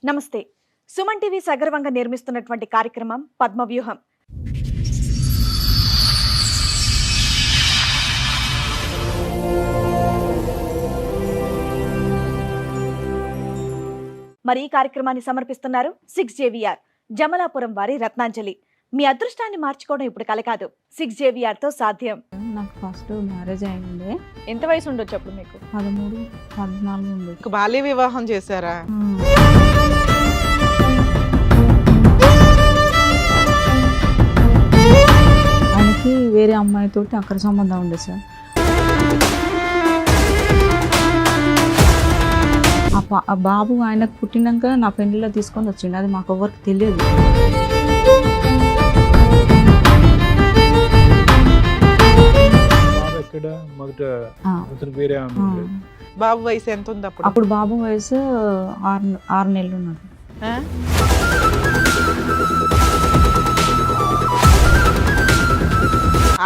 నమస్తే. సుమన్ టీవీ సగర్వంగా నిర్మిస్తున్నటువంటి కార్యక్రమం పద్మవ్యూహం. మరి ఈ కార్యక్రమాన్ని సమర్పిస్తున్నారు 6JVR జమలాపురం వారి రత్నాంజలి. మీ అదృష్టాన్ని మార్చుకోవడం ఇప్పుడు కల కాదు, 6JVR తో సాధ్యం. నాకు ఫస్ట్ మ్యారేజ్ అయింది. ఎంత వయసు ఉండొచ్చు అప్పుడు మీకు? 13, 14 ఉంది. బాల్య వివాహం చేశారా? ఆయనకి వేరే అమ్మాయితోటి అక్కడ సంబంధం ఉంది సార్. ఆ బాబు ఆయనకు పుట్టినాక నా పెళ్లిలో తీసుకొని వచ్చిండు. అది మాకు ఎవరికి తెలియదు. బాబు వయసు ఎంత ఉంది అప్పుడు? అప్పుడు బాబు వయసు 6 నెలలు ఉన్నాడు. ఆ?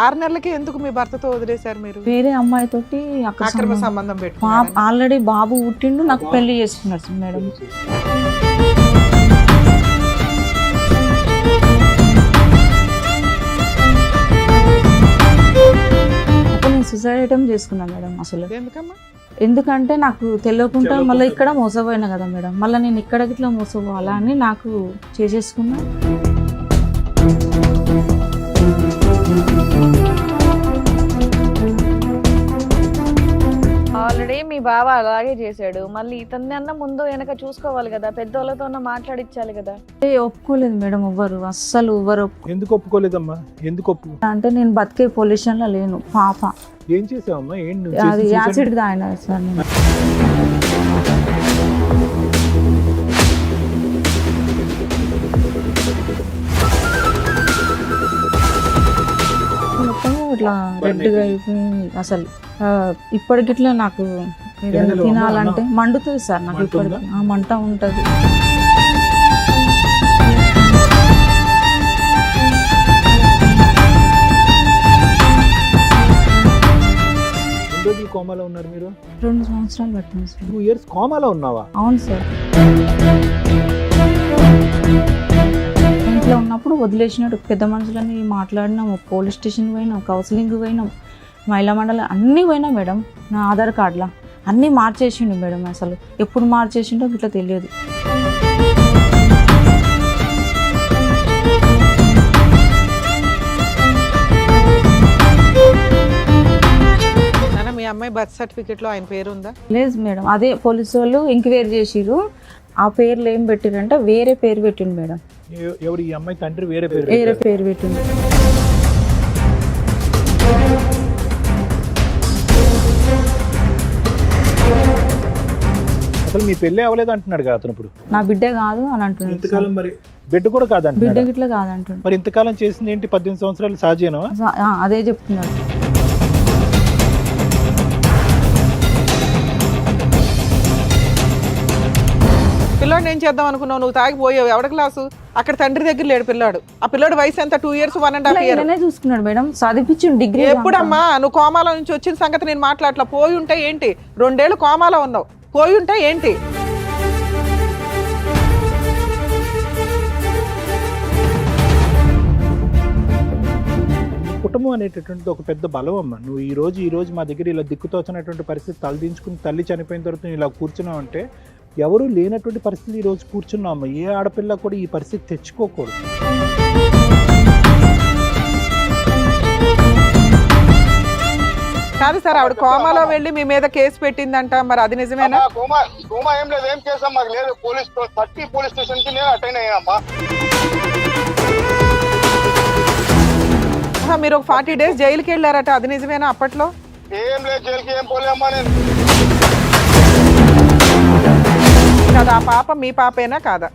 6 నెలలకి ఎందుకు మీ భర్తతో వదిలేశారు మీరు? వేరే అమ్మాయితోటి అక్రమ సంబంధం పెట్టుకున్నారు. ఆల్రెడీ బాబు పుట్టిండు, నాకు పెళ్లి చేసుకున్నారు మేడం. అప్పుడు నేను సూసైడ్ ఐటమ్ చేసుకున్నాను మేడం. అసలు ఎందుకమ్మా? ఎందుకంటే నాకు తెలియకుండా మళ్ళీ ఇక్కడ మోసపోయినా కదా మేడం, మళ్ళీ నేను ఇక్కడ ఇట్లా మోసపోవాలా అని నాకు చేసేసుకున్నా. ఆల్రెడీ మీ బావ అలాగే చేశాడు, మళ్ళీ ఇతన్ని అన్న ముందు వెనక చూసుకోవాలి కదా, పెద్దోళ్ళతో మాట్లాడించాలి కదా. ఒప్పుకోలేదు మేడం ఎవ్వరు, అస్సలు ఎవ్వరు. ఎందుకు ఒప్పుకోలేదమ్మా? ఎందుకు అంటే నేను బతికే పొల్యూషన్ లో లేను. పాప ఏం చేసావమ్మా? అది యాసిడ్ తాగిన సార్ నేను. మొత్తం ఇట్లా రెడ్గా అయిపోయింది. అసలు ఇప్పటికిట్లా నాకు ఏదైనా తినాలంటే మండుతుంది సార్. నాకు ఇప్పటికి మంట ఉంటుంది. కోమాలో ఉన్నారు మీరు? 2 సంవత్సరాలు పట్టింది సార్. 2 years కోమాలో ఉన్నావా? అవును సార్. ఇంట్లో ఉన్నప్పుడు వదిలేసినట్టు పెద్ద మనుషులని మాట్లాడినాము, పోలీస్ స్టేషన్ పోయినాం, కౌన్సిలింగ్ పోయినాం, మహిళా మండలి అన్నీ పోయినా మేడం. నా ఆధార్ కార్డులా అన్నీ మార్చేసిండు మేడం. అసలు ఎప్పుడు మార్చేసిండో ఇట్లా తెలియదు. మీ అమ్మాయి బర్త్ సర్టిఫికెట్ లో ఆయన పేరు ఉందా? లేదు మేడం. అదే పోలీసు వాళ్ళు ఎంక్వైరీ చేసిరు. ఆ పేర్లు ఏం పెట్టిరంటే వేరే పేరు పెట్టిండు మేడం. ఎవరు? ఈ అమ్మాయి తండ్రి వేరే పేరు పెట్టిండు. అసలు మీ పెళ్ళి అవ్వలేదు అంటున్నాడు కదా అతను. ఇప్పుడు నా బిడ్డ కాదు అని అంటున్నాడు. ఇంతకాలం మరి బిడ్డ కూడా కాదంట. బిడ్డ గిట్లా కాదంటున్నాడు. మరి ఇంతకాలం చేసింది ఏంటి? 18 సంవత్సరాలు సహజీవనం. అదే చెప్తున్నాడు. పిల్లాడు ఏం చేద్దాం అనుకున్నావు? నువ్వు తాగిపోయావు. ఎవడ క్లాసు? అక్కడ తండ్రి దగ్గర లేడు పిల్లాడు. ఆ పిల్లాడు వయసు ఎంత? 2 years 1.5 years చూసుకున్నాడు మేడం. చదివించిండు డిగ్రీ. ఎప్పుడమ్మా నువ్వు కోమాలో నుంచి వచ్చిన సంగతి నేను మాట్లాడలా. పోయి ఉంటే ఏంటి? 2 ఏళ్ళు కోమాలో ఉన్నావు. పోయి ఉంటే ఏంటి? కుటుంబం అనేటటువంటిది ఒక పెద్ద బలం అమ్మ. నువ్వు ఈ రోజు మా దగ్గర ఇలా దిక్కుతోచినటువంటి పరిస్థితి తలదించుకుని తల్లి చనిపోయిన తర్వాత ఇలా కూర్చున్నావు అంటే ఎవరు లేనటువంటి పరిస్థితి ఈ రోజు కూర్చున్నావు. ఏ ఆడపిల్ల కూడా ఈ పరిస్థితి తెచ్చుకోకూడదు. కాదు సార్, ఆవిడ కోమాలో వెళ్ళి మీ మీద కేసు పెట్టిందంట, మరి అది నిజమేనా? కోమా ఏం లేదు, ఏం కేసు మాకు లేదు. పోలీస్ స్టేషన్ కి నేను అటెండ్ అయ్యానమ్మా. మీరు ఒక 40 days జైలుకి వెళ్ళారట, అది నిజమేనా? అప్పట్లో ఏం లేదు, జైలుకి ఏం పోలేమ్మా నేను. కదా ఆ పాప మీ పాపేనా కాదా?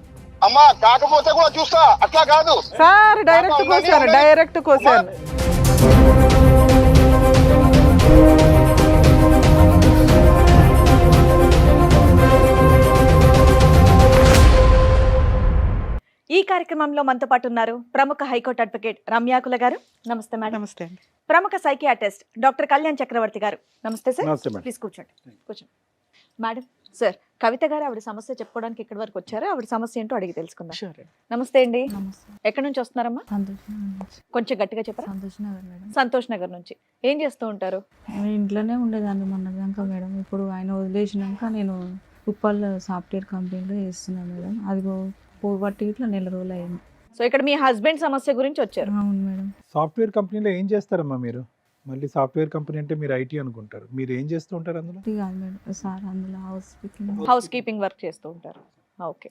అమ్మా కాకపోతే కూడా చూస్తా, అట్లా కాదు సార్. డైరెక్ట్ కోసారు. ఈ కార్యక్రమంలో మనతో పాటు ఉన్నారు ప్రముఖ హైకోర్టు అడ్వకేట్ రమ్యాకుల గారు. నమస్తే మేడం. నమస్తే. ప్రముఖ సైకియాట్రిస్ట్ డాక్టర్ కళ్యాణ్ చక్రవర్తి గారు. నమస్తే సార్. నమస్తే మేడం. ప్లీజ్ కూర్చోండి. మేడం సార్, కవిత గారు ఆవిడ సమస్య చెప్పుకోవడానికి ఇక్కడి వరకు వచ్చారు. ఆవిడ సమస్య ఏంటో అడిగి తెలుసుకుందాం. షూర్. నమస్తే అండి. నమస్తే. ఎక్కడి నుంచి వస్తున్నారమ్మా? సంతోష్ నగర్ నుంచి. కొంచెం గట్టిగా చెప్పరా. సంతోష్ నగర్ మేడం. సంతోష్ నగర్ నుంచి. ఏం చేస్తూ ఉంటారు? నేను ఇంట్లోనే ఉండేదాన్ని మొన్నదాకా మేడం. ఇప్పుడు ఆయన వదిలేసినాక నేను ఉప్పల్ సాఫ్ట్వేర్ కంపెనీలో చేస్తున్నాను మేడం. అది పోబట్టి ఇట్లా నెల రోజులు అయింది. సో ఇక్కడ మీ హస్బెండ్ సమస్య గురించి వచ్చారు. అవును మేడం. సాఫ్ట్వేర్ కంపెనీలో ఏం చేస్తారమ్మా మీరు? మళ్ళీ సాఫ్ట్వేర్ కంపెనీ అంటే మీరు ఐటీ అనుకుంటారు. మీరు ఏం చేస్తూ ఉంటారు అందులో? ఇది కాదు మేడం సార్, అందులో హౌస్ కీపింగ్ వర్క్ చేస్తూ ఉంటారు. ఓకే.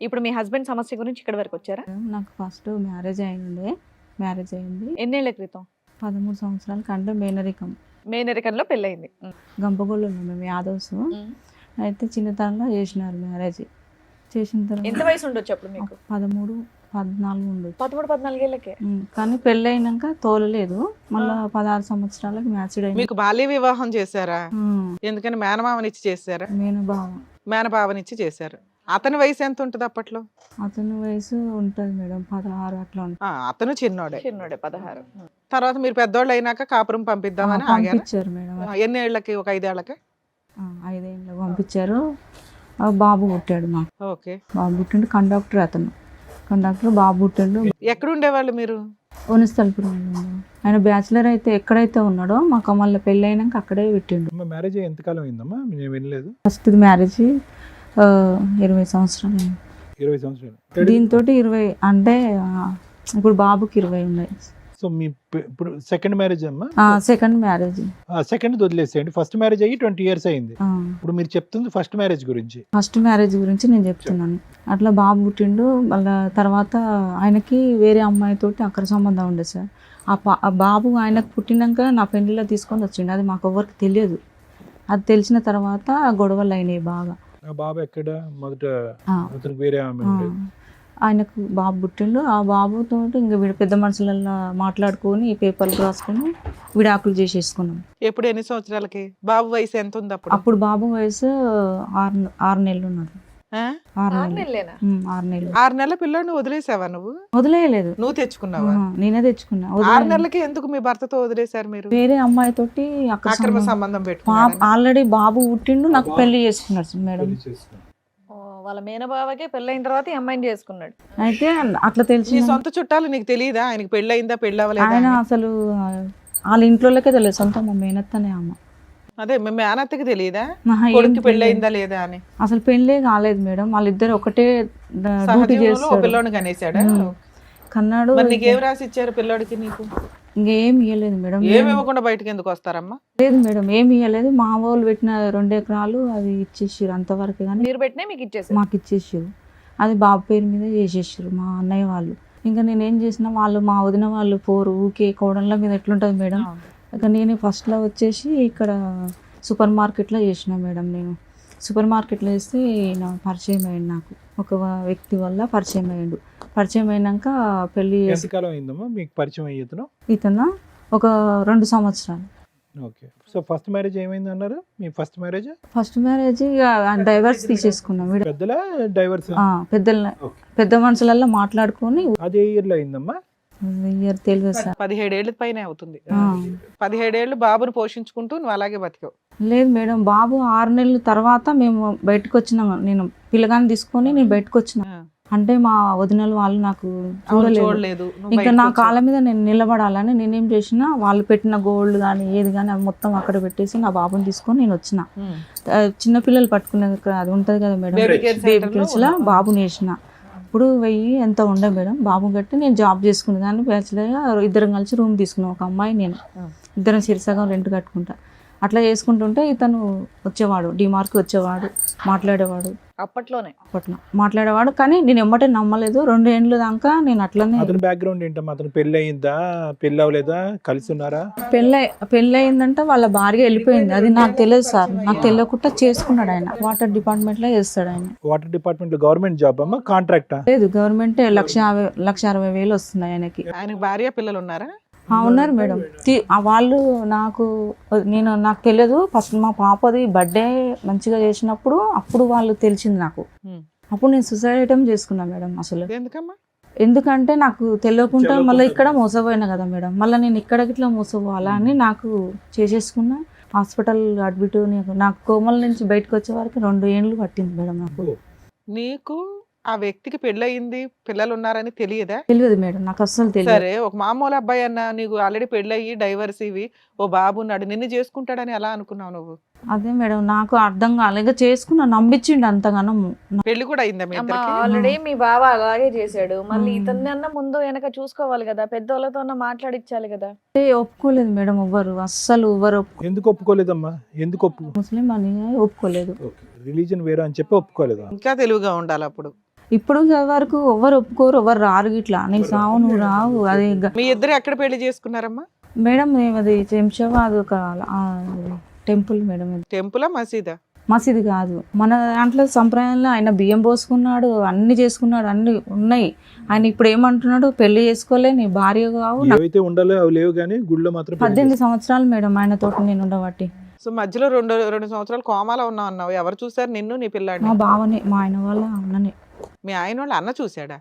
ఇప్పుడు మీ హస్బెండ్ సమస్య గురించి ఇక్కడ వరకు వచ్చారా? నాకు ఫస్ట్ మ్యారేజ్ అయింది ఎన్నేళ్ల క్రితం? 13 సంవత్సరాల కంటే మేనరికం. మేనరికంలో పెళ్ళయింది. గంపగోళ్ళు మేము యాదవ్స్. అయితే చిన్నతనంలో చేసినారు మ్యారేజ్. చేసిన ఎంత తర్వాత వయసు ఉండొచ్చు అప్పుడు మీకు? 13, 14 ఉండదు. 13-14 ఏళ్ళకే. కానీ పెళ్ళి అయినాక తోలలేదు. మళ్ళా 16 సంవత్సరాలకు మ్యాచ్డ్ అయింది. మీకు బాల్య వివాహం చేశారా? ఎందుకని మేనమామనిచ్చి చేశారా? నేను బావ. మేనబావనిచ్చి చేశారు. అతని వయసు ఎంత ఉంటుంది అప్పట్లో? అతని వయసు ఉంటుంది మేడం 16 అట్లా ఉంటుంది. అతను చిన్నోడే. 16. తర్వాత మీరు పెద్దోళ్ళు అయినాక కాపురం పంపిద్దామని ఆగారు. పంపించారు మేడం. ఎన్ని ఏళ్ళకి? ఒక 5 ఏళ్ళకి. 5 ఏళ్ళకి పంపించారు. ఆ బాబు పుట్టాడు మాకు. ఓకే. బాబు పుట్టిండు. కండక్టర్ బాబు పుట్టిండు. ఎక్కడ ఉండేవాళ్ళు మీరు? ఓనిస్తల్పురం. ఆయన బ్యాచిలర్ అయితే ఎక్కడైతే ఉన్నాడో మాకు మళ్ళీ పెళ్ళి అయినాక అక్కడే పెట్టిండు. అమ్మ మ్యారేజ్ అయ్యి ఎంతకాలం అయిందమ్మా? నేను వినలేదు. ఫస్ట్ మ్యారేజ్ 20 సంవత్సరాలు అయింది. 20 సంవత్సరాలు. దీంతో 20 అంటే ఇప్పుడు బాబుకి 20 ఉన్నాయి. సో మీ ఇప్పుడు సెకండ్ మ్యారేజ్ అమ్మా? Second marriage. సెకండ్ వదిలేసేయండి. ఫస్ట్ మ్యారేజ్ అయ్యి 20 years అయింది. ఇప్పుడు మీరు చెప్తుంది ఫస్ట్ మ్యారేజ్ గురించి. ఫస్ట్ మ్యారేజ్ గురించి నేను చెప్తున్నాను. అట్లా బాబు పుట్టిండు. మళ్ళీ తర్వాత ఆయనకి వేరే అమ్మాయితోటి అక్కడ సంబంధం ఉండే సార్. ఆ బాబు ఆయనకు పుట్టినాక నా పెళ్లిలో తీసుకొని వచ్చిండు. అది మాకు ఎవరికి తెలియదు. అది తెలిసిన తర్వాత గొడవలు అయినాయి బాగా. ఆ బాబు ఎక్కడ? మొదట అతనికి వేరే ఆమె ఉండేది. ఆయనకు బాబు పుట్టిండు. ఆ బాబుతో ఇంకా వీడు పెద్ద మనుషులలో మాట్లాడుకొని పేపర్లు రాసుకొని విడాకులు చేసేసుకున్నాం. ఎప్పుడు? ఎన్ని సంవత్సరాలకి? బాబు వయసు ఎంత ఉంది అప్పుడు? అప్పుడు బాబు వయసు 6 నెలలు ఉన్నాడు. 6 నెలలు. 6 నెలలు. 6 నెలల పిల్లోడిని వదిలేసావా నువ్వు? వదిలేయలేదు. నువ్వు తెచ్చుకున్నావా? నేనే తెచ్చుకున్నా. 6 నెలలకి ఎందుకు మీ భర్తతో వదిలేశారు మీరు? వేరే అమ్మాయితోటి అక్కడ అక్రమ సంబంధం పెట్టుకున్నారా? ఆల్రెడీ బాబు పుట్టిండు. నాకు పెళ్లి చేసుకున్నాడు మేడం. వాళ్ళ మేనబావకే పెళ్ళైన తర్వాత ఈ అమ్మాయిని చేసుకున్నాడు. అయితే అట్లా తెలిసి నీ సొంత చుట్టాలు నీకు తెలియదా ఆయనకి పెళ్ళి అయిందా పెళ్ళి అవ్వలేదా? ఆయన అసలు వాళ్ళ ఇంట్లోకే తెలియదు. సొంత మా మేనత్తనే అమ్మ. అదే మీ మేనత్తకి తెలియదా ఏం కొడుకు పెళ్ళి తెలియదు. అయిందా లేదా అని? అసలు పెళ్ళే కాలేదు మేడం. వాళ్ళిద్దరు ఒకటే డ్యూటీ సహజీవనంలో ఓ చేస్తారు. పిల్లోడిని కనేసాడా? కన్నాడు. మరి నీకేం రాసి ఇచ్చారు పిల్లోడికి? నీకు ఇంకేం ఇవ్వలేదు మేడం. ఏమి ఇవ్వకుండా బయటకు ఎందుకు వస్తారమ్మా? లేదు మేడం, ఏమి ఇవ్వలేదు. మా వాళ్ళు పెట్టిన 2 ఎకరాలు అది ఇచ్చేసారు అంతవరకు. కానీ మీరు పెట్టినా మీకు ఇచ్చేసారు? మాకు ఇచ్చేసారు. అది బాబు పేరు మీద చేసేసారు మా అన్నయ్య వాళ్ళు. ఇంకా నేనేం చేసినా వాళ్ళు మా వదిన వాళ్ళు పోరు. ఊకే కోడళ్ళ మీద ఎట్లుంటుంది మేడం. ఇక నేను ఫస్ట్లో వచ్చేసి ఇక్కడ సూపర్ మార్కెట్లో చేసిన మేడం. నేను సూపర్ మార్కెట్లో వేస్తే నా పరిచయం అయ్యింది. నాకు ఒక వ్యక్తి వల్ల పరిచయం అయ్యిండు. పరిచయం అయినాక పెళ్లి ఎంతకాలం అయిందమ్మా మీకు పరిచయం అయ్యేతను? ఇతను ఒక 2 సంవత్సరాలు. ఓకే. సో ఫస్ట్ మ్యారేజ్ ఏమైంది అన్నారు? మీ first marriage? First marriage divorce తీసేసుకున్నాం. పెద్దల డైవర్స్? పెద్ద మనుషులలో మాట్లాడుకొని. అది ఏ ఇయర్ లో అయిందమ్మా? ఇయర్ తెలియదు సార్. 17 ఏళ్ళ పైన అవుతుంది. 17 ఏళ్ళు బాబుని పోషించుకుంటూ నువ్వు అలాగే బతికావు? లేదు మేడం, బాబు 6 నెలల తర్వాత మేము బయటకు వచ్చినాం. నేను పిల్లగాని తీసుకొని నేను బయటకు వచ్చిన. అంటే మా వదినలు వాళ్ళు నాకు చూడలేదు. ఇంకా నా కాళ్ళ మీద నేను నిలబడాలని నేనేం చేసిన, వాళ్ళు పెట్టిన గోల్డ్ కానీ ఏది కానీ అది మొత్తం అక్కడ పెట్టేసి నా బాబుని తీసుకొని నేను వచ్చిన. చిన్నపిల్లలు పట్టుకునేది అది ఉంటుంది కదా మేడం, బేబీ కిడ్స్ లా బాబుని వేసిన. ఇప్పుడు 1000 ఎంత ఉండే మేడం. బాబు గట్టి నేను జాబ్ చేసుకునే దాన్ని బ్యాచులర్గా ఇద్దరం కలిసి రూమ్ తీసుకున్నాం. ఒక అమ్మాయి నేను ఇద్దరం సిరిసగం రెంట్ కట్టుకుంటా. అట్లా చేసుకుంటుంటే ఇతను వచ్చేవాడు, డిమార్క్ వచ్చేవాడు, మాట్లాడేవాడు. అప్పట్లో మాట్లాడేవాడు. కానీ నేను ఎమ్మటే నమ్మలేదు. 2 ఏళ్ళ దాకా నేను అట్లనే. అతని బ్యాక్గ్రౌండ్ ఏంటమ్మా? అతను పెళ్లి అయిందా, పెళ్లి అవ్వలేదా, కలిసి ఉన్నారా? పెళ్ళి అయిందంటే వాళ్ళ భార్య వెళ్ళిపోయింది. అది నాకు తెలియదు సార్. నాకు తెలియకుండా చేసుకున్నాడు. ఆయన వాటర్ డిపార్ట్మెంట్ లో చేస్తాడు. ఆయన వాటర్ డిపార్ట్మెంట్ లో గవర్నమెంట్ జాబ్ అమ్మా, కాంట్రాక్టా? లేదు, గవర్నమెంట్ 1,60,000 వస్తున్నాయి ఆయనకి. ఆయనకి భార్య పిల్లలు ఉన్నారా? ఉన్నారు మేడం. వాళ్ళు నాకు తెలియదు. ఫస్ట్ మా పాపది బర్త్డే మంచిగా చేసినప్పుడు అప్పుడు వాళ్ళు తెలిసింది నాకు. అప్పుడు నేను సూసైడ్ అటెంప్ట్ చేసుకున్నా మేడం. అసలు ఎందుకంటే నాకు తెలియకుండా మళ్ళీ ఇక్కడ మోసపోయినా కదా మేడం. మళ్ళీ నేను ఇక్కడ ఇట్లా మోసపోవాలా అని నాకు చేసేసుకున్నా. హాస్పిటల్ అడ్మిట్ నాకు కోమల నుంచి బయటకు వచ్చే వరకు 2 ఏళ్ళు పట్టింది మేడం నాకు. నీకు ఆ వ్యక్తికి పెళ్ళయింది, పిల్లలు ఉన్నారని తెలియదా? తెలియదు మేడం, నాకు అస్సలు తెలియదు. సరే, ఒక మామూలు అబ్బాయి అన్న నీకు ఆల్రెడీ పెళ్ళయి డైవర్స్ ఇవి ఓ బాబు ఉన్నాడు, నిన్ను చేసుకుంటాడని ఎలా అనుకున్నావు నువ్వు? అదే మేడం నాకు అర్థం కాలేక చేసుకున్నా, నమ్మించిండు అంతగానము. పెళ్లి కూడా అయిందా మీ ఇద్దరికి? ఆల్రెడీ మీ బావ అలాగే చేశాడు, మళ్ళీ మ్మ్. ఇతన్ని అన్న ముందు వెనక చూసుకోవాలి కదా, పెద్దోళ్ళతో మాట్లాడించాలి కదా. అంటే ఒప్పుకోలేదు మేడం, అస్సలు ఎవ్వరు ఎందుకు ఒప్పుకోలేదమ్మా? ఎందుకు ముస్లిం అని ఒప్పుకోలేదు. రిలీజన్ వేరే అని చెప్పి ఒప్పుకోలేదా? ఇంకా తెలివిగా ఉండాలి అప్పుడు. ఇప్పుడు వరకు ఎవ్వరు ఒప్పుకోరు, ఎవరు రారు ఇట్లా. నేను సావు నువ్వు రావు. అదే మీ ఇద్దరు ఎక్కడ పెళ్లి చేసుకున్నారమ్మా? మేడం మేము అది శంషాబాద్ ఒక టెంపుల్ మేడం. అది టెంపులా మసీదా? మసీదు కాదు, మన దాంట్లో సంప్రదాయంలో ఆయన బియ్యం పోసుకున్నాడు, అన్ని చేసుకున్నాడు, అన్ని ఉన్నాయి. ఆయన ఇప్పుడు ఏమంటున్నాడు, పెళ్లి చేసుకోలే, నీ భార్య కావు. ఏవైతే ఉండాలో అవి లేవు కానీ గుడిలో మాత్రం పెళ్లి 18 సంవత్సరాలు మేడం ఆయన తోటి నేను ఉండబట్టి. సో మధ్యలో రెండు సంవత్సరాలు కోమాలో ఉన్నావు అన్నావు. ఎవరు చూసారు నిన్ను, నీ మా పిల్లాడిని? బావనే, మా ఆయన వాళ్ళ అన్ననే. మీ ఆయన వాళ్ళు అన్న చూసాడా?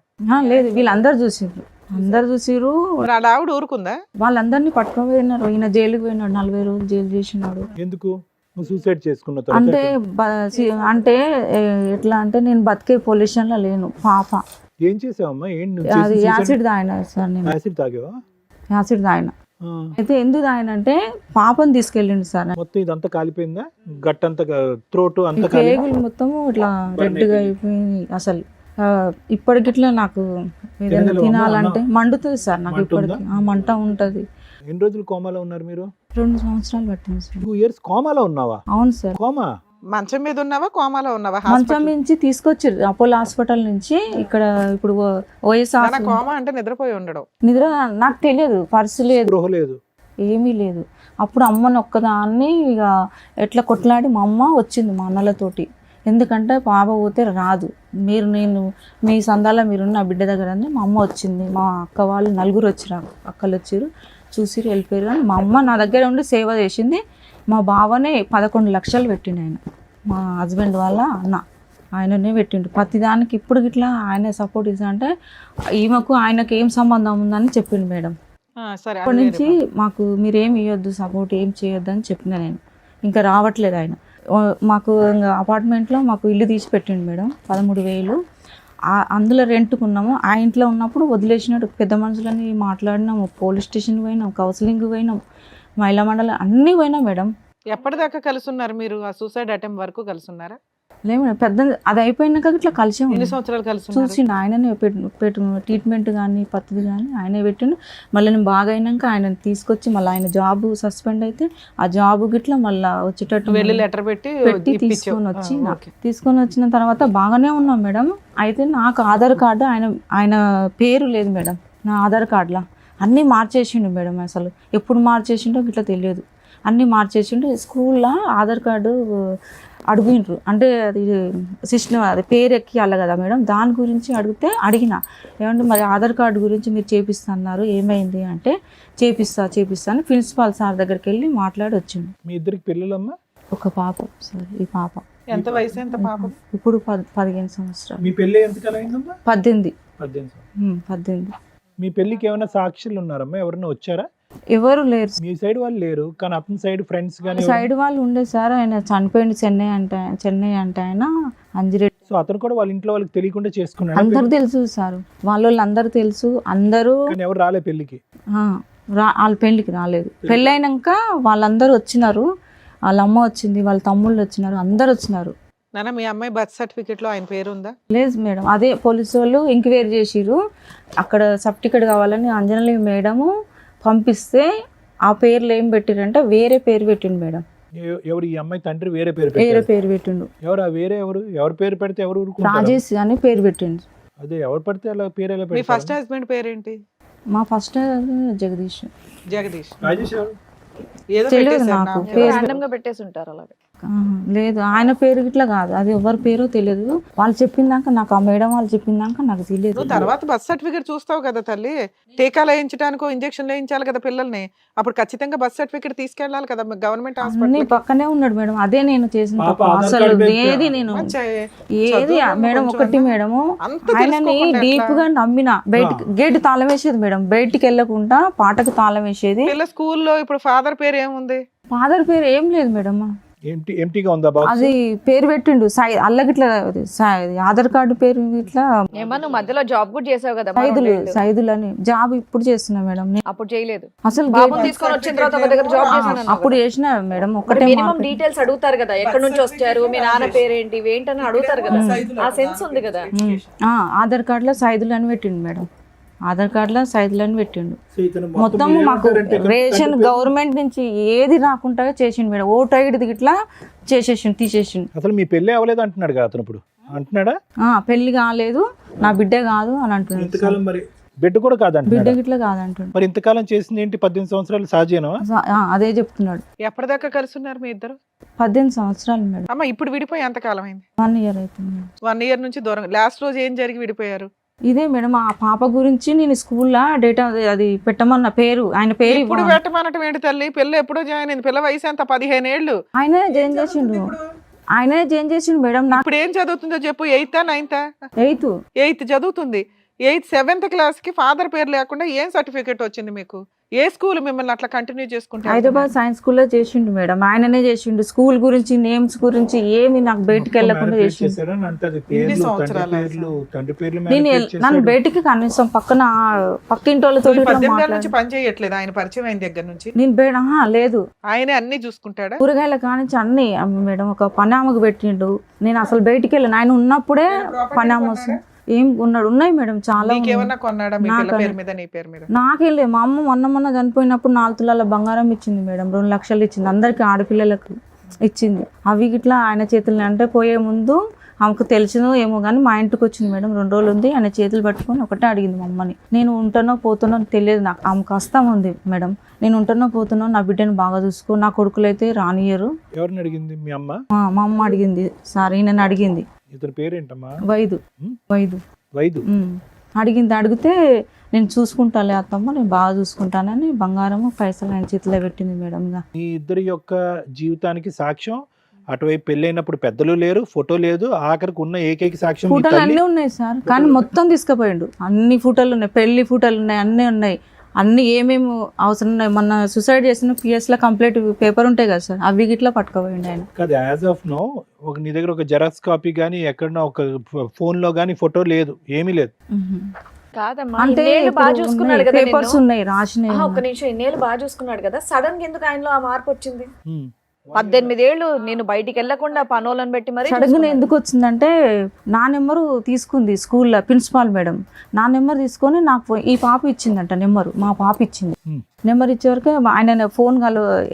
లేదు, వీళ్ళందరూ చూసిర్రు, అందరు చూసిర్రు. మరి ఆ ఆవిడ ఊరుకుందా? వాళ్ళందరినీ పట్టుకోపోయినారు. ఈయన జైలుకి పోయినాడు, 40 రోజులు జైలు చేసినాడు. ఎందుకు? నువ్వు సూసైడ్ చేసుకున్న అంటే తర్వాత అంటే ఎట్లా అంటే నేను బతికే పొల్యూషన్ లో లేను. పాప ఏం చేసావమ్మా? అది యాసిడ్ తాగిన సార్, నేను యాసిడ్ తాగావా? యాసిడ్ తాగిన. ఆ. అయితే ఎందుకు తాగినంటే పాపని తీసుకెళ్ళిండు సార్. మొత్తం ఇదంతా కాలిపోయిందా? గట్టంతా త్రోట్ అంతా కాలి పేగులు మొత్తం ఇట్లా రెడ్గా అయిపోయింది. అసలు ఇప్పటికిట్లా నాకు ఏదైనా తినగలవా? తినాలంటే మండుతుంది సార్ నాకు. మంట ఉందా? ఇప్పటికి మంట ఉంటది. ఎన్ని రోజులు కోమాలో ఉన్నారు మీరు? 2 సంవత్సరాలు పట్టింది సార్. 2 years కోమాలో ఉన్నావా? అవును సార్. కోమా? మంచం మీద ఉన్నావా, కోమాలో ఉన్నావా? మంచం నుంచి తీసుకొచ్చారు అపోలో హాస్పిటల్ నుంచి. ఇక్కడ ఇప్పుడు ఓఎస్ఆర్ కోమా అంటే నిద్రపోయి ఉండడం. నిద్ర నాకు తెలియదు, పర్సు లేదు, స్పృహ లేదు, ఏమీ లేదు. అప్పుడు అమ్మని ఒక్కదాన్ని ఇక ఎట్లా కొట్లాడి మా అమ్మ వచ్చింది మా అన్నలతోటి. ఎందుకంటే పాప పోతే రాదు, నేను మీ సందాలో మీరున్న బిడ్డ దగ్గర అని మా అమ్మ వచ్చింది. మా అక్క వాళ్ళు 4 వచ్చారు, అక్కలు వచ్చారు, చూసి వెళ్ళిపోయారు. కానీ మా అమ్మ నా దగ్గర ఉండి సేవ చేసింది. మా బావనే 11 లక్షలు పెట్టిండు ఆయన, మా హస్బెండ్ వాళ్ళ అన్న, ఆయననే పెట్టిండు ప్రతిదానికి. ఇప్పుడు ఇట్లా ఆయన సపోర్ట్ ఇస్తా అంటే ఈమెకు ఆయనకు ఏం సంబంధం ఉందని చెప్పిండు మేడం. సరే, అప్పటి నుంచి మాకు మీరేం ఇవ్వద్దు, సపోర్ట్ ఏం చేయొద్దు అని చెప్పిన నేను. ఇంకా రావట్లేదు ఆయన. మాకు ఇంకా అపార్ట్మెంట్లో మాకు ఇల్లు తీసి పెట్టిండు మేడం, 13,000. అందులో రెంట్కున్నాము. ఆ ఇంట్లో ఉన్నప్పుడు వదిలేసినట్టు పెద్ద మనుషులని మాట్లాడినాము, పోలీస్ స్టేషన్ పోయినాం, కౌన్సిలింగ్ పోయినాం, మహిళా మండలి అన్నీ పోయినాం మేడం. ఎప్పటిదాకా కలిసి ఉన్నారు మీరు? ఆ సూసైడ్ అటెంప్ట్ వరకు కలిసి ఉన్నారా? లేదు మేడం, పెద్ద అది అయిపోయినాక ఇట్లా కలిసే ఎన్ని ఉన్నాం. సంవత్సరాలు కలిసి ఉన్నారు? చూసిండు ఆయననే పెట్టు ట్రీట్మెంట్ కానీ పద్ధతి కానీ ఆయనే పెట్టిండు. మళ్ళీ నేను బాగా అయినాక ఆయన తీసుకొచ్చి మళ్ళీ ఆయన జాబ్ సస్పెండ్ అయితే ఆ జాబ్ గిట్లా మళ్ళీ వచ్చేటట్టు వెళ్ళి లెటర్ పెట్టి తీసుకొని వచ్చిన తర్వాత బాగానే ఉన్నాం మేడం. అయితే నాకు ఆధార్ కార్డు ఆయన పేరు లేదు మేడం నా ఆధార్ కార్డులో. అన్నీ మార్చేసిండు మేడం, అసలు ఎప్పుడు మార్చేసిండో ఇట్లా తెలియదు. అన్నీ మార్చేసిండు. స్కూల్లో ఆధార్ కార్డు అడిగినరు, అంటే అది సిస్టమ్, అది పేరు ఎక్కియాలి కదా మేడం, దాని గురించి అడిగిన. ఏమంటే మరి ఆధార్ కార్డు గురించి మీరు చేపిస్తున్నారు, ఏమైంది అంటే చేపిస్తాను ప్రిన్సిపాల్ సార్ దగ్గరికి వెళ్ళి మాట్లాడి వచ్చిండు. మీ ఇద్దరికి పిల్లలమ్మా? ఒక పాప సార్. ఈ పాప ఎంత వయసు? ఎంత పాప? ఇప్పుడు 15 సంవత్సరాలు. మీ పెళ్లి ఎంతకాలం అయిందమ్మా? 18. 18. మీ పెళ్లికి ఏమైనా సాక్షులు ఉన్నారమ్మా? ఎవరైనా వచ్చారా? ఎవరు లేరు. మీ సైడ్ వాళ్ళు లేరు, కానీ అతని సైడ్ ఫ్రెండ్స్ కానీ సైడ్ వాళ్ళు ఉండే సార్. ఆయన చనిపోయింది చెన్నై అంటే ఆయన అంజిరెడ్డి. సో అతను కూడా వాళ్ళ ఇంట్లో వాళ్ళకి తెలియకుండా చేసుకున్నాడు. అందరు తెలుసు సార్, వాళ్ళు అందరూ తెలుసు, అందరూ. కానీ ఎవరు రాలే పెళ్లికి? వాళ్ళ పెళ్లికి రాలేదు. పెళ్ళైనాక వాళ్ళందరూ వచ్చినారు, వాళ్ళ అమ్మ వచ్చింది, వాళ్ళ తమ్ముళ్ళు వచ్చినారు, అందరు వచ్చినారు. నాన్న, మీ అమ్మాయి బర్త్ సర్టిఫికేట్ లో ఆయన పేరు ఉందా? లేదు మేడం, అదే పోలీసు వాళ్ళు ఎంక్వైరీ చేసిర్రు. అక్కడ సర్టిఫికేట్ కావాలని అంజనలి మేడము పంపిస్తే ఆ పేర్లు ఏం పెట్టిరంటే వేరే పేరు పెట్టిండు మేడం. ఎవరు? ఈ అమ్మాయి తండ్రి వేరే పేరు పెట్టిండు. ఎవరు ఆ వేరే? ఎవరు పేరు పెడితే ఎవరు ఊరుకుంటారు? రాజేష్ అని పేరు పెట్టిండు. అదే ఎవరు పడితే అలా పేరు ఎలా మీ పెడతారు? ఫస్ట్ హస్బెండ్ పేరేంటి? మా ఫస్ట్ జగదీష్. రాజేష్ ఎవరు? ఏదో తెలియదు పెట్టేశారు నాకు నాకు. పేరు. ర్యాండమ్ గా పెట్టేసి ఉంటారు అలాగే. లేదు, ఆయన పేరు ఇట్లా కాదు, అది ఎవరి పేరో తెలియదు. వాళ్ళు చెప్పిందాక నాకు, ఆ మేడం వాళ్ళు చెప్పిందాక నాకు తెలియదు. నువ్వు తర్వాత బర్త్ సర్టిఫికేట్ చూస్తావు కదా తల్లి. టీకాలు వేయించడానికో ఇంజక్షన్ వేయించాలి కదా పిల్లల్ని, అప్పుడు ఖచ్చితంగా బర్త్ సర్టిఫికేట్ తీసుకెళ్ళాలి కదా గవర్నమెంట్ అన్ని హాస్పిటల్. పక్కనే ఉన్నాడు మేడం. అదే నేను చేసిన పాప తప్పు. ఆధార్ అసలు కార్డు ఏది నేను ఏది మేడం ఒకటి మేడము ఆయనని డీప్ గా నమ్మిన. బయటికి గేట్ తాళం వేసేది మేడం, బయటికి వెళ్ళకుండా పాటకు తాళం వేసేది. పిల్ల స్కూల్లో ఇప్పుడు ఫాదర్ పేరు ఏముంది? ఫాదర్ పేరు ఏం లేదు మేడం. ఎంటీగా ఉందా బాక్స్? అది పేరు పెట్టిండు అల్లగిట్లా ఆధార్ కార్డు పేరు ఇట్లా ఏమన్నా నువ్వు మధ్యలో జాబ్ కూడా చేసావు కదా సైదులు అని జాబ్ ఇప్పుడు చేస్తున్నా మేడం. అప్పుడు చేయలేదు. అసలు బాబుని తీసుకొని వచ్చిన తర్వాత ఒక దగ్గర జాబ్ చేశాను అప్పుడు చేసిన మేడం. ఒకటే మినిమం డీటెయిల్స్ అడుగుతారు కదా, ఎక్కడి నుంచి వచ్చారు, మీ నాన్న పేరేంటి, ఏంటని అడుగుతారు కదా, ఆ సెన్స్ ఉంది కదా. ఆధార్ కార్డులో సైదులు అని పెట్టిండు మేడం. ఆధార్ కార్డులో సైదులు అని పెట్టిండు. మొత్తం మాకు రేషన్ గవర్నమెంట్ నుంచి ఏది రాకుండా చేసిండు మేడం. ఓటు ఐడి ఇట్లా చేసేసిండు, తీసేసిండు. అసలు మీ పెళ్లి అవ్వలేదు అంటున్నాడు కదా అతను ఇప్పుడు, అంటున్నాడా? పెళ్లి కాలేదు, నా బిడ్డ కాదు అని అంటున్నాడు. ఇంతకాలం మరి బిడ్డ కూడా కాదంట, బిడ్డ గిట్లా కాదంటున్నాడు. మరి ఇంతకాలం చేసింది ఏంటి? 18 సంవత్సరాలు సహజేనా? అదే చెప్తున్నాడు. ఎప్పటిదాకా కలిసి ఉన్నారు మీ ఇద్దరు? 18 సంవత్సరాలు మేడం. అమ్మ ఇప్పుడు విడిపోయి ఎంత కాలం అయింది? 1 ఇయర్ అవుతుంది. 1 ఇయర్ నుంచి దూరం. లాస్ట్ రోజు ఏం జరిగి విడిపోయారు? ఇదే మేడం, ఆ పాప గురించి నేను స్కూల్లో డేటా అది పెట్టమన్న పేరు, ఆయన పేరు ఇప్పుడు పెట్టమన్నట్టు ఏంటి తల్లి? పిల్ల ఎప్పుడో జాయిన్ అయింది. పిల్ల వయసు ఎంత? 15 ఏళ్ళు. ఆయనే జాయిన్ చేసిండు. ఆయనే జాయిన్ చేసిండు మేడం. నాకు ఇప్పుడు ఏం చదువుతుందో చెప్పు. 8th, 9th? 8th చదువుతుంది. 7th క్లాస్ కి ఫాదర్ పేరు లేకుండా ఏం సర్టిఫికేట్ వచ్చింది మీకు? ఏ స్కూల్ మిమ్మల్ని అట్లా కంటిన్యూ చేసుకుంటే? హైదరాబాద్ సైన్స్ స్కూల్లో చేసిండు మేడం. ఆయననే చేసిండు. స్కూల్ గురించి, నేమ్స్ గురించి ఏమి నాకు బయటికి వెళ్ళకుండా చేసిండు. నన్ను బయటికి కనీసం పక్కింటి వాళ్ళతో 18 నుంచి పని చేయట్లేదు ఆయన పరిచయం అయిన దగ్గర నుంచి? నేను లేదు. ఆయనే అన్ని చూసుకుంటాడా? కూరగాయల కానించి అన్ని మేడం. ఒక పనామకు పెట్టిండు. నేను అసలు బయటికి వెళ్ళాను. ఆయన ఉన్నప్పుడే పనామ వస్తుంది. ఏం ఉన్నాయి మేడం చాలా. నాకేం లేదు. మా అమ్మ మొన్న చనిపోయినప్పుడు 4 తులాల బంగారం ఇచ్చింది మేడం. 2 లక్షలు ఇచ్చింది. అందరికి ఆడపిల్లలకు ఇచ్చింది. అవి గిట్లా ఆయన చేతులు అంటే పోయే ముందు ఆమెకు తెలిసినో ఏమో కానీ మా ఇంటికి వచ్చింది మేడం. 2 రోజులు ఉంది. ఆయన చేతులు పట్టుకొని ఒకటే అడిగింది మా అమ్మని. నేను ఉంటానో పోతానో తెలియదు నాకు. ఆమెకు కష్టం ఉంది మేడం. నేను ఉంటానో పోతానో, నా బిడ్డను బాగా చూసుకో, నా కొడుకులు అయితే రానియరు. ఎవరిని అడిగింది? మీ అమ్మ? మా అమ్మ అడిగింది సార్. ఈయనని అడిగింది. ఇతని పేరేంటమ్మా? వైదు. అడిగితే నేను చూసుకుంటాలే అత్తమ్మ, నేను బాగా చూసుకుంటానని బంగారము పైసలు ఆయన చేతిలో పెట్టింది మేడం. ఈ ఇద్దరి యొక్క జీవితానికి సాక్ష్యం అటువైపు పెళ్ళైనప్పుడు పెద్దలు లేరు, ఫోటో లేదు, ఆఖరికి ఉన్న ఏకైక సాక్ష్యం ఫోటోలు అన్నీ ఉన్నాయి సార్. కానీ మొత్తం తీసుకుపోయిండు. అన్ని ఫోటోలు ఉన్నాయి, పెళ్లి ఫోటోలు ఉన్నాయి, అన్నీ ఉన్నాయి. అన్ని ఏమేమి అవసరం ఉన్నాయి. మొన్న సూసైడ్ చేసిన పిఎస్ లో కంప్లీట్ పేపర్ ఉంటాయి కదా సార్, అవి గిట్లా పట్టుకోపోయింది ఆయన. కాదు, యాజ్ ఆఫ్ నో నీ దగ్గర ఒక జెరాక్స్ కాపీ గానీ ఎక్కడన్నా ఒక ఫోన్ లో గానీ ఫోటో లేదు, ఏమీ లేదు. అంటే పేపర్స్ ఉన్నాయి రాసినాయి. ఒక్క నిమిషం, ఇన్నేళ్ళు బాగా చూసుకున్నాడు కదా, సడన్ గా ఎందుకు ఆయనలో ఆ మార్పు వచ్చింది? 18 ఏళ్ళు నేను బయటికి వెళ్లకుండా పనోళ్ళని పెట్టి మరి సడన్గా ఎందుకు వచ్చిందంటే, నా నెంబరు తీసుకుంది స్కూల్లో ప్రిన్సిపాల్ మేడం. నా నెంబర్ తీసుకొని నాకు ఈ పాప ఇచ్చిందంట నెంబరు. మా పాప ఇచ్చింది నెంబర్. ఇచ్చే వరకు ఆయన ఫోన్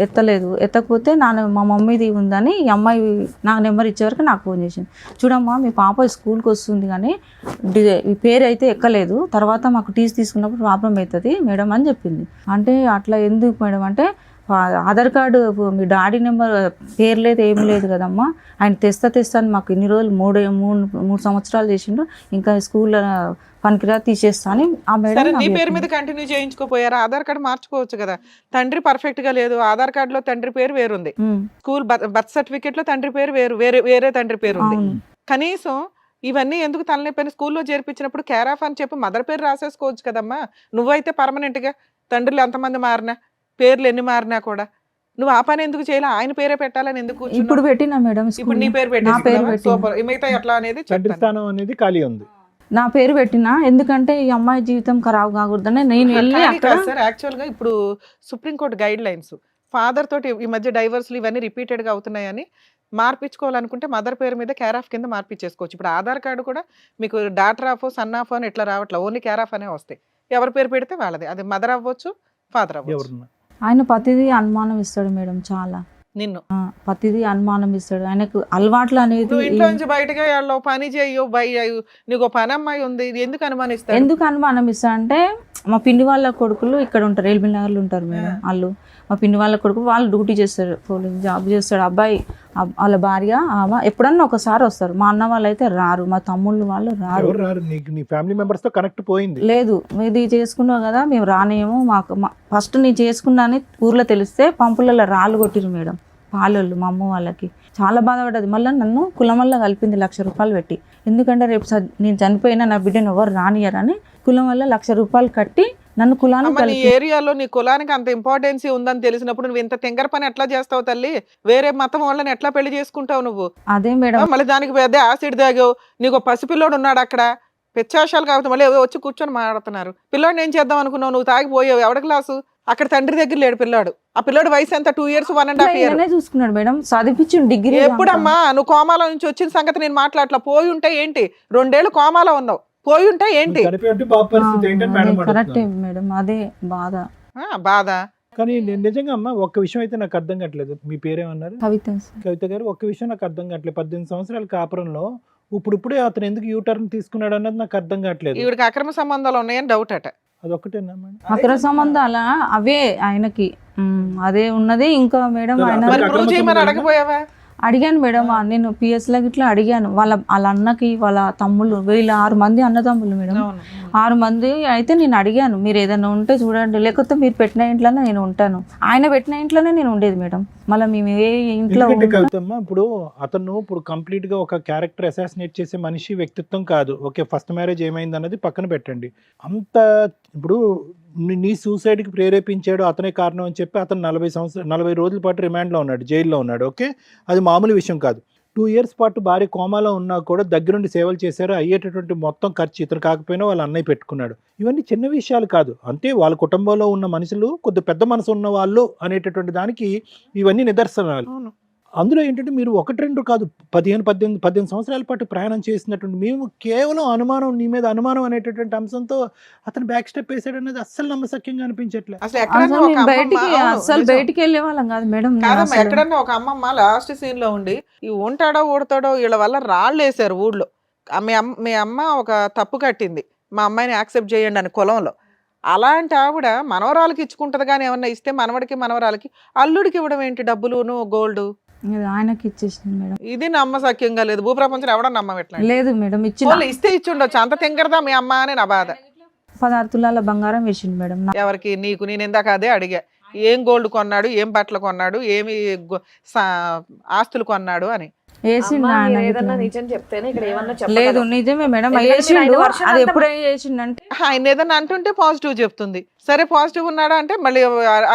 ఎత్తలేదు. ఎత్తకపోతే మా మమ్మీది ఉందని ఈ అమ్మాయి నాకు నెంబర్ ఇచ్చే వరకు నాకు ఫోన్ చేసింది. చూడమ్మా, మీ పాప స్కూల్కి వస్తుంది కానీ ఈ పేరు అయితే ఎక్కలేదు, తర్వాత మాకు టీసీ తీసుకున్నప్పుడు ప్రాబ్లం అవుతుంది మేడం అని చెప్పింది. అంటే అట్లా ఎందుకు మేడం అంటే, ఆధార్ కార్డు మీ డాడీ నెంబర్ పేరు లేదు, ఏమి లేదు కదమ్మా, ఆయన తెస్తా అని మాకు ఇన్ని రోజులు 3 సంవత్సరాలు చేసిండు, ఇంకా స్కూల్లో పనికిరా తీసేస్తా అని ఆ మేడం. నీ పేరు మీద కంటిన్యూ చేయించుకోపోయారా? ఆధార్ కార్డు మార్చుకోవచ్చు కదా. తండ్రి పర్ఫెక్ట్ గా లేదు, ఆధార్ కార్డు లో తండ్రి పేరు వేరుంది, స్కూల్ బర్త్ సర్టిఫికేట్ లో తండ్రి పేరు వేరే తండ్రి పేరు ఉంది. కనీసం ఇవన్నీ ఎందుకు తలనొప్పని? స్కూల్లో చేర్పించినప్పుడు కేర్ ఆఫ్ అని చెప్పి మదర్ పేరు రాసేసుకోవచ్చు కదమ్మా. నువ్వైతే పర్మనెంట్ గా తండ్రులు ఎంతమంది మారినా, పేర్లు ఎన్ని మారినా కూడా నువ్వు ఆ పని ఎందుకు చేయాలి? ఆయన పేరే పెట్టాలని ఎందుకు? ఇప్పుడు పెట్టినా మేడం. ఇప్పుడు నీ పేరు పెట్టి మిగతా ఎట్లా అనేది స్థానం అనేది ఖాళీ ఉంది. నా పేరు పెట్టినా ఎందుకంటే ఈ అమ్మాయి జీవితం ఖరాబ్ కాకూడదని నేను వెళ్ళి అక్కడ. సార్ యాక్చువల్ గా ఇప్పుడు సుప్రీంకోర్టు గైడ్ లైన్స్ ఫాదర్ తోటి ఈ మధ్య డైవర్స్లు ఇవన్నీ రిపీటెడ్ గా అవుతున్నాయని, మార్పించుకోవాలనుకుంటే మదర్ పేరు మీద కేర్ ఆఫ్ కింద మార్పించేసుకోవచ్చు. ఇప్పుడు ఆధార్ కార్డు కూడా మీకు డాటర్ ఆఫ్, సన్ ఆఫ్ అని ఇట్లా రావట్లే, ఓన్లీ కేర్ ఆఫ్ అనే వస్తాయి. ఎవరి పేరు పెడితే వాళ్ళది, అది మదర్ అవ్వచ్చు, ఫాదర్ అవ్వచ్చు. ఆయన ప్రతిదీ అనుమానం ఇస్తాడు మేడం. చాలా నిన్ను ప్రతిదీ అనుమానం ఇస్తాడు. ఆయనకు అలవాట్లు అనేది. ఇంట్లో నుంచి బయటగా పని చేయు, నీకు పని అమ్మాయి ఉంది, ఎందుకు అనుమానిస్తాడు? ఎందుకు అనుమానం ఇస్తా అంటే, మా పిన్ని వాళ్ళ కొడుకులు ఇక్కడ ఉంటారు, ఎల్బీ నగర్లో ఉంటారు మేడం. వాళ్ళు మా పిన్ని వాళ్ళ కొడుకు, వాళ్ళు డ్యూటీ చేస్తారు, పోలీస్ జాబ్ చేస్తాడు. అబ్బాయి వాళ్ళ భార్య ఎప్పుడన్నా ఒకసారి వస్తారు. మా అన్న వాళ్ళు అయితే రారు, మా తమ్ముళ్ళు వాళ్ళు రారు. లేదు, ఇది చేసుకున్నావు కదా మేము రానేమో, మాకు ఫస్ట్ నేను చేసుకున్నా అని ఊర్లో తెలిస్తే పంపులలో రాళ్ళు కొట్టిరు మేడం. పాలోళ్ళు మా అమ్మ వాళ్ళకి చాలా బాధపడ్డది. మళ్ళీ నన్ను కులం వల్ల కలిపింది 1,00,000 రూపాయలు పెట్టి. ఎందుకంటే రేపు నేను చనిపోయినా నా బిడ్డను ఎవరు రానియరని కులం వల్ల 1,00,000 రూపాయలు కట్టి నన్ను కులాన్ని అమ్మ, నీ కలిపి. ఏరియాలో నీ కులానికి అంత ఇంపార్టెన్సీ ఉందని తెలిసినప్పుడు నువ్వు ఇంత తింగర పని ఎట్లా చేస్తావు తల్లి? వేరే మతం వాళ్ళని ఎట్లా పెళ్లి చేసుకుంటావు నువ్వు? అదే మేడం మళ్ళీ దానికి పెద్ద యాసిడ్ తాగావు. నీకు పసిపిల్లోడు ఉన్నాడు అక్కడ, పిచ్చాశాలు కాబట్టి మళ్ళీ వచ్చి కూర్చొని మాట్లాడుతున్నారు. పిల్లోడిని ఏం చేద్దాం అనుకున్నావు? నువ్వు తాగిపోయావు. ఎవడ క్లాసు? అక్కడ తండ్రి దగ్గర లేడు పిల్లాడు. ఆ పిల్లోడు వయసు ఎంత? 2 years 1.5 years. ఈయననే చూసుకున్నాడు మేడం, చదివించి డిగ్రీ. ఎప్పుడమ్మా నువ్వు కోమాలో నుంచి వచ్చిన సంగతి నేను మాట్లాడలా. పోయి ఉంటే ఏంటి? 2 ఏళ్ళు కోమాలో ఉన్నావు. పోయి ఉంటే ఏంటి? చనిపోయి ఉంటే పాప పరిస్థితి ఏంటని మేడం కరెక్టే అడుగుతున్నారు. మేడం, అదే బాధ. బాధ. కానీ నేను నిజంగా అమ్మ ఒక్క విషయం అయితే నాకు అర్థం కావట్లేదు. మీ పేరేమన్నారు? కవిత సార్. కవిత గారు, ఒక్క విషయం నాకు అర్థం కావట్లేదు. 18 సంవత్సరాల కాపురంలో ఇప్పుడే అతను ఎందుకు యూటర్న్ తీసుకున్నాడు అన్నది నాకు అర్థం కావట్లేదు. ఈవిడికి అక్రమ సంబంధాలు ఉన్నాయని డౌట్ అట. అదొక్కటేనా మేడం? అక్రమ సంబంధాల అవే ఆయనకి. అదే ఉన్నది. ఇంకా మేడం ఆయన మరి ప్రూవ్ చేయమని అడగపోయావా? అడిగాను మేడం, నేను పిఎస్ లా ఇట్లా అడిగాను. వాళ్ళ అన్నకి వాళ్ళ తమ్ముళ్ళు, వీళ్ళ 6 మంది అన్నదమ్ములు మేడం. 6 మంది అయితే నేను అడిగాను, మీరు ఏదైనా ఉంటే చూడండి, లేకపోతే మీరు పెట్టిన ఇంట్లోనే నేను ఉంటాను. ఆయన పెట్టిన ఇంట్లోనే నేను ఉండేది మేడం. మళ్ళీ మేము ఏ ఇంట్లో ఎందుకంటే కవితమ్మ, ఇప్పుడు కంప్లీట్ గా ఒక క్యారెక్టర్ అసాసినేట్ చేసే మనిషి వ్యక్తిత్వం కాదు. ఓకే, ఫస్ట్ మ్యారేజ్ ఏమైంది అన్నది పక్కన పెట్టండి. అంత ఇప్పుడు నీ సూసైడ్ కి ప్రేరేపించాడు అతనే కారణం అని చెప్పి అతను 40 రోజుల పాటు రిమాండ్ లో ఉన్నాడు, జైల్లో ఉన్నాడు. ఓకే, అది మామూలు విషయం కాదు. 2 years పాటు భార్య కోమాలో ఉన్నా కూడా దగ్గరుండి సేవలు చేశారు. అయ్యేటటువంటి మొత్తం ఖర్చు ఇతను కాకపోయినా వాళ్ళ అన్నయ్య పెట్టుకున్నాడు. ఇవన్నీ చిన్న విషయాలు కాదు. అంటే వాళ్ళ కుటుంబంలో ఉన్న మనుషులు కొద్ది పెద్ద మనసు ఉన్న వాళ్ళు అనేటటువంటి దానికి ఇవన్నీ నిదర్శనాలు. అందులో ఏంటంటే మీరు 1-2 కాదు, 18 సంవత్సరాల పాటు ప్రయాణం చేసినటువంటి మేము కేవలం అనుమానం, నీ మీద అనుమానం అనేటటువంటి అంశంతో అతను బ్యాక్ స్టెప్ వేసాడు అనేది అస్సలు నమ్మశక్యంగా అనిపించట్లేదు. అసలు ఎక్కడన్నా అసలు ఒక నేను బయటికి అమ్మమ్మ- అవును, అసలు నిజం. బయటికి వెళ్ళే వాళ్ళం కాదు మేడం. నేను కాదమ్మా, అసలు- ఎక్కడన్నా ఒక అమ్మమ్మ లాస్ట్ సీన్ లో ఉండి ఈ ఉంటాడో ఊడతాడో వీళ్ళ వల్ల రాళ్ళు వేసారు ఊళ్ళో. మీ అమ్మ ఒక తప్పు కట్టింది, మా అమ్మాయిని యాక్సెప్ట్ చేయండి అని కులంలో. అలాంటి ఆవిడ మనవరాలకి ఇచ్చుకుంటది కానీ ఏమన్నా ఇస్తే మనవడికి మనవరాలకి అల్లుడికి ఇవ్వడం ఏంటి? డబ్బులును గోల్డ్ ఇది ఆయనకి ఇచ్చేసింది మేడం. ఇది నమ్మసక్యంగా లేదు. భూప్రపంచం ఎవడ నమ్మట్లా. లేదు మేడం, ఇచ్చిన వాళ్ళు ఇస్తే ఇచ్చి ఉండొచ్చు. అంత తింగరదా మీ అమ్మ అని నా బాధ. 16 తులాల బంగారం వేసింది మేడం. ఎవరికి? నీకు. నేను ఇందాక అదే అడిగా, ఏం గోల్డ్ కొన్నాడు, ఏం బట్టలు కొన్నాడు, ఏమి ఆస్తులు కొన్నాడు అని. వేసిండు అమ్మా, ఆయన మీరు ఏదన్నా ఇట్లా. నిజం చెప్తేనే ఇక్కడ ఏమన్నా లేదు చెప్పలేదు. నిజమే మేడం, ఎందుకంటే మీరు వేసిండు. 5 వర్షాలు అది అంతా ఎప్పుడే వేసిండంటే ఆయన ఏదన్నా అంటుంటే పాజిటివ్ చెప్తుంది. సరే పాజిటివ్ ఉన్నాడా అంటే మళ్ళీ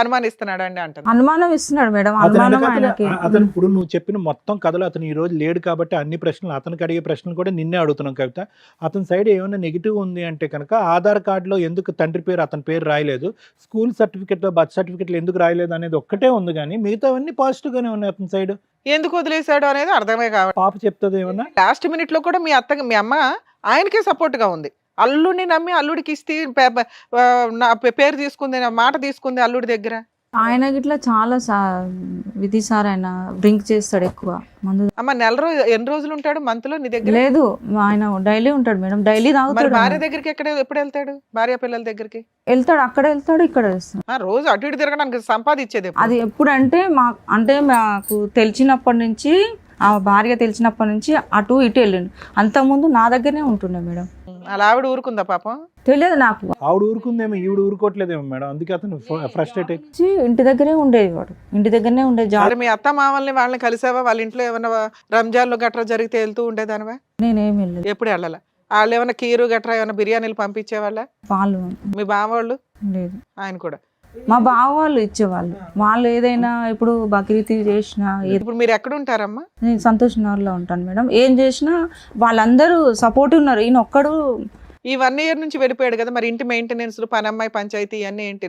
అనుమానిస్తున్నాడు అండి అంటుంది. అనుమానం ఇస్తున్నాడు మేడం. అతను అనుమానం వెనకాతల- ఆయనకి. అతను ఇప్పుడు నువ్వు చెప్పిన మొత్తం కథలో అతను ఈ రోజు లేడు కాబట్టి అన్ని ప్రశ్నలు అతనికి అడిగే ప్రశ్నలు కూడా నిన్నే అడుగుతున్నాం కవిత. అతని సైడ్ ఏమైనా నెగిటివ్ ఉంది అంటే కనుక ఆధార్ కార్డులో ఎందుకు తండ్రి పేరు అతని పేరు రాయలేదు, స్కూల్ సర్టిఫికెట్లో బర్త్ సర్టిఫికెట్లో ఎందుకు రాయలేదు అనేది ఒక్కటే ఉంది. కానీ మిగతావన్నీ పాజిటివ్ గానే ఉన్నాయి అతని సైడ్. ఎందుకు వదిలేశాడు అనేది అర్థమే కావాలి. పాప చెప్తుంది ఏమన్నా? లాస్ట్ మినిట్ లో కూడా మీ అమ్మ ఆయనకే సపోర్ట్ గా ఉంది. అల్లుడిని నమ్మి అల్లుడికి ఇస్తే నా పేరు తీసుకుంది, నా మాట తీసుకుంది అల్లుడి దగ్గర. ఆయన గిట్లా చాలా విధి సార్, ఆయన డ్రింక్ చేస్తాడు ఎక్కువ మందు. అమ్మ ఎన్ని రోజులు ఉంటాడు మంత్ లో నీ దగ్గర? లేదు ఆయన డైలీ ఉంటాడు మేడం, డైలీ మరి తాగుతాడు. భార్య దగ్గరికి ఎప్పుడు వెళ్తాడు? భార్య పిల్లల దగ్గరికి వెళ్తాడు, అక్కడ వెళ్తాడు, ఇక్కడ వెళ్తాడు. రోజు అటు ఇటు తిరగడానికి సంపాదించేది ఎప్పుడు? అది ఎప్పుడంటే మాకు తెలిసినప్పటి నుంచి, ఆ భార్య తెలిసినప్పటి నుంచి అటు ఇటు వెళ్ళిండు. అంతకుముందు నా దగ్గరనే ఉంటుండే మేడం. అలా ఆవిడ ఊరుకుందా పాపం? తెలియదు నాకు. ఆవిడ ఊరుకుందేమో, ఈవిడ ఊరుకోవట్లేదేమో మేడం. అందుకే అతను ఫ్రస్ట్రేట్ అయ్యి వచ్చి ఇంటి దగ్గరే ఉండేది, వాడు ఇంటి దగ్గరనే ఉండేది. మరి మీ అత్త మామల్ని వాళ్ళని కలిసావా? వాళ్ళ ఇంట్లో ఏమైనా రంజాన్లు గట్రా జరిగితే వెళ్తూ ఉండేదానివా? నేనేం వెళ్ళలేదు. ఎప్పుడు వెళ్ళాల? వాళ్ళు ఏమైనా కీరు గట్రా ఏమైనా బిర్యానీలు పంపించేవాళ్ళ? వాళ్ళు మీ బావోళ్ళు? లేదు, ఆయన కూడా. మా బావ వాళ్ళు ఇచ్చేవాళ్ళు. వాళ్ళు ఏదైనా ఇప్పుడు బక్రీద్ చేసినా ఇప్పుడు మీరు ఎక్కడ ఉంటారమ్మా? నేను సంతోష్ నగర్లో ఉంటాను మేడం. ఏం చేసినా వాళ్ళందరూ సపోర్ట్ ఉన్నారు. ఈయన ఒక్కడు ఈ 1 year నుంచి వెళ్ళిపోయాడు కదా, మరి ఇంటి మెయింటెనెన్స్, పనమ్మాయి, పంచాయతీ ఇవన్నీ ఏంటి?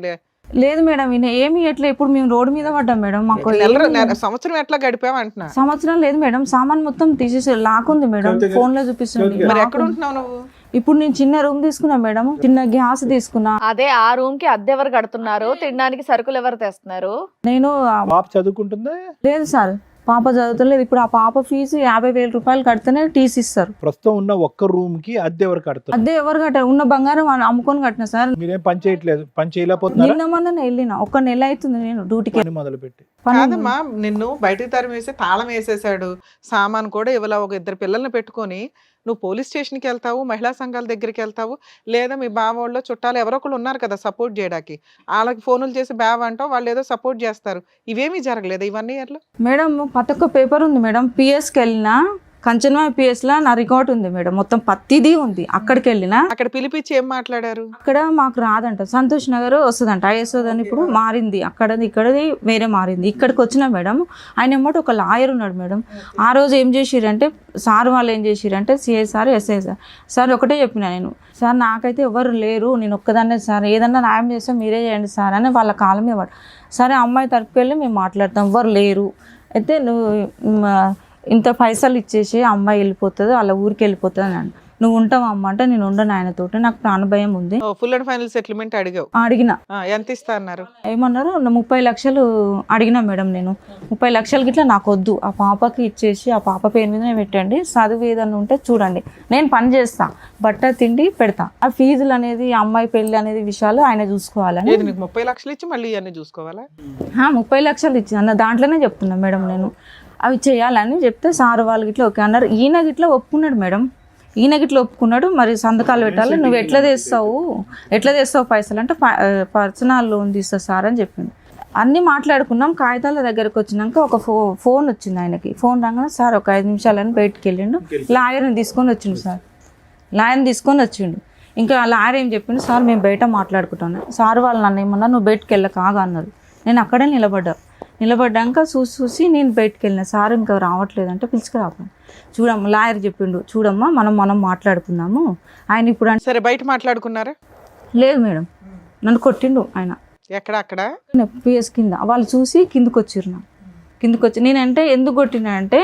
లేదు మేడం, ఈయన ఏమి ఎట్లా. ఇప్పుడు మేము రోడ్డు మీద పడ్డాం మేడం. మాకు సంవత్సరం ఎట్లా గడిపావు అంటున్నా? సంవత్సరం లేదు మేడం, సామాన్ మొత్తం తీసేసి లాక్కుంది మేడం. ఫోన్ లో చూపిస్తుంది. మరి ఎక్కడ ఉంటున్నావు నువ్వు? ఇప్పుడు నేను చిన్న రూమ్ తీసుకున్నా మేడం, చిన్న గ్యాస్ తీసుకున్నా. అదే ఆ రూమ్ కి అద్దె ఎవరు కడుతున్నారు, తినడానికి సరుకులు ఎవరు తెస్తున్నారు? నేను పాప చదువుకుంటుందా? లేదు సార్, పాప చదువుతలేదు. ఇప్పుడు ఆ పాప ఫీజు 50,000 రూపాయలు కడితేనే టీసీ ఇస్తారు. ప్రస్తుతం ఉన్న ఒక్క రూమ్ కి అద్దె ఎవరు కడతారు? అద్దె ఎవరు కట్టారు? ఉన్న బంగారం అమ్ముకొని కట్టిన సార్. మీరేం పని చేయట్లేదు, పని చేయలేకపోతున్నారా? నిన్న మొన్న వెళ్ళిన 1 నెల అవుతుంది నేను డ్యూటీకి. పని మొదలు పెట్టి కాదమ్మా, నిన్ను బయటికి తరిమి వేసి తాళం వేసేసాడు, సామాన్ కూడా ఇవ్వలా, ఒక 2 పిల్లల్ని పెట్టుకొని నువ్వు పోలీస్ స్టేషన్కి వెళ్తావు, మహిళా సంఘాల దగ్గరికి వెళ్తావు, లేదా మీ బావ వాళ్ళు చుట్టాలు ఎవరో ఒకళ్ళు ఉన్నారు కదా సపోర్ట్ చేయడానికి, వాళ్ళకి ఫోన్లు చేసి బావ అంటావు, వాళ్ళు ఏదో సపోర్ట్ చేస్తారు. ఇవేమీ జరగలేదు ఈ 1 year లో? మేడం ప్రతి ఒక్క పేపర్ ఉంది మేడం. పిఎస్కి వెళ్ళినా కంచన్వాయి పిఎస్లో నా రికార్డ్ ఉంది మేడం, మొత్తం ప్రతిదీ ఉంది. అక్కడికి వెళ్ళినా అక్కడ పిలిపించి ఏం మాట్లాడారు? అక్కడ మాకు రాదంట, సంతోష్ నగర్ వస్తుందంట, ఐఎస్ఓ అని ఇప్పుడు మారింది, అక్కడది ఇక్కడది వేరే మారింది. ఇక్కడికి వచ్చిన మేడం ఆయన ఏమంటే ఒక లాయర్ ఉన్నాడు మేడం. ఆ రోజు ఏం చేసిరంటే సార్ వాళ్ళు ఏం చేసిరంటే సిఐ సార్ ఎస్ఐ సార్ ఒకటే చెప్పిన నేను, సార్ నాకైతే ఎవరు లేరు, నేను ఒక్కదాన్నే సార్, ఏదన్నా న్యాయం చేస్తే మీరే చేయండి సార్ అని వాళ్ళ కాలం మీద పడు. సరే అమ్మాయి తరపుకి వెళ్ళి మేము మాట్లాడతాం, ఎవరు లేరు అయితే నువ్వు ఇంత పైసలు ఇచ్చేసి అమ్మాయి వెళ్ళిపోతుంది, వాళ్ళ ఊరికి వెళ్ళిపోతుంది అని. నువ్వు ఉంటావు అమ్మ అంటే నేను ఉండను ఆయనతోటి, నాకు ప్రాణభయం ఉంది. ఫుల్ అండ్ ఫైనల్ సెటిల్మెంట్ అడిగావు? అడిగిన. ఎంత ఇస్తా అన్నారు? ఏమన్నారు, 30 లక్షలు అడిగినా మేడం. నేను 30 లక్షలకి ఇట్లా నాకు వద్దు, ఆ పాపకి ఇచ్చేసి ఆ పాప పేరు మీదనే పెట్టండి, చదువు ఏదన్నా ఉంటే చూడండి, నేను పని చేస్తా, బట్ట తిండి పెడతా, ఆ ఫీజులు అనేది అమ్మాయి పెళ్లి అనేది విషయాలు ఆయన చూసుకోవాలని. నీకు 30 లక్షలు ఇచ్చి మళ్ళీ ఇవన్నీ చూసుకోవాలా? 30 లక్షలు ఇచ్చి అన్న దాంట్లోనే చెప్తున్నా మేడం నేను, అవి చేయాలని చెప్తే సార్ వాళ్ళు గిట్లా ఓకే అన్నారు. ఈయన గిట్లా ఒప్పుకున్నాడు మేడం, ఈయన గిట్లా ఒప్పుకున్నాడు. మరి సంతకాలు పెట్టాలి, నువ్వు ఎట్లా తెస్తావు పైసలు అంటే పర్సనల్ లోన్ తీస్తా సార్ అని చెప్పిండు. అన్నీ మాట్లాడుకున్నాం. కాగితాల దగ్గరకు వచ్చినాక ఒక ఫోన్ వచ్చింది ఆయనకి. ఫోన్ రాగానే సార్ ఒక 5 నిమిషాలని బయటకు వెళ్ళిండు, లాయర్ని తీసుకొని వచ్చిండు సార్, లాయర్ని తీసుకొని వచ్చిండు. ఇంకా లాయర్ ఏం చెప్పిండు, సార్ మేము బయట మాట్లాడుకుంటాను, సార్ వాళ్ళు నన్ను ఏమన్నా నువ్వు బయటకు వెళ్ళక ఆగా అన్నారు. నేను అక్కడే నిలబడ్డాక చూసి నేను బయటకు వెళ్ళిన, సార్ ఇంకా రావట్లేదు అంటే పిలుచుకురాపండి, చూడమ్మా లాయర్ చెప్పిండు, చూడమ్మా మనం మాట్లాడుకుందాము ఆయన ఇప్పుడు. సరే బయట మాట్లాడుకున్నారా? లేదు మేడం, నన్ను కొట్టిండు ఆయన. ఎక్కడ? అక్కడ పిఎస్ కింద. వాళ్ళు చూసి కిందకు వచ్చి నేనంటే ఎందుకు కొట్టినా అంటే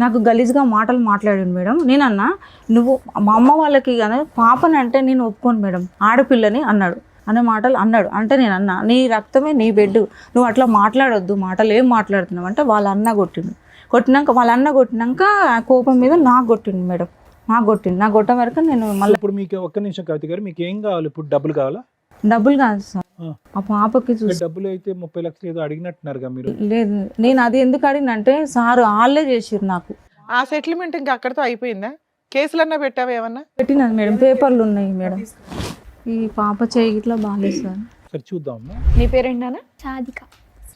నాకు గలీజ్గా మాటలు మాట్లాడాను మేడం. నేనన్నా నువ్వు మా అమ్మ వాళ్ళకి కానీ పాపని అంటే నేను ఒప్పుకోను మేడం, ఆడపిల్లని అన్నాడు, అనే మాటలు అన్నాడు. అంటే నేను అన్నా నీ రక్తమే నీ బెడ్, నువ్వు అట్లా మాట్లాడొద్దు, మాటలు ఏం మాట్లాడుతున్నావు అంటే వాళ్ళ అన్న కొట్టినాక ఆ కోపం మీద నాకు కొట్టిండు మేడం, నాకు కొట్టిన వరకు నేను మళ్ళీ. ఇప్పుడు మీకు ఒక్క నిమిషం కవిత గారు, మీకు ఏం కావాలి ఇప్పుడు? డబ్బులు కావాలా? డబ్బులు కాదు సార్, ఆ పాపకి చూసి. డబ్బులు అయితే 30 లక్షలు ఏదో అడిగినట్టున్నారుగా మీరు? లేదు, నేను అది ఎందుకు అడిగినంటే సార్ వాళ్ళే చేసిర్రు నాకు. ఆ సెటిల్మెంట్ ఇంకా అక్కడితో అయిపోయిందా? కేసులన్నా పెట్టావా ఏమన్నా? పెట్టినది మేడం, పేపర్లు ఉన్నాయి మేడం. ఈ పాప చేయి ఇట్లా బాగాలేదు సార్. సరే చూద్దామమ్మా. నీ పేరేంటి నాన్న?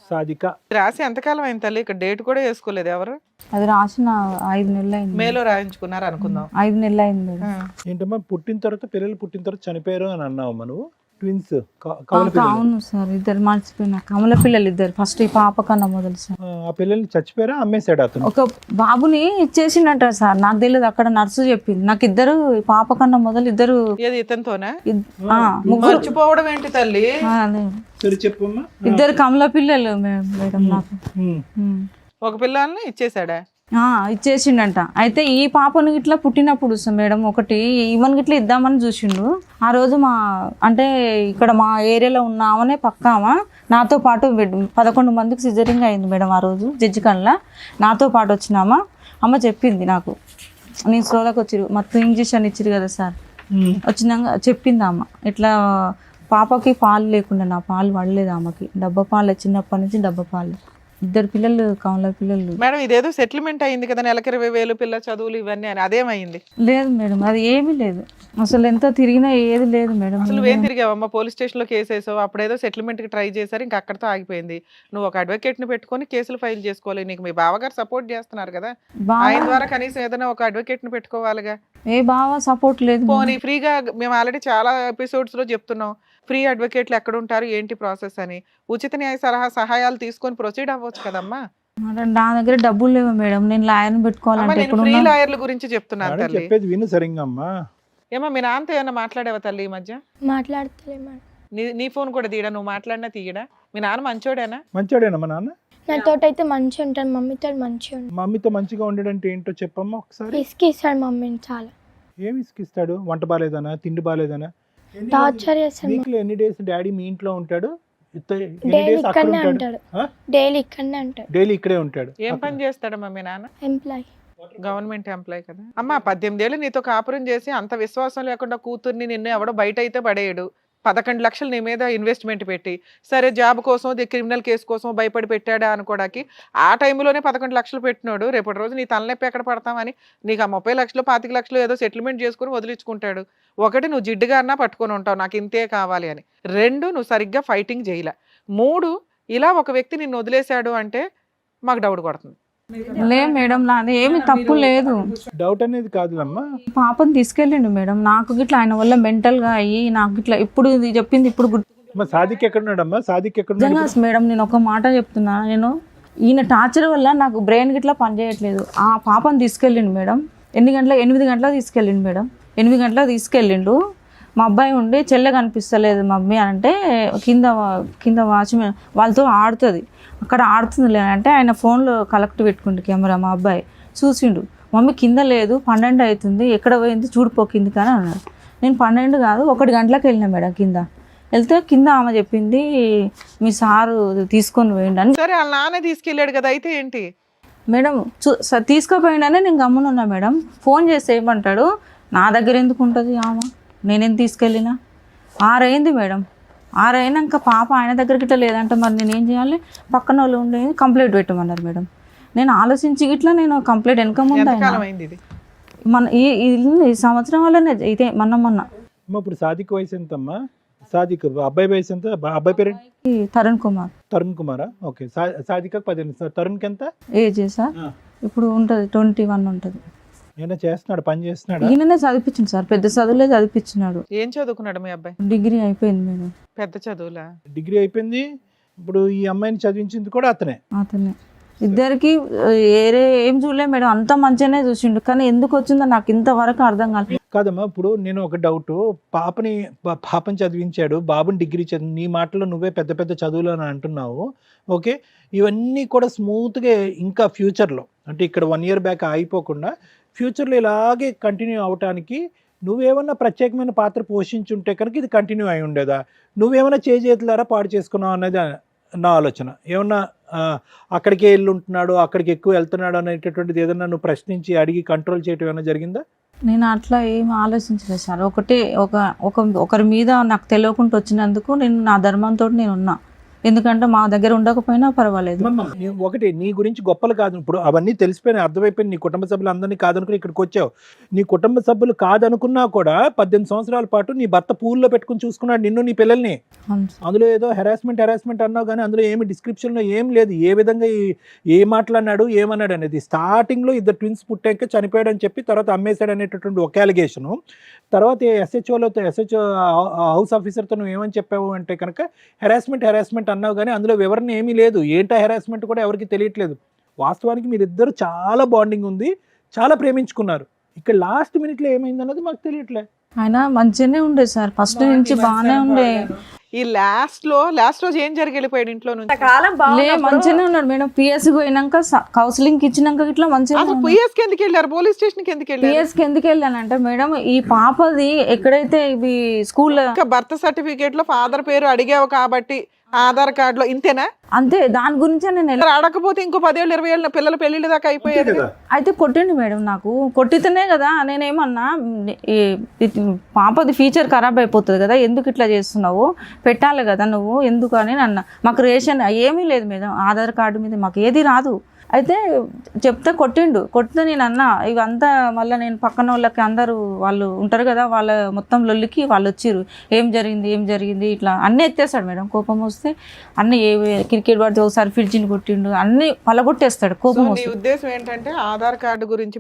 సాధిక. రాసి ఎంతకాలం అయింది తల్లి? ఇక్కడ డేట్ కూడా వేసుకోలేదు ఎవరు? అది రాసిన 5 నెలలు అయింది. మేలో రాయించుకున్నారు అనుకుందాం. 5 నెలలు అయింది మేడం. ఏంటమ్మా పిల్లలు పుట్టిన తర్వాత చనిపోయారు అని అన్నావమ్మా నువ్వు? ట్విన్స్? అవును సార్, ఇద్దరు మర్చిపోయినా, కమల పిల్లలు ఇద్దరు. ఫస్ట్ ఈ పాప కన్నా మొదలు సార్. ఆ పిల్లల్ని చచ్చిపోయారా, అమ్మేశాడు అతను? ఒక బాబుని ఇచ్చేసిండట సార్, నాకు తెలియదు, అక్కడ నర్సు చెప్పింది నాకు. ఇద్దరు పాప కన్నా మొదలు ఇద్దరు. ఏది ఇతనితోనే? ముగ్గురు. మర్చిపోవడం ఏంటి తల్లి? సరే చెప్పమ్మా. ఇద్దరు కమల పిల్లలు మేడం నాకు. ఒక పిల్లల్ని ఇచ్చేసాడా? ఇచ్చేసిండంట. అయితే ఈ పాపను ఇట్లా పుట్టినప్పుడు మేడం ఒకటి ఈవెన్ ఇట్లా ఇద్దామని చూసిండు. ఆ రోజు అంటే ఇక్కడ మా ఏరియాలో ఉన్నామనే పక్కామా నాతో పాటు 11 మందికి సిజరింగ్ అయింది మేడం. ఆ రోజు జడ్జి కల్లా నాతో పాటు వచ్చినామా, అమ్మ చెప్పింది నాకు. నేను స్లోలోకి వచ్చిరు, మొత్తం ఇంజక్షన్ ఇచ్చిరు కదా సార్, వచ్చినాక చెప్పింది అమ్మ ఇట్లా పాపకి పాలు లేకుండా, నా పాలు పడలేదు ఆమెకి, డబ్బా పాలు, చిన్నప్పటి నుంచి డబ్బా పాలు. ఇద్దరు పిల్లలు, కమల పిల్లలు. మేడం ఇదేదో సెటిల్మెంట్ అయింది కదా, నెలకి 20,000 పిల్ల చదువులు ఇవన్నీ అని, అదేమైంది? లేదు మేడం, అది ఏమీ లేదు అసలు, ఎంత తిరిగినా ఏది లేదు మేడం. అసలు నువ్వేం తిరిగావమ్మా? పోలీస్ స్టేషన్ లో కేసు వేసావు, అప్పుడేదో సెటిల్మెంట్ కి ట్రై చేశారు, ఇంకా అక్కడితో ఆగిపోయింది. నువ్వు ఒక అడ్వకేట్ ని పెట్టుకొని కేసులు ఫైల్ చేసుకోవాలి. నీకు మీ బావగారు సపోర్ట్ చేస్తున్నారు కదా, ఆయన ద్వారా కనీసం ఏదైనా ఒక అడ్వకేట్ ని పెట్టుకోవాలిగా. ఏ బావ సపోర్ట్ లేదు. పోనీ ఫ్రీగా, మేము ఆల్రెడీ చాలా ఎపిసోడ్స్ లో చెప్తున్నాం, ఫ్రీ అడ్వకేట్లు ఎక్కడ ఉంటారు ఏంటి ప్రాసెస్ అని, ఉచిత న్యాయ సహాయాలు తీసుకొని ప్రొసీడ్ అవ్వచ్చు కదమ్మా. నా దగ్గర డబ్బులు లేవు మేడం, నేను లాయర్ని పెట్టుకోవాలంటే. నేను ఫ్రీ లాయర్ల గురించి చెప్తున్నాను తల్లి. చెప్పేది విను సరిగ్గా అమ్మా. ఏమో మీ నాన్నతో ఏమన్నా మాట్లాడేవా తల్లి ఈ మధ్య? మాట్లాడతలే మేడం. నీ ఫోన్ కూడా తీయడా? నువ్వు మాట్లాడినా తీయడా? మీ నాన్న మంచోడేనా? మంచోడేనా మా నాన్న? నాతో అయితే మంచిగా ఉంటాను, మమ్మీతో మంచిగా ఉంటాను. మమ్మీతో మంచిగా ఉండడంటే ఏంటో చెప్పమ్మా ఒకసారి. ఇసుకిస్తాడు మమ్మీని చాలా. ఏమి ఇసుకిస్తాడు? వంట బాగాలేదనా, తిండి బాగాలేదనా? టార్చర్ చేస్తాడు. వీక్లో ఎన్ని డేస్ డాడీ మీ ఇంట్లో ఉంటాడు? డైలీ ఇక్కడనే ఉంటాడు. డైలీ ఇక్కడనే ఉంటాడు. డైలీ ఇక్కడే ఉంటాడు. ఏం పని చేస్తాడమ్మా మీ నాన్న? ఎంప్లాయ్, గవర్నమెంట్ ఎంప్లాయ్ కదా అమ్మా. 18 ఏళ్ళు నీతో కాపురం చేసి అంత విశ్వాసం లేకుండా కూతుర్ని నిన్ను ఎవడో బయట అయితే పడేయడు, 11 లక్షలు నీ మీద ఇన్వెస్ట్మెంట్ పెట్టి, సరే జాబ్ కోసం క్రిమినల్ కేసు కోసం భయపడి పెట్టాడా అనుకోవడానికి ఆ టైంలోనే 11 లక్షలు పెట్టినాడు. రేపటి రోజు నీ తలనొప్పి ఎక్కడ పడతామని నీకు ఆ 30 లక్షలు 25 లక్షలు ఏదో సెటిల్మెంట్ చేసుకుని వదిలించుకుంటాడు. ఒకటి, నువ్వు జిడ్డుగా అన్నా పట్టుకొని ఉంటావు నాకు ఇంతే కావాలి అని. 2, నువ్వు సరిగ్గా ఫైటింగ్ చేయలే. 3, ఇలా ఒక వ్యక్తి నిన్ను వదిలేశాడు అంటే మాకు డౌట్ కొడుతుంది. లే మేడం, నాది ఏమి తప్పు లేదు. డౌట్ అనేది కాదు అమ్మా. పాపని తీసుకెళ్ళిండు మేడం. నాకు గిట్లా ఆయన వల్ల మెంటల్ గా అయ్యి నాకు గిట్లా ఇప్పుడు ఇది చెప్పింది ఇప్పుడు అమ్మా సాదిక్ ఎక్కడున్నాడమ్మా? సాదిక్ ఎక్కడున్నాడు? నిజంగా మేడం నేను ఒక మాట చెప్తున్నా, నేను ఈయన టార్చర్ వల్ల నాకు బ్రెయిన్ గిట్లా పనిచేయట్లేదు. ఆ పాపని తీసుకెళ్ళిండు మేడం. 8 గంటలకు తీసుకెళ్ళిండు మేడం. 8 గంటలకు తీసుకెళ్ళిండు. మా అబ్బాయి ఉండి చెల్లె కనిపిస్తలేదు మమ్మీ అంటే కింద వాచ్మెన్ వాళ్ళతో ఆడుతుంది, అక్కడ ఆడుతుంది లేదంటే ఆయన ఫోన్లో కలెక్ట్ పెట్టుకుంటు కెమెరా. మా అబ్బాయి చూసిండు, మమ్మీ కింద లేదు 12 అవుతుంది ఎక్కడ పోయింది చూడిపో కిందికి అని అన్నాడు. నేను 12 కాదు 1 గంటలకు వెళ్ళినా మేడం. కింద వెళ్తే కింద ఆమె చెప్పింది మీ సారు తీసుకొని పోయిండు అని. సరే వాళ్ళ నాన్న తీసుకెళ్ళాడు కదా, అయితే ఏంటి మేడం? తీసుకుపోయిండనే నేను గమ్మునున్నా మేడం. ఫోన్ చేసి ఏమంటాడు, నా దగ్గర ఎందుకు ఉంటుంది ఆమె, నేనేం తీసుకెళ్ళినా. 6 అయింది మేడం. 6 అయినాక పాప ఆయన దగ్గర గిట్లా లేదంటే మరి నేనేం చేయాలి? పక్కన వాళ్ళు ఉండి కంప్లైంట్ పెట్టమన్నారు మేడం. నేను ఆలోచించి గిట్లా నేను కంప్లైంట్ వెనక ముందు ఎంతకాలం అయింది ఇది? మన ఈ సంవత్సరం వల్లనే ఇదే మొన్న అమ్మా ఇప్పుడు సాదిక్ వయసు ఎంతమ్మా? సాదిక్ అబ్బాయి వయసు ఎంత? అబ్బాయి పేరు తరుణ్ కుమార్. తరుణ్ కుమారా? ఓకే. సాదిక్ 18. తరుణ్కి ఎంత ఏజ్ సార్? ఇప్పుడు ఉంటుంది 21 ఉంటుంది. ఏమైనా చేస్తున్నాడు, పని చేస్తున్నాడు? ఈయననే చదివించింది సార్, పెద్ద చదువులే చదివించినాడు. ఏం చదువుకున్నాడు మీ అబ్బాయి? డిగ్రీ అయిపోయింది మేడం. పెద్ద చదువులా? డిగ్రీ అయిపోయింది. ఇప్పుడు ఈ అమ్మాయిని చదివించింది కూడా అతనే. ఇద్దరికి ఏరే ఏం చూడలే మేడం, అంత మంచిగానే చూసిండు. కానీ ఎందుకు వచ్చిందో నాకు ఇంతవరకు అర్థం కాలేదు. కాదమ్మా, ఇప్పుడు నేను ఒక డౌట్, పాపని చదివించాడు, బాబుని డిగ్రీ చదివి, నీ మాటలో నువ్వే పెద్ద పెద్ద చదువులు అని అంటున్నావు. ఓకే, ఇవన్నీ కూడా స్మూత్గా ఇంకా ఫ్యూచర్లో అంటే ఇక్కడ 1 year బ్యాక్ అయిపోకుండా ఫ్యూచర్లో ఇలాగే కంటిన్యూ అవటానికి నువ్వేమన్నా ప్రత్యేకమైన పాత్ర పోషించుంటే కనుక ఇది కంటిన్యూ అయి ఉండేదా? నువ్వేమైనా చేతులారా పాడు చేసుకున్నావు అనేది నా ఆలోచన. ఏమన్నా అక్కడికే వెళ్ళి ఉంటున్నాడు, అక్కడికి ఎక్కువ వెళ్తున్నాడు అనేటటువంటిది ఏదన్నా నువ్వు ప్రశ్నించి అడిగి కంట్రోల్ చేయటం ఏమైనా జరిగిందా? నేను అట్లా ఏం ఆలోచించలేదు సార్. ఒకరి మీద నాకు తెలియకుండా వచ్చినందుకు నేను నా ధర్మంతో నేను ఉన్నా. ఎందుకంటే మా దగ్గర ఉండకపోయినా పర్వాలేదు. ఒకటి నీ గురించి గొప్పలు కాదు, ఇప్పుడు అవన్నీ తెలిసిపోయినాయి, అర్థమైపోయింది. నీ కుటుంబ సభ్యులు అందరినీ కాదనుకుని ఇక్కడికి వచ్చావు. నీ కుటుంబ సభ్యులు కాదనుకున్నా కూడా 18 సంవత్సరాల పాటు నీ భర్త పూల్లో పెట్టుకుని చూసుకున్నాడు నిన్ను, నీ పిల్లల్ని. అందులో ఏదో హెరాస్మెంట్ అన్నావు, కానీ అందులో ఏమి డిస్క్రిప్షన్లో ఏం లేదు. ఏ విధంగా ఏ మాట్లాడినాడు ఏమన్నాడు అనేది. స్టార్టింగ్లో 2 twins పుట్టాక చనిపోయాడు అని చెప్పి తర్వాత అమ్మేశాడు అనేటటువంటి ఒక అలిగేషను. తర్వాత SHO హౌస్ ఆఫీసర్తో నువ్వు ఏమని చెప్పావు అంటే కనుక హెరాస్మెంట్ అన్నావు, కానీ అందులో వివరణ ఏమీ లేదు. ఏంటా హెరాస్మెంట్ కూడా ఎవరికి తెలియట్లేదు. వాస్తవానికి మీరిద్దరు చాలా బాండింగ్ ఉంది, చాలా ప్రేమించుకున్నారు. ఇక్కడ లాస్ట్ మినిట్లో ఏమైంది అన్నది మాకు తెలియట్లేదు. ఆయన మంచిగానే ఉండే సార్, ఫస్ట్ నుంచి బాగానే ఉండే. ఈ లాస్ట్ రోజు ఏం జరిగి వెళ్ళిపోయాడు ఇంట్లో నుంచి? మంచిగానే ఉన్నాడు మేడం. పిఎస్ పోయినాక కౌన్సిలింగ్ ఇచ్చినాక ఇట్లా మంచిగా. పిఎస్కి ఎందుకు వెళ్ళారు? పోలీస్ స్టేషన్కి ఎందుకు వెళ్ళారు? పిఎస్కి ఎందుకు వెళ్ళానంటే మేడం, ఈ పాపది ఎక్కడైతే ఇవి స్కూల్లో బర్త్ సర్టిఫికేట్ లో ఫాదర్ పేరు అడిగావు కాబట్టి ఆధార్ కార్డు లో ఇంతేనా? అంతే, దాని గురించే నేను అడగకపోతే ఇంకో 10 ఏళ్ళు 20 ఏళ్ళు పిల్లల పెళ్లిళ్ళ దాకా అయిపోయారు. అయితే కొట్టిండు మేడం, నాకు కొట్టితేనే కదా నేనేమన్నా పాపది ఫ్యూచర్ ఖరాబ్ అయిపోతుంది కదా, ఎందుకు ఇట్లా చేస్తున్నావు, పెట్టాలి కదా నువ్వు ఎందుకు అని అన్న. మాకు రేషన్ ఏమీ లేదు మేడం, ఆధార్ కార్డు మీద మాకు ఏది రాదు. అయితే చెప్తే కొట్టితే నేను అన్నా ఇవంతా మళ్ళీ నేను పక్కన వాళ్ళకి అందరూ వాళ్ళు ఉంటారు కదా, వాళ్ళ మొత్తం లొల్లికి వాళ్ళు వచ్చిర్రు. ఏం జరిగింది ఇట్లా అన్నీ ఎత్తేస్తాడు మేడం. కోపం వస్తే అన్నీ క్రికెట్ పడితే ఒకసారి ఫ్రిడ్జ్ని కొట్టిండు, అన్నీ పలగొట్టేస్తాడు కోపం వస్తే. ఉద్దేశం ఏంటంటే ఆధార్ కార్డు గురించి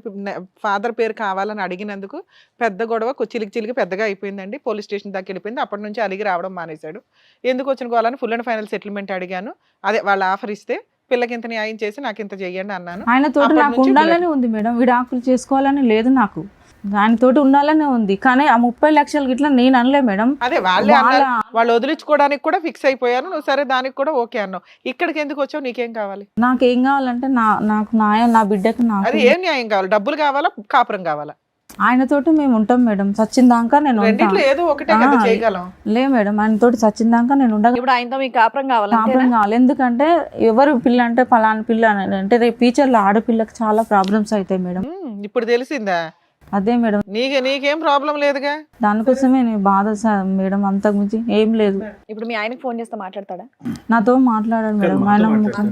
ఫాదర్ పేరు కావాలని అడిగినందుకు పెద్ద గొడవ చిలికి పెద్దగా అయిపోయిందండి. పోలీస్ స్టేషన్ దాకా వెళ్ళిపోయింది. అప్పటి నుంచి అలిగి రావడం మానేశాడు. ఎందుకు వచ్చిన కోవాలని ఫుల్ అండ్ ఫైనల్ సెటిల్మెంట్ అడిగాను. అదే వాళ్ళు ఆఫర్ ఇస్తే పిల్లకి ఇంత న్యాయం చేసి నాకు ఇంత చెయ్యండి అన్నాను. ఆయన తోటి నాకు ఉండాలని ఉంది మేడం, విడాకులు చేసుకోవాలని లేదు నాకు, దానితోటి ఉండాలనే ఉంది. కానీ ఆ 30 లక్షలు గిట్లా నేను అనలే మేడం. అదే వాళ్ళు వదిలించుకోవడానికి కూడా ఫిక్స్ అయిపోయారు. నువ్వు సరే దానికి కూడా ఓకే అన్నావు. ఇక్కడికి ఎందుకు వచ్చావు? నీకేం కావాలి? నాకేం కావాలంటే నాకు న్యాయం, నా బిడ్డకి. అది ఏం న్యాయం కావాలి? డబ్బులు కావాలా, కాపురం కావాలా? ఆయనతోటి మేము ఉంటాం మేడం, చచ్చిందాకా నేను ఏదో ఒకటే కదా చేయగలం. లే మేడం, ఆయనతోటి చచ్చిందాకా నేను ఉండగా. ఇప్పుడు ఆయనతో మీకు కాపురం కావాలి. ఎందుకంటే ఎవరు పిల్ల అంటే పలానా పిల్ల అంటే రేపు ఫ్యూచర్లో ఆడపిల్లకి చాలా ప్రాబ్లమ్స్ అవుతాయి మేడం. ఇప్పుడు తెలిసిందా? అదే మేడం, నీకేం ప్రాబ్లం లేదుగా. దానికోసమే నేను బాధ మేడం, అంతకు మించి ఏం లేదు. ఇప్పుడు మీ ఆయనకి ఫోన్ చేస్తే మాట్లాడతాడా? నాతో మాట్లాడాడు మేడం. ఆయన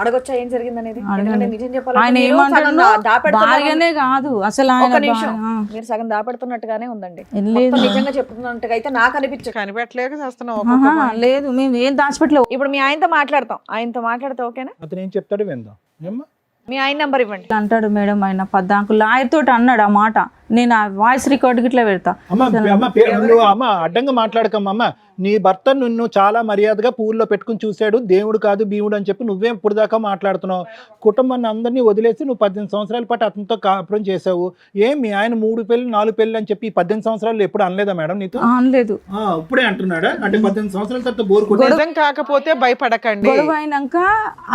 అడగొచ్చా ఏం జరిగింది అనేది? అడగండి. ఎందుకంటే నిజం చెప్పాలంటే ఆయన మీరు ఏమంటాడు, సగం దాపెడుతున్నారు. భార్యనే కాదు అసలు ఒక్క ఆయన నిమిషం, ఆ. మీరు సగం దాపెడుతున్నట్టుగానే ఉందండి. లేదు మొత్తం నిజంగా చెప్తున్నట్టుగా అయితే నాకు అనిపించదు. కనిపెట్టలేక చేస్తున్నావు ఆహా, ఒక్కొక్క మాట. లేదు మేము ఏం దాచిపెట్టలేవు. ఇప్పుడు మీ ఆయనతో మాట్లాడతాం, ఆయనతో మాట్లాడితే ఓకేనా? అతను ఏం చెప్తాడు విందాం. ఏమ్మా మీ ఆయన నంబర్ ఇవ్వండి. అంటాడు మేడం, ఆయన పద్దాకు లాయర్ తోటి అన్నాడు ఆ మాట. నేను ఆ వాయిస్ రికార్డ్ గిట్లా పెడతా. అమ్మ అడ్డంగా మాట్లాడకమ్మా. అమ్మ నీ భర్త నిన్ను చాలా మర్యాదగా పూల్లో పెట్టుకుని చూశాడు, దేవుడు కాదు భీముడు అని చెప్పి నువ్వేం ఇప్పుడు దాకా మాట్లాడుతున్నావు. కుటుంబాన్ని అందరినీ వదిలేసి నువ్వు 18 సంవత్సరాల పాటు అతనితో కాపురం చేసావు. ఏం మీ ఆయన 3 పెళ్ళి 4 పెళ్ళి అని చెప్పి 18 సంవత్సరాలు ఎప్పుడు అనలేదా మేడం నీతో? అనలేదు. ఇప్పుడే అంటున్నాడా? అంటే 18 సంవత్సరాల తర్వాత బోర్ నిజం కాకపోతే భయపడకండి. గొడవ అయినాక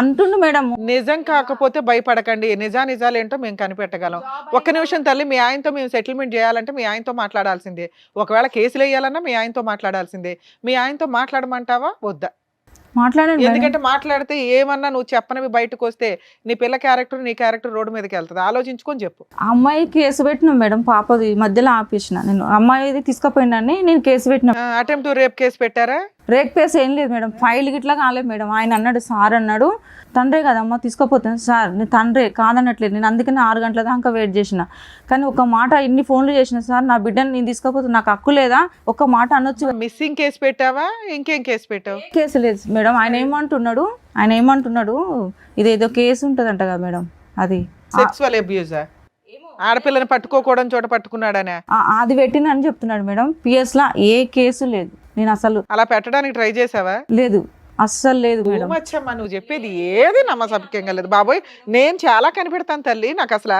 అంటుండు మేడం. నిజం కాకపోతే భయపడకండి. నిజాలేంటో మేము కనిపెట్టగలం. ఒక్క నిమిషం తల్లి, మీ ఆయనతో మేము సెటిల్మెంట్ చేయాలంటే మీ ఆయనతో మాట్లాడాల్సిందే. ఒకవేళ కేసులు వేయాలన్నా మీ ఆయనతో మాట్లాడాల్సిందే. మీ ఆయనతో మాట్లాడమంటావా వద్దా? మాట్లాడండి. ఎందుకంటే మాట్లాడితే ఏమన్నా నువ్వు చెప్పనవి బయటకు వస్తే నీ పిల్ల క్యారెక్టర్ నీ క్యారెక్టర్ రోడ్డు మీదకి వెళ్తుంది. ఆలోచించుకొని చెప్పు. అమ్మాయి కేసు పెట్టినా మేడం, పాపది మధ్యలో ఆపేసిన. నేను అమ్మాయిది తీసుకుపోయినని నేను కేసు పెట్టిన. అటెంప్ట్ రేప్ కేసు పెట్టారా? రేక్ కేసు ఏం లేదు మేడం, ఫైల్ గిట్లా కాలేదు మేడం. ఆయన అన్నాడు, సార్ అన్నాడు, తండ్రే కదమ్మా తీసుకుపోతాను సార్, నేను తండ్రే కాదనట్లేదు. నేను అందుకని 6 గంటల దాకా వెయిట్ చేసిన. కానీ ఒక మాట ఇన్ని ఫోన్లు చేసిన సార్, నా బిడ్డని నేను తీసుకుపోతాను, నాకు హక్కు లేదా? ఒక మాట అనొచ్చు. మిస్సింగ్ కేసు పెట్టావా? ఇంకేం కేసు పెట్టావు? కేసు లేదు మేడం. ఆయన ఏమంటున్నాడు ఇదేదో కేసు ఉంటదంట కదా మేడం, అది సెక్సువల్ అబ్యూజా? ఆడపిల్లని పట్టుకోకూడని చోట పట్టుకున్నాడనే అది పెట్టిందని చెప్తున్నాడు మేడం. పిఎస్ లా ఏ కేసు లేదు. నేను అసలు అలా పెట్టడానికి ట్రై చేసావా? లేదు, అస్సలు లేదు మేడం. మచ్చమ్మా, నువ్వు చెప్పేది ఏది నమ్మసభ్యంగా లేదు బాబోయ్. నేను చాలా కనిపెడతాను తల్లి. నాకు అసలు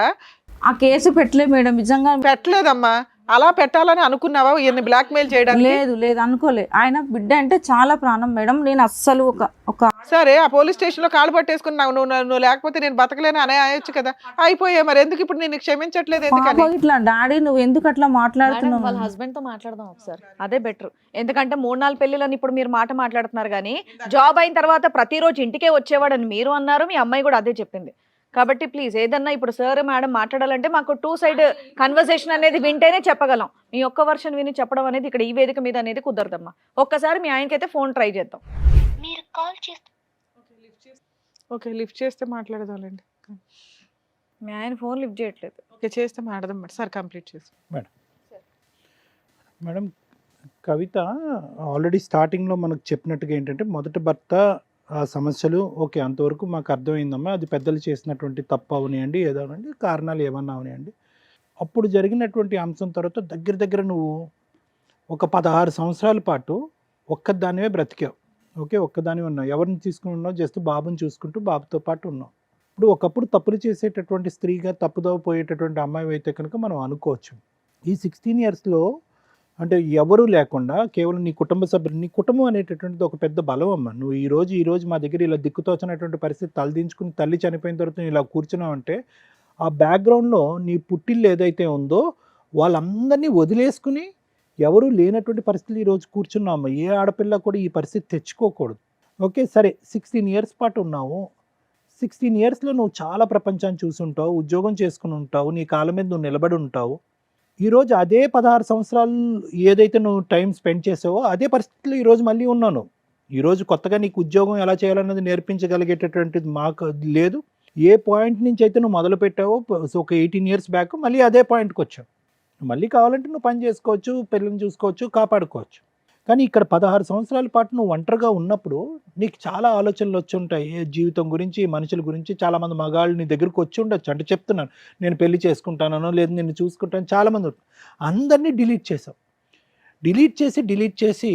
ఆ కేసు పెట్టలేదు మేడం, నిజంగా పెట్టలేదమ్మా. అలా పెట్టాలని అనుకున్నావా ఈయన్ని బ్లాక్ మెయిల్ చేయడానికి? లేదు అనుకోలే. ఆయన బిడ్డ అంటే చాలా ప్రాణం మేడం. నేను అస్సలు ఒక సరే, ఆ పోలీస్ స్టేషన్ లో కాళ్ళు పట్టేసుకుని నువ్వు లేకపోతే నేను బతకలేను అనే అయొచ్చు కదా. అయిపోయా మరి ఎందుకు ఇప్పుడు నేను క్షమించట్లేదు? ఎందుకని? పాప ఇట్లా డాడీ నువ్వు ఎందుకు అట్లా మాట్లాడుతున్నావు? వాళ్ళ హస్బెండ్ తో మాట్లాడదాం ఒకసారి, అదే బెటర్. ఎందుకంటే 3-4 పెళ్లిలని ఇప్పుడు మీరు మాట్లాడుతున్నారు కానీ జాబ్ అయిన తర్వాత ప్రతిరోజు ఇంటికే వచ్చేవాడని మీరు అన్నారు, మీ అమ్మాయి కూడా అదే చెప్పింది. కాబట్టి ప్లీజ్ ఏదన్నా ఇప్పుడు సార్ మేడం మాట్లాడాలంటే మాకు 2 సైడ్ కన్వర్సేషన్ అనేది వింటేనే చెప్పగలం. మీ ఒక్క వర్షన్ విని చెప్పడం అనేది ఇక్కడ ఈ వేదిక మీద అనేది కుదరదమ్మా. ఒక్కసారి మీ ఆయనకైతే ఫోన్ ట్రై చేద్దాం. మీరు కాల్ చేస్తే ఓకే, లిఫ్ట్ చేస్తే మాట్లాడదాంలేండి. మీ ఆయన ఫోన్ లిఫ్ట్ చేయట్లేదు. ఓకే, చేస్తే మాట్లాడదాం మేడం. సార్ కంప్లీట్ చేసి మేడం కవిత ఆల్రెడీ స్టార్టింగ్లో మనకు చెప్పినట్టుగా ఏంటంటే మొదటి భర్త ఆ సమస్యలు ఓకే అంతవరకు మాకు అర్థమైందమ్మా, అది పెద్దలు చేసినటువంటి తప్పు అవనియండి, ఏదోనండి కారణాలు ఏమన్నా అవనియండి. అప్పుడు జరిగినటువంటి అంశం తర్వాత దగ్గర నువ్వు ఒక 16 సంవత్సరాల పాటు ఒక్కదానివే బ్రతికావు. ఓకే, ఒక్కదాని ఉన్నావు. ఎవరిని తీసుకుని ఉన్నావు? జస్ట్ బాబుని చూసుకుంటూ బాబుతో పాటు ఉన్నావు. ఇప్పుడు ఒకప్పుడు తప్పులు చేసేటటువంటి స్త్రీగా తప్పుదోవ పోయేటటువంటి అమ్మాయి అయితే కనుక మనం అనుకోవచ్చు. ఈ 16 ఇయర్స్లో అంటే ఎవరు లేకుండా కేవలం నీ కుటుంబ సభ్యులు, నీ కుటుంబం అనేటటువంటిది ఒక పెద్ద బలం అమ్మ. నువ్వు ఈ రోజు మా దగ్గర ఇలా దిక్కుతోచినటువంటి పరిస్థితి తలదించుకుని తల్లి చనిపోయిన తర్వాత నువ్వు ఇలా కూర్చున్నావు అంటే ఆ బ్యాక్గ్రౌండ్లో నీ పుట్టిల్లు ఏదైతే ఉందో వాళ్ళందరినీ వదిలేసుకుని ఎవరు లేనటువంటి పరిస్థితులు ఈరోజు కూర్చున్నావు. ఏ ఆడపిల్ల కూడా ఈ పరిస్థితి తెచ్చుకోకూడదు. ఓకే సరే, 16 ఇయర్స్ పాటు ఉన్నావు. 16 ఇయర్స్లో నువ్వు చాలా ప్రపంచాన్ని చూసుంటావు, ఉద్యోగం చేసుకుని ఉంటావు, నీ కాళ్ళ మీద నువ్వు నిలబడి ఉంటావు. ఈరోజు అదే 16 సంవత్సరాలు ఏదైతే నువ్వు టైం స్పెండ్ చేసావో అదే పరిస్థితుల్లో ఈరోజు మళ్ళీ ఉన్నాను. ఈరోజు కొత్తగా నీకు ఉద్యోగం ఎలా చేయాలన్నది నేర్పించగలిగేటటువంటిది మాకు లేదు. ఏ పాయింట్ నుంచి అయితే నువ్వు మొదలు పెట్టావో ఒక 18 ఇయర్స్ బ్యాక్ మళ్ళీ అదే పాయింట్కి వచ్చావు. మళ్ళీ కావాలంటే నువ్వు పని చేసుకోవచ్చు, పిల్లల్ని చూసుకోవచ్చు, కాపాడుకోవచ్చు. కానీ ఇక్కడ 16 సంవత్సరాల పాటు నువ్వు ఒంటరిగా ఉన్నప్పుడు నీకు చాలా ఆలోచనలు వచ్చి ఉంటాయి. జీవితం గురించి, మనుషుల గురించి. చాలామంది మగాళ్ళు నీ దగ్గరకు వచ్చి ఉండొచ్చు. అంటే చెప్తున్నాను, నేను పెళ్లి చేసుకుంటానో లేదు నేను చూసుకుంటాను, చాలామంది అందరినీ డిలీట్ చేసావు. డిలీట్ చేసి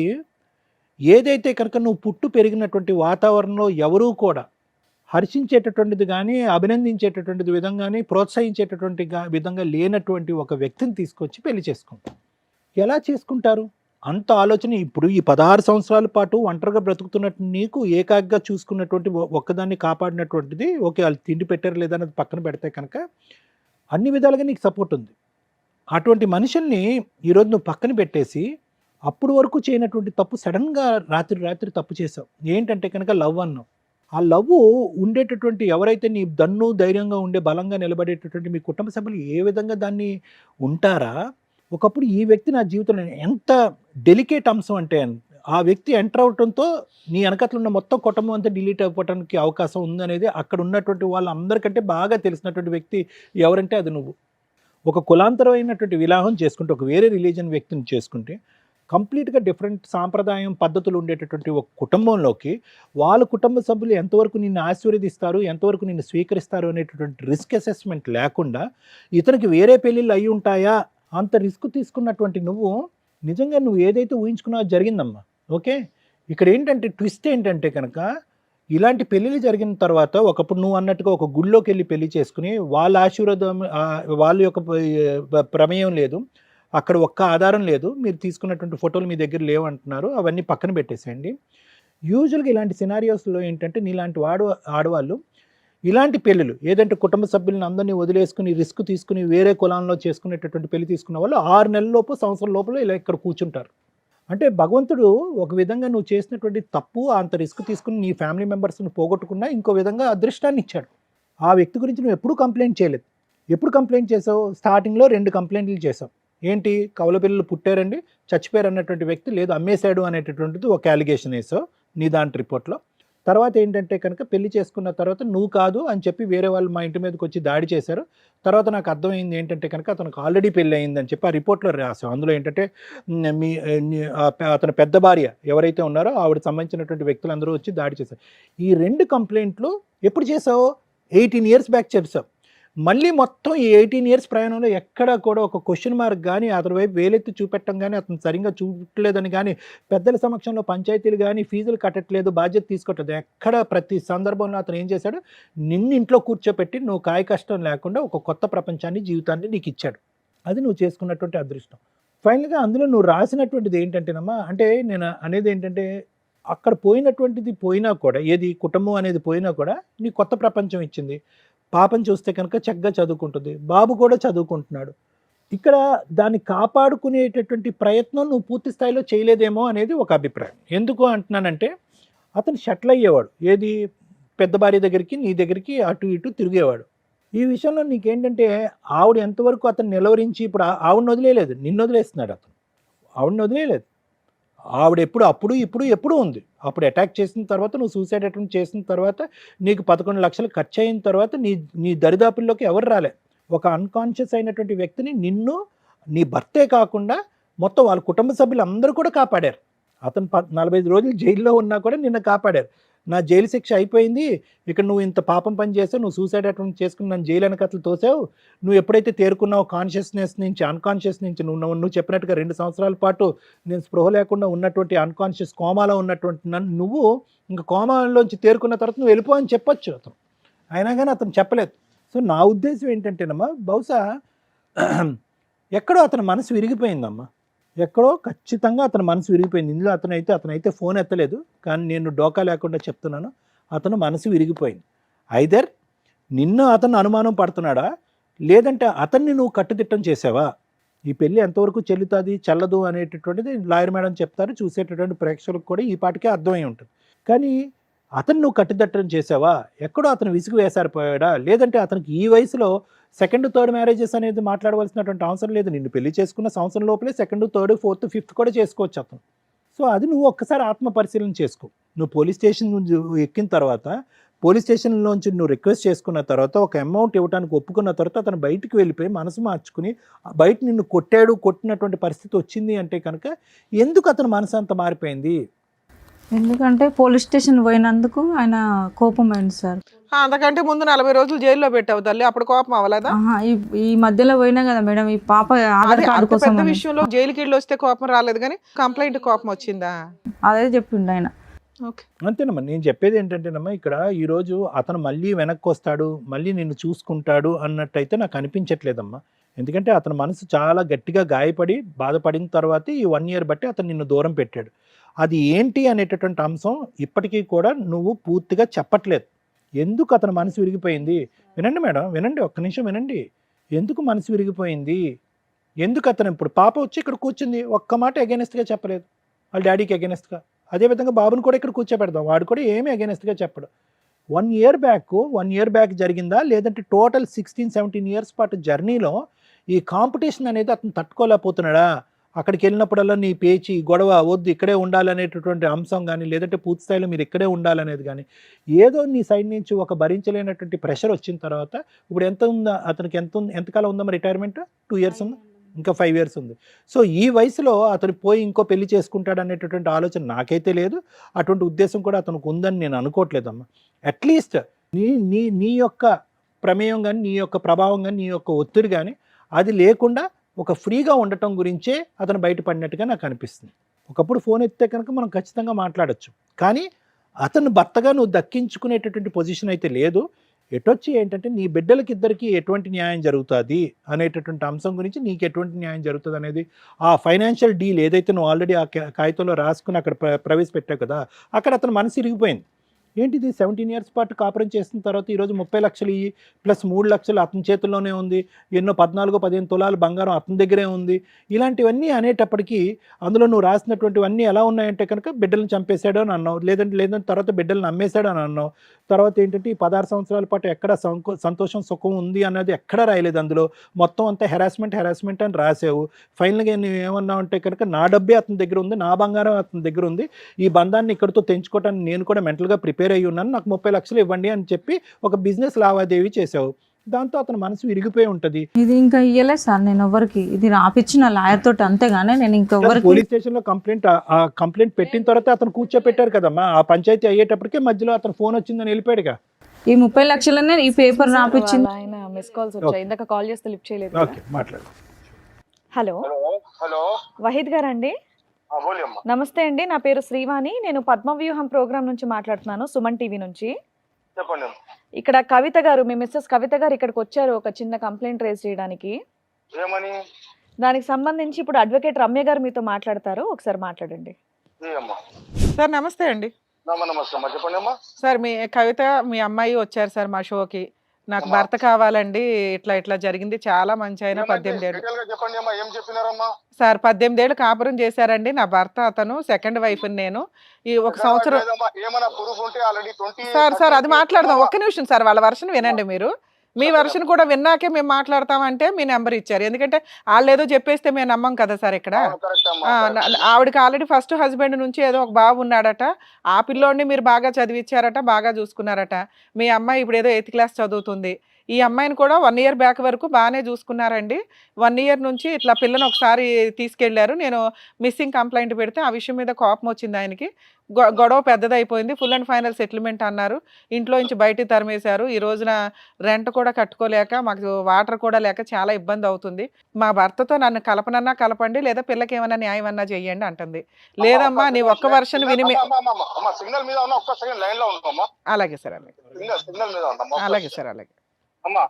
ఏదైతే కనుక నువ్వు పుట్టు పెరిగినటువంటి వాతావరణంలో ఎవరూ కూడా హర్షించేటటువంటిది కానీ, అభినందించేటటువంటిది విధంగా కానీ, ప్రోత్సహించేటటువంటి విధంగా లేనటువంటి ఒక వ్యక్తిని తీసుకొచ్చి పెళ్లి చేసుకుంటారు. ఎలా చేసుకుంటారు? అంత ఆలోచన. ఇప్పుడు ఈ 16 సంవత్సరాల పాటు ఒంటరిగా బ్రతుకుతున్నట్టు నీకు ఏకాగ్గా చూసుకున్నటువంటి ఒక్కదాన్ని కాపాడినటువంటిది ఓకే, వాళ్ళు తిండి పెట్టారు లేదా అనేది పక్కన పెడితే కనుక అన్ని విధాలుగా నీకు సపోర్ట్ ఉంది. అటువంటి మనుషుల్ని ఈరోజు నువ్వు పక్కన పెట్టేసి అప్పుడు వరకు చేయనటువంటి తప్పు సడన్గా రాత్రి తప్పు చేసావు. ఏంటంటే కనుక లవ్ అన్నావు. ఆ లవ్ ఉండేటటువంటి ఎవరైతే నీ దన్ను ధైర్యంగా ఉండే బలంగా నిలబడేటటువంటి మీ కుటుంబ సభ్యులు ఏ విధంగా దాన్ని ఉంటారా, ఒకప్పుడు ఈ వ్యక్తి నా జీవితంలో ఎంత డెలికేట్ అంశం అంటే ఆ వ్యక్తి ఎంటర్ అవడంతో నీ వెనకట్లు ఉన్న మొత్తం కుటుంబం అంతా డిలీట్ అయిపోవడానికి అవకాశం ఉందనేది అక్కడ ఉన్నటువంటి వాళ్ళందరికంటే బాగా తెలిసినటువంటి వ్యక్తి ఎవరంటే అది నువ్వు. ఒక కులాంతరమైనటువంటి వివాహం చేసుకుంటే, ఒక వేరే రిలీజన్ వ్యక్తిని చేసుకుంటే కంప్లీట్గా డిఫరెంట్ సాంప్రదాయం పద్ధతులు ఉండేటటువంటి ఒక కుటుంబంలోకి వాళ్ళ కుటుంబ సభ్యులు ఎంతవరకు నిన్ను ఆశీర్వదిస్తారు, ఎంతవరకు నిన్ను స్వీకరిస్తారు అనేటటువంటి రిస్క్ అసెస్మెంట్ లేకుండా ఇతనికి వేరే పెళ్ళిళ్ళు అయి ఉంటాయా అంత రిస్క్ తీసుకున్నటువంటి నువ్వు నిజంగా నువ్వు ఏదైతే ఊహించుకున్నావో జరిగిందమ్మా. ఓకే, ఇక్కడ ఏంటంటే ట్విస్ట్ ఏంటంటే కనుక ఇలాంటి పెళ్ళిళ్ళు జరిగిన తర్వాత ఒకప్పుడు నువ్వు అన్నట్టుగా ఒక గుళ్ళోకి వెళ్ళి పెళ్లి చేసుకుని వాళ్ళ ఆశీర్వాదం వాళ్ళ యొక్క ప్రమేయం లేదు, అక్కడ ఒక్క ఆధారం లేదు, మీరు తీసుకున్నటువంటి ఫోటోలు మీ దగ్గర లేవు అంటున్నారు, అవన్నీ పక్కన పెట్టేసేయండి. యూజువల్గా ఇలాంటి సినారియోస్లో ఏంటంటే నీలాంటి ఆడవాళ్ళు ఇలాంటి పెళ్ళిళ్ళు ఏదంటే కుటుంబ సభ్యులను అందరినీ వదిలేసుకుని రిస్క్ తీసుకుని వేరే కులంలో చేసుకునేటటువంటి పెళ్లి తీసుకున్న వాళ్ళు 6 నెలల లోపు సంవత్సరం లోపల ఇలా ఇక్కడ కూర్చుంటారు. అంటే భగవంతుడు ఒక విధంగా నువ్వు చేసినటువంటి తప్పు అంత రిస్క్ తీసుకుని నీ ఫ్యామిలీ మెంబర్స్ని పోగొట్టుకున్నా ఇంకో విధంగా అదృష్టాన్ని ఇచ్చాడు. ఆ వ్యక్తి గురించి నువ్వు ఎప్పుడు కంప్లైంట్ చేయలేదు. ఎప్పుడు కంప్లైంట్ చేసావు? స్టార్టింగ్లో 2 కంప్లైంట్లు చేసావు. ఏంటి? కవల పిల్లలు పుట్టారండి, చచ్చిపోయారు అన్నటువంటి వ్యక్తి, లేదు అమ్మేశాడు అనేటటువంటిది ఒక అలిగేషన్ వేసావు నీ దాంట్లో రిపోర్ట్లో. తర్వాత ఏంటంటే కనుక పెళ్లి చేసుకున్న తర్వాత నువ్వు కాదు అని చెప్పి వేరే వాళ్ళు మా ఇంటి మీదకి వచ్చి దాడి చేశారు. తర్వాత నాకు అర్థమైంది ఏంటంటే కనుక అతనికి ఆల్రెడీ పెళ్ళి అయిందని చెప్పి ఆ రిపోర్ట్లో రాసాం. అందులో ఏంటంటే అతని పెద్ద భార్య ఎవరైతే ఉన్నారో ఆవిడ సంబంధించినటువంటి వ్యక్తులందరూ వచ్చి దాడి చేశారు. ఈ 2 కంప్లైంట్లు ఎప్పుడు చేసావు? 18 years బ్యాక్ చేసావు. మళ్ళీ మొత్తం ఈ 18 years ప్రయాణంలో ఎక్కడా కూడా ఒక క్వశ్చన్ మార్క్ కానీ అతని వైపు వేలెత్తి చూపెట్టడం కానీ అతను సరిగ్గా చూపట్లేదని కానీ పెద్దల సమక్షంలో పంచాయతీలు కానీ ఫీజులు కట్టట్లేదు, బాధ్యత తీసుకోవట్లేదు, ఎక్కడ ప్రతి సందర్భంలో అతను ఏం చేశాడు? నిన్ను ఇంట్లో కూర్చోపెట్టి నువ్వు కాయ కష్టం లేకుండా ఒక కొత్త ప్రపంచాన్ని జీవితాన్ని నీకు ఇచ్చాడు. అది నువ్వు చేసుకున్నటువంటి అదృష్టం. ఫైనల్గా అందులో నువ్వు రాసినటువంటిది ఏంటంటేనమ్మా, అంటే నేను అనేది ఏంటంటే అక్కడ పోయినటువంటిది పోయినా కూడా, ఏది కుటుంబం అనేది పోయినా కూడా నీ కొత్త ప్రపంచం ఇచ్చింది. పాపం చూస్తే కనుక చక్కగా చదువుకుంటుంది, బాబు కూడా చదువుకుంటున్నాడు. ఇక్కడ దాన్ని కాపాడుకునేటటువంటి ప్రయత్నం నువ్వు పూర్తి స్థాయిలో చేయలేదేమో అనేది ఒక అభిప్రాయం. ఎందుకు అంటున్నానంటే అతను షట్ల్ అయ్యేవాడు, ఏది పెద్ద భార్య దగ్గరికి నీ దగ్గరికి అటు ఇటు తిరిగేవాడు. ఈ విషయంలో నీకేంటంటే ఆవిడ ఎంతవరకు అతను నిలవరించి, ఇప్పుడు ఆవిడని వదిలేయలేదు, నిన్ను వదిలేస్తున్నాడు అతను. ఆవిడని వదిలేయలేదు, ఆవిడ అప్పుడు ఎప్పుడు ఉంది. అప్పుడు అటాక్ చేసిన తర్వాత నువ్వు సూసైడ్ అటెంప్ట్ చేసిన తర్వాత నీకు 11 లక్షలు ఖర్చు అయిన తర్వాత నీ దరిదాపుల్లోకి ఎవరు రాలే. ఒక అన్కాన్షియస్ అయినటువంటి వ్యక్తిని నిన్ను, నీ భర్తే కాకుండా మొత్తం వాళ్ళ కుటుంబ సభ్యులు అందరూ కూడా కాపాడారు. అతను 45 రోజులు జైల్లో ఉన్నా కూడా నిన్ను కాపాడారు. నా జైలు శిక్ష అయిపోయింది, ఇక్కడ నువ్వు ఇంత పాపం పని చేసావు, నువ్వు సూసైడ్ అటెంప్ట్ చేసుకుని నన్ను జైలు వెనకట్లు తోసావు, నువ్వు ఎప్పుడైతే తేరుకున్నావు కాన్షియస్నెస్ నుంచి అన్కాన్షియస్ నుంచి నువ్వు చెప్పినట్టుగా 2 సంవత్సరాల పాటు నేను స్పృహ లేకుండా ఉన్నటువంటి అన్కాన్షియస్ కోమాలో ఉన్నటువంటి నువ్వు ఇంకా కోమాలోంచి తేరుకున్న తర్వాత నువ్వు వెళ్ళిపో అని చెప్పొచ్చు అతను. అయినా కానీ అతను చెప్పలేదు. సో నా ఉద్దేశం ఏంటంటేనమ్మా, బహుశా ఎక్కడో అతని మనసు విరిగిపోయిందమ్మా, ఎక్కడో ఖచ్చితంగా అతని మనసు విరిగిపోయింది. ఇందులో అతనైతే ఫోన్ ఎత్తలేదు, కానీ నేను డోకా లేకుండా చెప్తున్నాను, అతను మనసు విరిగిపోయింది. ఐదర్ నిన్ను అతను అనుమానం పడుతున్నాడా, లేదంటే అతన్ని నువ్వు కట్టుదిట్టం చేసావా? ఈ పెళ్ళి ఎంతవరకు చెల్లుతుంది చెల్లదు అనేటటువంటిది లాయర్ మేడం చెప్తారు, చూసేటటువంటి ప్రేక్షకులకు కూడా ఈ పాటికే అర్థమై ఉంటుంది. కానీ అతను నువ్వు కట్టుదిట్టం చేసావా? ఎక్కడో అతను విసుగు వేసారిపోయాడా, లేదంటే అతనికి ఈ వయసులో 2nd, 3rd మ్యారేజెస్ అనేది మాట్లాడవలసినటువంటి అవసరం లేదు. నిన్ను పెళ్లి చేసుకున్న సంవత్సరం లోపలే 2nd, 3rd, 4th, 5th కూడా చేసుకోవచ్చు అతను. సో అది నువ్వు ఒక్కసారి ఆత్మ పరిశీలన చేసుకో. నువ్వు పోలీస్ స్టేషన్ ఎక్కిన తర్వాత, పోలీస్ స్టేషన్లోంచి నువ్వు రిక్వెస్ట్ చేసుకున్న తర్వాత, ఒక అమౌంట్ ఇవ్వడానికి ఒప్పుకున్న తర్వాత అతను బయటికి వెళ్ళిపోయి మనసు మార్చుకుని బయట నిన్ను కొట్టినటువంటి పరిస్థితి వచ్చింది అంటే కనుక ఎందుకు అతను మనసు అంత మారిపోయింది? ఎందుకంటే పోలీస్ స్టేషన్ పోయినందుకు ఆయన కోపం అయింది సార్. అంతకంటే ముందు 40 రోజులు జైల్లో పెట్టావు తల్లి, అప్పుడు కోపం అవ్వలేదా? ఈ మధ్యలో పోయినా కదా మేడం, ఈ పాప ఆధార్ కార్డు కోసం పెద్ద విషయంలో జైలుకి వెళ్ళి వస్తే కోపం రాలేదు, కానీ కంప్లైంట్ కోపం వచ్చిందా? అదే చెప్పిండు ఆయన. అంతేనమ్మా, నేను చెప్పేది ఏంటంటేనమ్మా, ఇక్కడ ఈరోజు అతను మళ్ళీ వెనక్కి వస్తాడు, మళ్ళీ నిన్ను చూసుకుంటాడు అన్నట్టయితే నాకు అనిపించట్లేదమ్మా. ఎందుకంటే అతని మనసు చాలా గట్టిగా గాయపడి బాధపడిన తర్వాత ఈ 1 year బట్టి అతను నిన్ను దూరం పెట్టాడు. అది ఏంటి అనేటటువంటి అంశం ఇప్పటికీ కూడా నువ్వు పూర్తిగా చెప్పట్లేదు. ఎందుకు అతని మనసు విరిగిపోయింది? వినండి మేడం, వినండి, ఒక్క నిమిషం వినండి. ఎందుకు మనసు విరిగిపోయింది? ఎందుకు అతను ఇప్పుడు పాప వచ్చి ఇక్కడ కూర్చుంది, ఒక్క మాట అగెనెస్ట్గా చెప్పలేదు వాళ్ళ డాడీకి అగెనెస్ట్గా. అదేవిధంగా బాబుని కూడా ఇక్కడ కూర్చోబెడదాం, వాడు కూడా ఏమీ అగెనెస్ట్గా చెప్పడు. 1 ఇయర్ బ్యాక్ జరిగిందా, లేదంటే టోటల్ 16-17 ఇయర్స్ పాటు జర్నీలో ఈ కాంపిటీషన్ అనేది అతను తట్టుకోలేకపోతున్నాడా? అక్కడికి వెళ్ళినప్పుడల్లా నీ పేచి గొడవ వద్దు, ఇక్కడే ఉండాలనేటటువంటి అంశం కానీ, లేదంటే పూర్తి స్థాయిలో మీరు ఇక్కడే ఉండాలనేది కానీ, ఏదో నీ సైడ్ నుంచి ఒక భరించలేనటువంటి ప్రెషర్ వచ్చిన తర్వాత, ఇప్పుడు ఎంత ఉందా అతనికి, ఎంతకాలం ఉందమ్మా రిటైర్మెంట్? 2 ఇయర్స్ ఉందా? ఇంకా 5 ఇయర్స్ ఉంది. సో ఈ వయసులో అతను పోయి ఇంకో పెళ్లి చేసుకుంటాడు అనేటటువంటి ఆలోచన నాకైతే లేదు. అటువంటి ఉద్దేశం కూడా అతనికి ఉందని నేను అనుకోవట్లేదమ్మా. అట్లీస్ట్ నీ యొక్క ప్రమేయం కానీ, నీ యొక్క ప్రభావం కానీ, నీ యొక్క ఒత్తిడి కానీ అది లేకుండా ఒక ఫ్రీగా ఉండటం గురించే అతను బయటపడినట్టుగా నాకు అనిపిస్తుంది. ఒకప్పుడు ఫోన్ ఎత్తితే కనుక మనం ఖచ్చితంగా మాట్లాడచ్చు, కానీ అతను భర్తగా నువ్వు దక్కించుకునేటటువంటి పొజిషన్ అయితే లేదు. ఎటొచ్చి ఏంటంటే నీ బిడ్డలకి ఇద్దరికి ఎటువంటి న్యాయం జరుగుతుంది అనేటటువంటి అంశం గురించి, నీకు ఎటువంటి న్యాయం జరుగుతుంది అనేది, ఆ ఫైనాన్షియల్ డీల్ ఏదైతే నువ్వు ఆల్రెడీ ఆ కాగితంలో రాసుకుని అక్కడ ప్రవేశపెట్టావు కదా, అక్కడ అతను మనసు ఇరిగిపోయింది. ఏంటిది 17 ఇయర్స్ పాటు కాపురం చేసిన తర్వాత ఈరోజు 30 లక్షలు ఇయ్యి ప్లస్ 3 లక్షలు అతని చేతుల్లోనే ఉంది, ఎన్నో 14-15 తులాలు బంగారం అతని దగ్గరే ఉంది. ఇలాంటివన్నీ అనేటప్పటికీ అందులో నువ్వు రాసినటువంటివన్నీ ఎలా ఉన్నాయంటే కనుక బిడ్డలను చంపేశాడు అని అన్నావు, లేదంటే తర్వాత బిడ్డలను అమ్మేశాడు అని అన్నావు. తర్వాత ఏంటంటే ఈ 16 సంవత్సరాల పాటు ఎక్కడ సంతోషం సుఖం ఉంది అన్నది ఎక్కడ రాయలేదు. అందులో మొత్తం అంతా హెరాస్మెంట్ అని రాసావు. ఫైనల్గా నువ్వు ఏమన్నావు అంటే కనుక నా డబ్బే అతని దగ్గర ఉంది, నా బంగారం అతని దగ్గర ఉంది, ఈ బంధాన్ని ఇక్కడితో తెంచుకోవటానికి నేను కూడా మెంటల్గా ప్రిపేర్ అయ్యి ఉన్నాను, నాకు 30 లక్షలు ఇవ్వండి అని చెప్పి ఒక బిజినెస్ లావాదేవీ చేసావు. దాంతో అతను మనసు విరిగిపోయి ఉంటుంది. ఇది ఇంకా ఇయ్యలేదు సార్ నేను ఎవరికి, ఇది రాపిచ్చిన లాయర్ తోటి అంతేగానే నేను ఇంకెవరికి. పోలీస్ స్టేషన్ లో కంప్లైంట్ పెట్టిన తర్వాత అతను కూర్చోపెట్టారు కదమ్మా, ఆ పంచాయతీ అయ్యేటప్పటికే మధ్యలో అతను ఫోన్ వచ్చిందని వెళ్ళిపోయాడుగా. ఈ 30 లక్షలనే ఈ పేపర్ రాపిచ్చింది. ఆయన మిస్ కాల్స్ వచ్చాయి, ఇందాక కాల్ చేస్తే లిఫ్ట్ చేయలేదు. ఓకే, మాట్లాడు. హలో హలో వహీద్ గారు అండి? బోలి అమ్మా. నమస్తే అండి, నా పేరు శ్రీవాణి, నేను పద్మవ్యూహం ప్రోగ్రామ్ నుంచి మాట్లాడుతున్నాను, సుమన్ టీవీ నుంచి. చెప్పండి అమ్మా. ఇక్కడ కవిత గారు, మీ మిస్సెస్ కవిత గారు ఇక్కడికి వచ్చారు ఒక చిన్న కంప్లైంట్ రేజ్ చేయడానికి. ఏమని? దానికి సంబంధించి ఇప్పుడు అడ్వకేట్ రమ్య గారు మీతో మాట్లాడతారు, ఒకసారి మాట్లాడండి. అమ్మా. సార్ నమస్తే అండి. నమస్తే అమ్మా, చెప్పండి అమ్మా. సార్ మీ కవిత మీ అమ్మాయి వచ్చారు సార్ మా షోకి. నాకు భర్త కావాలండి, ఇట్లా జరిగింది, చాలా మంచి ఆయన, 18 ఏళ్ళు. డీటెయిల్ గా చెప్పండి అమ్మా, ఏం చెప్పినారమ్మా? సార్ 18 ఏళ్ళు కాపురం చేశారండి నా భర్త, అతను సెకండ్ వైఫ్ నేను. ఈ ఒక సంవత్సరం ఏమైనా ప్రూఫ్ ఉంటే ఆల్రెడీ 20. సార్ అది మాట్లాడదాం, ఒక్క నిమిషం సార్, వాళ్ళ వర్షన్ వినండి మీరు. మీ వర్షన్ కూడా విన్నాకే మేము మాట్లాడతామంటే మీ నెంబర్ ఇచ్చారు, ఎందుకంటే వాళ్ళు ఏదో చెప్పేస్తే మేము నమ్మం కదా సార్ ఇక్కడ. ఆవిడకి ఆల్రెడీ ఫస్ట్ హస్బెండ్ నుంచి ఏదో ఒక బాబు ఉన్నాడట, ఆ పిల్లోడిని మీరు బాగా చదివించారట, బాగా చూసుకున్నారట. మీ అమ్మాయి ఇప్పుడు ఏదో 8th క్లాస్ చదువుతుంది. ఈ అమ్మాయిని కూడా 1 ఇయర్ బ్యాక్ వరకు బాగానే చూసుకున్నారండి. 1 ఇయర్ నుంచి ఇట్లా పిల్లని ఒకసారి తీసుకెళ్లారు, నేను మిస్సింగ్ కంప్లైంట్ పెడితే ఆ విషయం మీద కోపం వచ్చింది ఆయనకి, గొడవ పెద్దదైపోయింది, ఫుల్ అండ్ ఫైనల్ సెటిల్మెంట్ అన్నారు, ఇంట్లో నుంచి బయటికి తరిమేశారు. ఈ రోజున రెంట్ కూడా కట్టుకోలేక, మాకు వాటర్ కూడా లేక చాలా ఇబ్బంది అవుతుంది. మా భర్తతో నన్ను కలపనన్నా కలపండి, లేదా పిల్లకి ఏమైనా న్యాయం అన్నా చెయ్యండి అంటుంది. లేదమ్మా నీ ఒక్క వర్షన్ విని. సిగ్నల్ మీద ఉన్నా, ఒక్క సెకండ్ లైన్ లో ఉన్నామా? అలాగే సార్, అలాగే సిగ్నల్ మీద ఉన్నామా? అలాగే సార్, అలాగే అమ్మా.